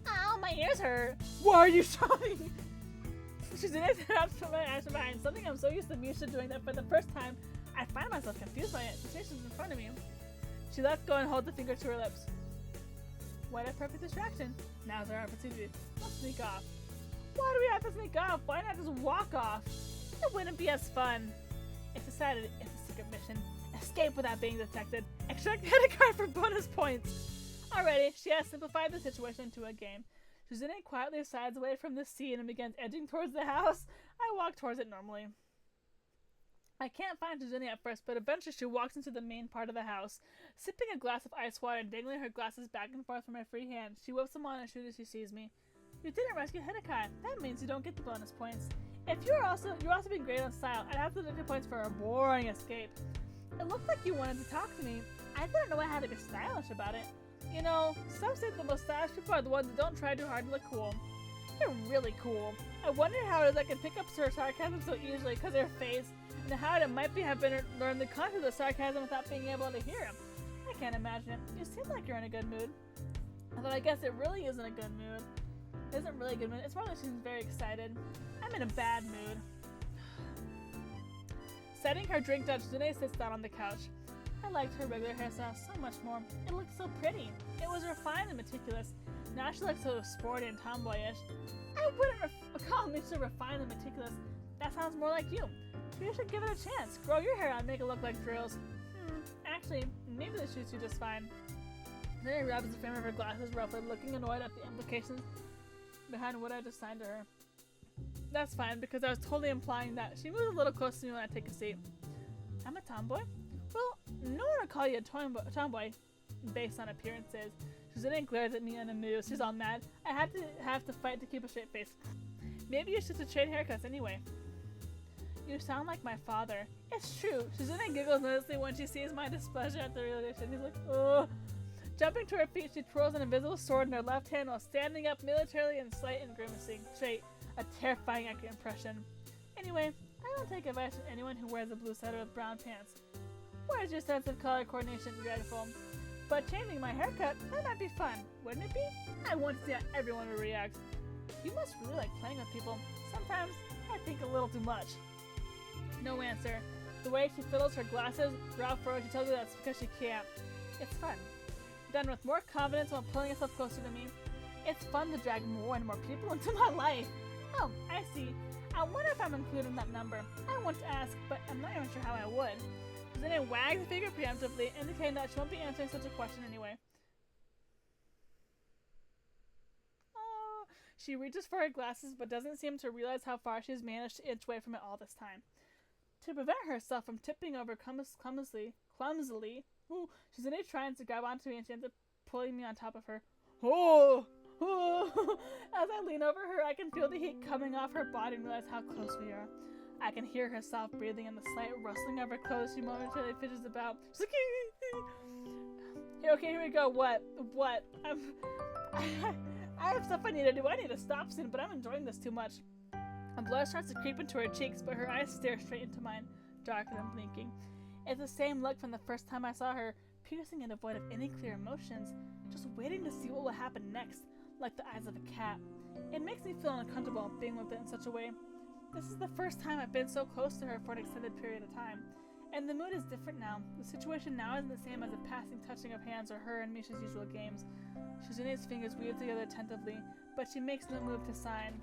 Ow, my ears hurt. Why are you shouting? She's in it from my action behind something I'm so used to Misha doing that for the first time. I find myself confused by it. The station's in front of me. She lets go and holds the finger to her lips. What a perfect distraction. Now's our opportunity. Let's sneak off. Why do we have to sneak off? Why not just walk off? It wouldn't be as fun. It's decided it's a secret mission. Escape without being detected. Extract Hidekai for bonus points. Alrighty, she has simplified the situation into a game. Shizune quietly sides away from the scene and begins edging towards the house. I walk towards it normally. I can't find Shizune at first, but eventually she walks into the main part of the house. Sipping a glass of ice water and dangling her glasses back and forth from my free hand, she whips them on as soon as she sees me. You didn't rescue Hidekai. That means you don't get the bonus points. If you're also being great on style, I'd have to deduct points for a boring escape. It looked like you wanted to talk to me. I didn't know I had to be stylish about it. You know, some say the most stylish people are the ones that don't try too hard to look cool. You're really cool. I wonder how it is I can pick up her sarcasm so easily because of her face, and how it might be have been learned the content of sarcasm without being able to hear him. I can't imagine it. You seem like you're in a good mood. Although I guess it really isn't a good mood. It isn't really a good mood. It's probably she's very excited. I'm in a bad mood. Setting her drink down, Shizune sits down on the couch. I liked her regular hairstyle so much more. It looked so pretty. It was refined and meticulous. Now she looks so sporty and tomboyish. I wouldn't call me so refined and meticulous. That sounds more like you. You should give it a chance. Grow your hair out and make it look like drills. Actually, maybe this suits you just fine. Then he rubs the frame of her glasses roughly, looking annoyed at the implications behind what I just signed to her. That's fine, because I was totally implying that. She moves a little closer to me when I take a seat. I'm a tomboy? Well, no one would call you a tomboy based on appearances. Shizune glares at me and amused. She's all mad. I have to fight to keep a straight face. Maybe you should trade haircuts anyway. You sound like my father. It's true. Shizune giggles nervously when she sees my displeasure at the realization. He's like, ugh. Jumping to her feet, she twirls an invisible sword in her left hand while standing up militarily and slight and grimacing. Straight, a terrifying accurate impression. Anyway, I don't take advice from anyone who wears a blue sweater with brown pants. Where's your sense of color coordination, dreadful? But changing my haircut, that might be fun, wouldn't it be? I want to see how everyone would react. You must really like playing with people. Sometimes, I think a little too much. No answer. The way she fiddles her glasses, brow furrow, she tells me that's because she can't. It's fun. Done with more confidence while pulling herself closer to me. It's fun to drag more and more people into my life. Oh, I see. I wonder if I'm included in that number. I want to ask, but I'm not even sure how I would. Then it wags the figure preemptively, indicating that she won't be answering such a question anyway. She reaches for her glasses but doesn't seem to realize how far she's managed to inch away from it all this time. To prevent herself from tipping over clumsily, Shizune tries to grab onto me and she ends up pulling me on top of her. Oh! Oh! As I lean over her, I can feel the heat coming off her body and realize how close we are. I can hear her soft breathing and the slight rustling of her clothes. She momentarily fidgets about. She's like, okay, here we go. What? I have stuff I need to do. I need to stop soon, but I'm enjoying this too much. A blood starts to creep into her cheeks, but her eyes stare straight into mine, dark and unblinking. It's the same look from the first time I saw her, piercing and devoid of any clear emotions, just waiting to see what will happen next, like the eyes of a cat. It makes me feel uncomfortable being with it in such a way. This is the first time I've been so close to her for an extended period of time, and the mood is different now. The situation now isn't the same as a passing touching of hands or her and Misha's usual games. Shizune's fingers weave together attentively, but she makes no move to sign.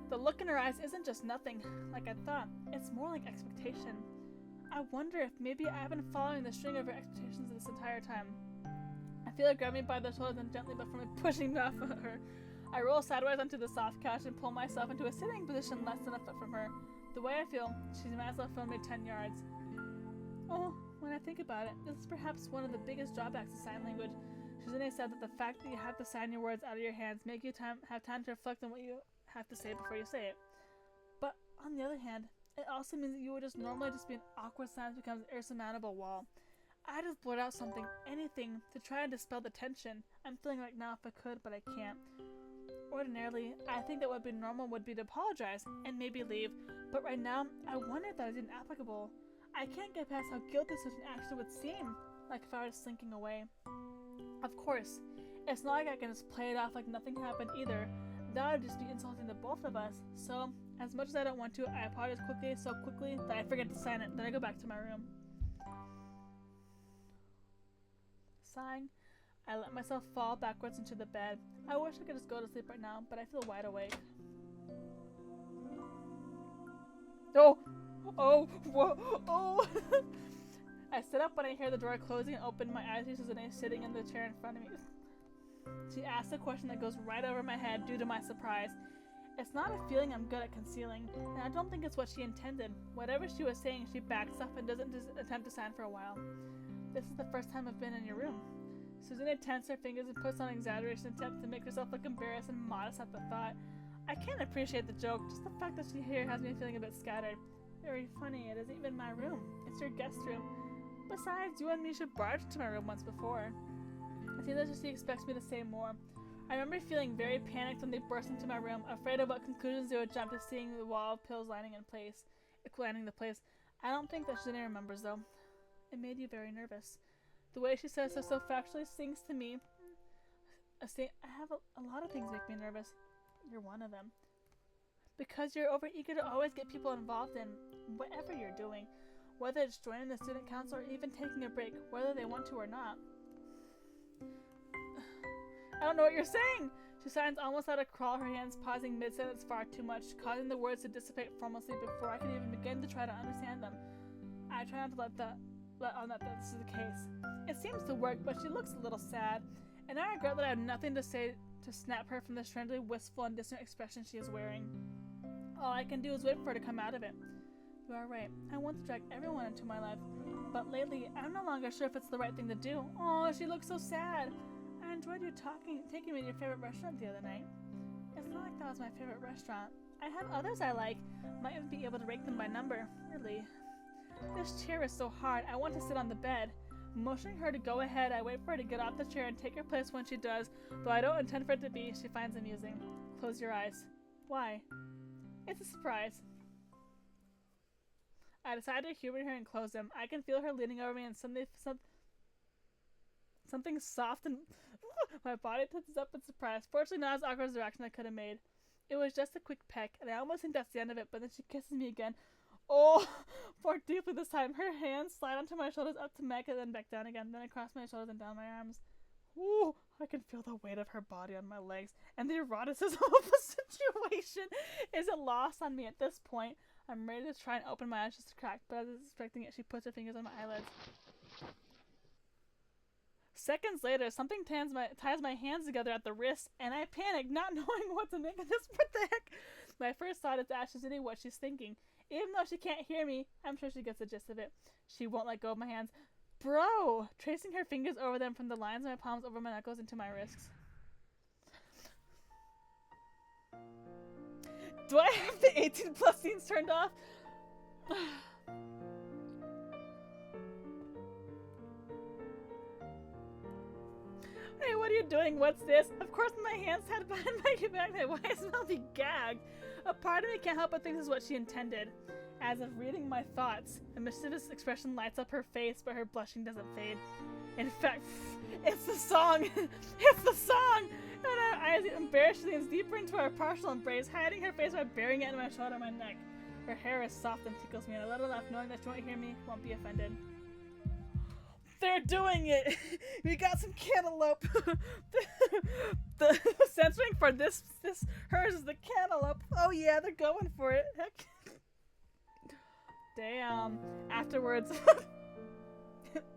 The look in her eyes isn't just nothing, like I thought. It's more like expectation. I wonder if maybe I've been following the string of her expectations this entire time. I feel her grab me by the shoulders and gently but firmly pushing me off of her. I roll sideways onto the soft couch and pull myself into a sitting position less than a foot from her. The way I feel, she might as well film me 10 yards. Oh, when I think about it, this is perhaps one of the biggest drawbacks of sign language. Shizune said that the fact that you have to sign your words out of your hands make you have time to reflect on what you have to say before you say it. But on the other hand, it also means that you would just normally just be an awkward silence becomes an insurmountable wall. I just blurt out something, anything, to try and dispel the tension. I'm feeling right now if I could, but I can't. Ordinarily, I think that what would be normal would be to apologize and maybe leave, but right now, I wonder if that is inapplicable. I can't get past how guilty such an action would seem, like if I were slinking away. Of course, it's not like I can just play it off like nothing happened either. That would just be insulting to both of us. So, as much as I don't want to, I apologize so quickly that I forget to sign it. Then I go back to my room. Sighing, I let myself fall backwards into the bed. I wish I could just go to sleep right now, but I feel wide awake. Oh! I sit up when I hear the door closing and open my eyes to Shizune sitting in the chair in front of me. She asks a question that goes right over my head due to my surprise. It's not a feeling I'm good at concealing, and I don't think it's what she intended. Whatever she was saying, she backs up and doesn't attempt to sign for a while. This is the first time I've been in your room. Shizune tenses her fingers and puts on an exaggeration attempt to make herself look embarrassed and modest at the thought. I can't appreciate the joke, just the fact that she here has me feeling a bit scattered. Very funny, it isn't even my room. It's your guest room. Besides, you and me should barge to my room once before. I think that she expects me to say more. I remember feeling very panicked when they burst into my room, afraid of what conclusions they would jump to seeing the wall of pills lining the place. I don't think that Shizune remembers though. It made you very nervous. The way she says so factually sings to me. I have a lot of things make me nervous. You're one of them. Because you're overeager to always get people involved in whatever you're doing. Whether it's joining the student council or even taking a break, whether they want to or not. I don't know what you're saying! She signs almost out of crawl, her hands pausing mid-sentence far too much, causing the words to dissipate formlessly before I can even begin to try to understand them. I try not to let on that this is the case. It seems to work, but she looks a little sad, and I regret that I have nothing to say to snap her from the strangely wistful and distant expression she is wearing. All I can do is wait for her to come out of it. You are right. I want to drag everyone into my life, but lately I'm no longer sure if it's the right thing to do. Oh, she looks so sad. I enjoyed you taking me to your favorite restaurant the other night. It's not like that was my favorite restaurant. I have others I like. Might even be able to rank them by number. Really. This chair is so hard. I want to sit on the bed. Motioning her to go ahead, I wait for her to get off the chair and take her place when she does, though I don't intend for it to be, she finds amusing. Close your eyes. Why? It's a surprise. I decide to humor her and close them. I can feel her leaning over me and something soft and my body tenses up in surprise. Fortunately, not as awkward as the reaction I could have made. It was just a quick peck, and I almost think that's the end of it, but then she kisses me again. Oh, more deeply this time. Her hands slide onto my shoulders up to Mecca, then back down again, then across my shoulders and down my arms. Ooh, I can feel the weight of her body on my legs, and the eroticism of the situation isn't lost on me at this point. I'm ready to try and open my eyes just a crack, but as I was expecting it, she puts her fingers on my eyelids. Seconds later, something ties my hands together at the wrist, and I panic, not knowing what to make of this. What the heck? My first thought is to ask Shizune what she's thinking. Even though she can't hear me, I'm sure she gets the gist of it. She won't let go of my hands. Bro! Tracing her fingers over them from the lines of my palms over my knuckles into my wrists. Do I have the 18 plus scenes turned off? Hey, what are you doing? What's this? Of course my hands tied behind my back. Why is Melody gagged? A part of me can't help but think this is what she intended. As if reading my thoughts, a mischievous expression lights up her face, but her blushing doesn't fade. In fact, it's the song! It's the song! And her eyes embarrassed, she leans deeper into our partial embrace, hiding her face by burying it in my shoulder and my neck. Her hair is soft and tickles me, and I let her laugh, knowing that she won't hear me, won't be offended. They're doing it! We got some cantaloupe! the censoring for this hers is the cantaloupe. Oh yeah, they're going for it. Heck. Damn. Afterwards,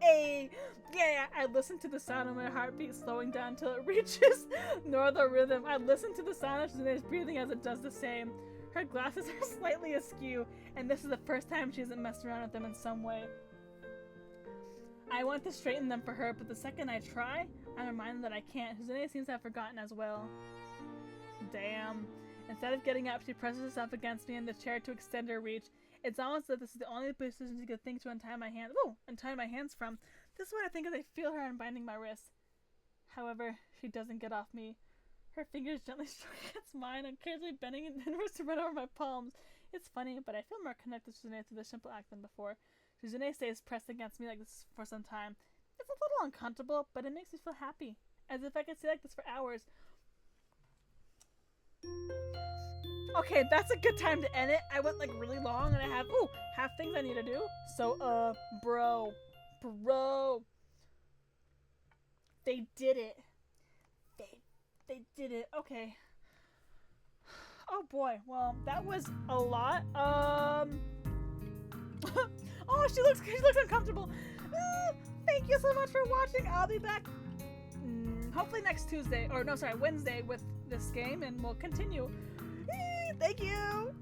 hey, yeah, I listen to the sound of my heartbeat slowing down until it reaches northern rhythm. I listen to the sound of Shizune's breathing as it does the same. Her glasses are slightly askew, and this is the first time she hasn't messed around with them in some way. I want to straighten them for her, but the second I try, I'm reminded that I can't. Shizune seems to have forgotten as well. Damn. Instead of getting up, she presses herself against me in the chair to extend her reach. It's almost as if this is the only position she could think to untie my hands. Ooh, untie my hands from. This is what I think as I feel her unbinding my wrists. However, she doesn't get off me. Her fingers gently stroke against mine, occasionally bending inwards to run over my palms. It's funny, but I feel more connected to Shizune through this simple act than before. Shizune stays pressed against me like this for some time. It's a little uncomfortable, but it makes me feel happy. As if I could stay like this for hours. Okay, that's a good time to end it. I went like really long and I have things I need to do. So, bro. They did it. They did it. Okay. Oh boy. Well, that was a lot. Oh, she looks uncomfortable. Thank you so much for watching. I'll be back hopefully next Wednesday with this game, and we'll continue. Thank you.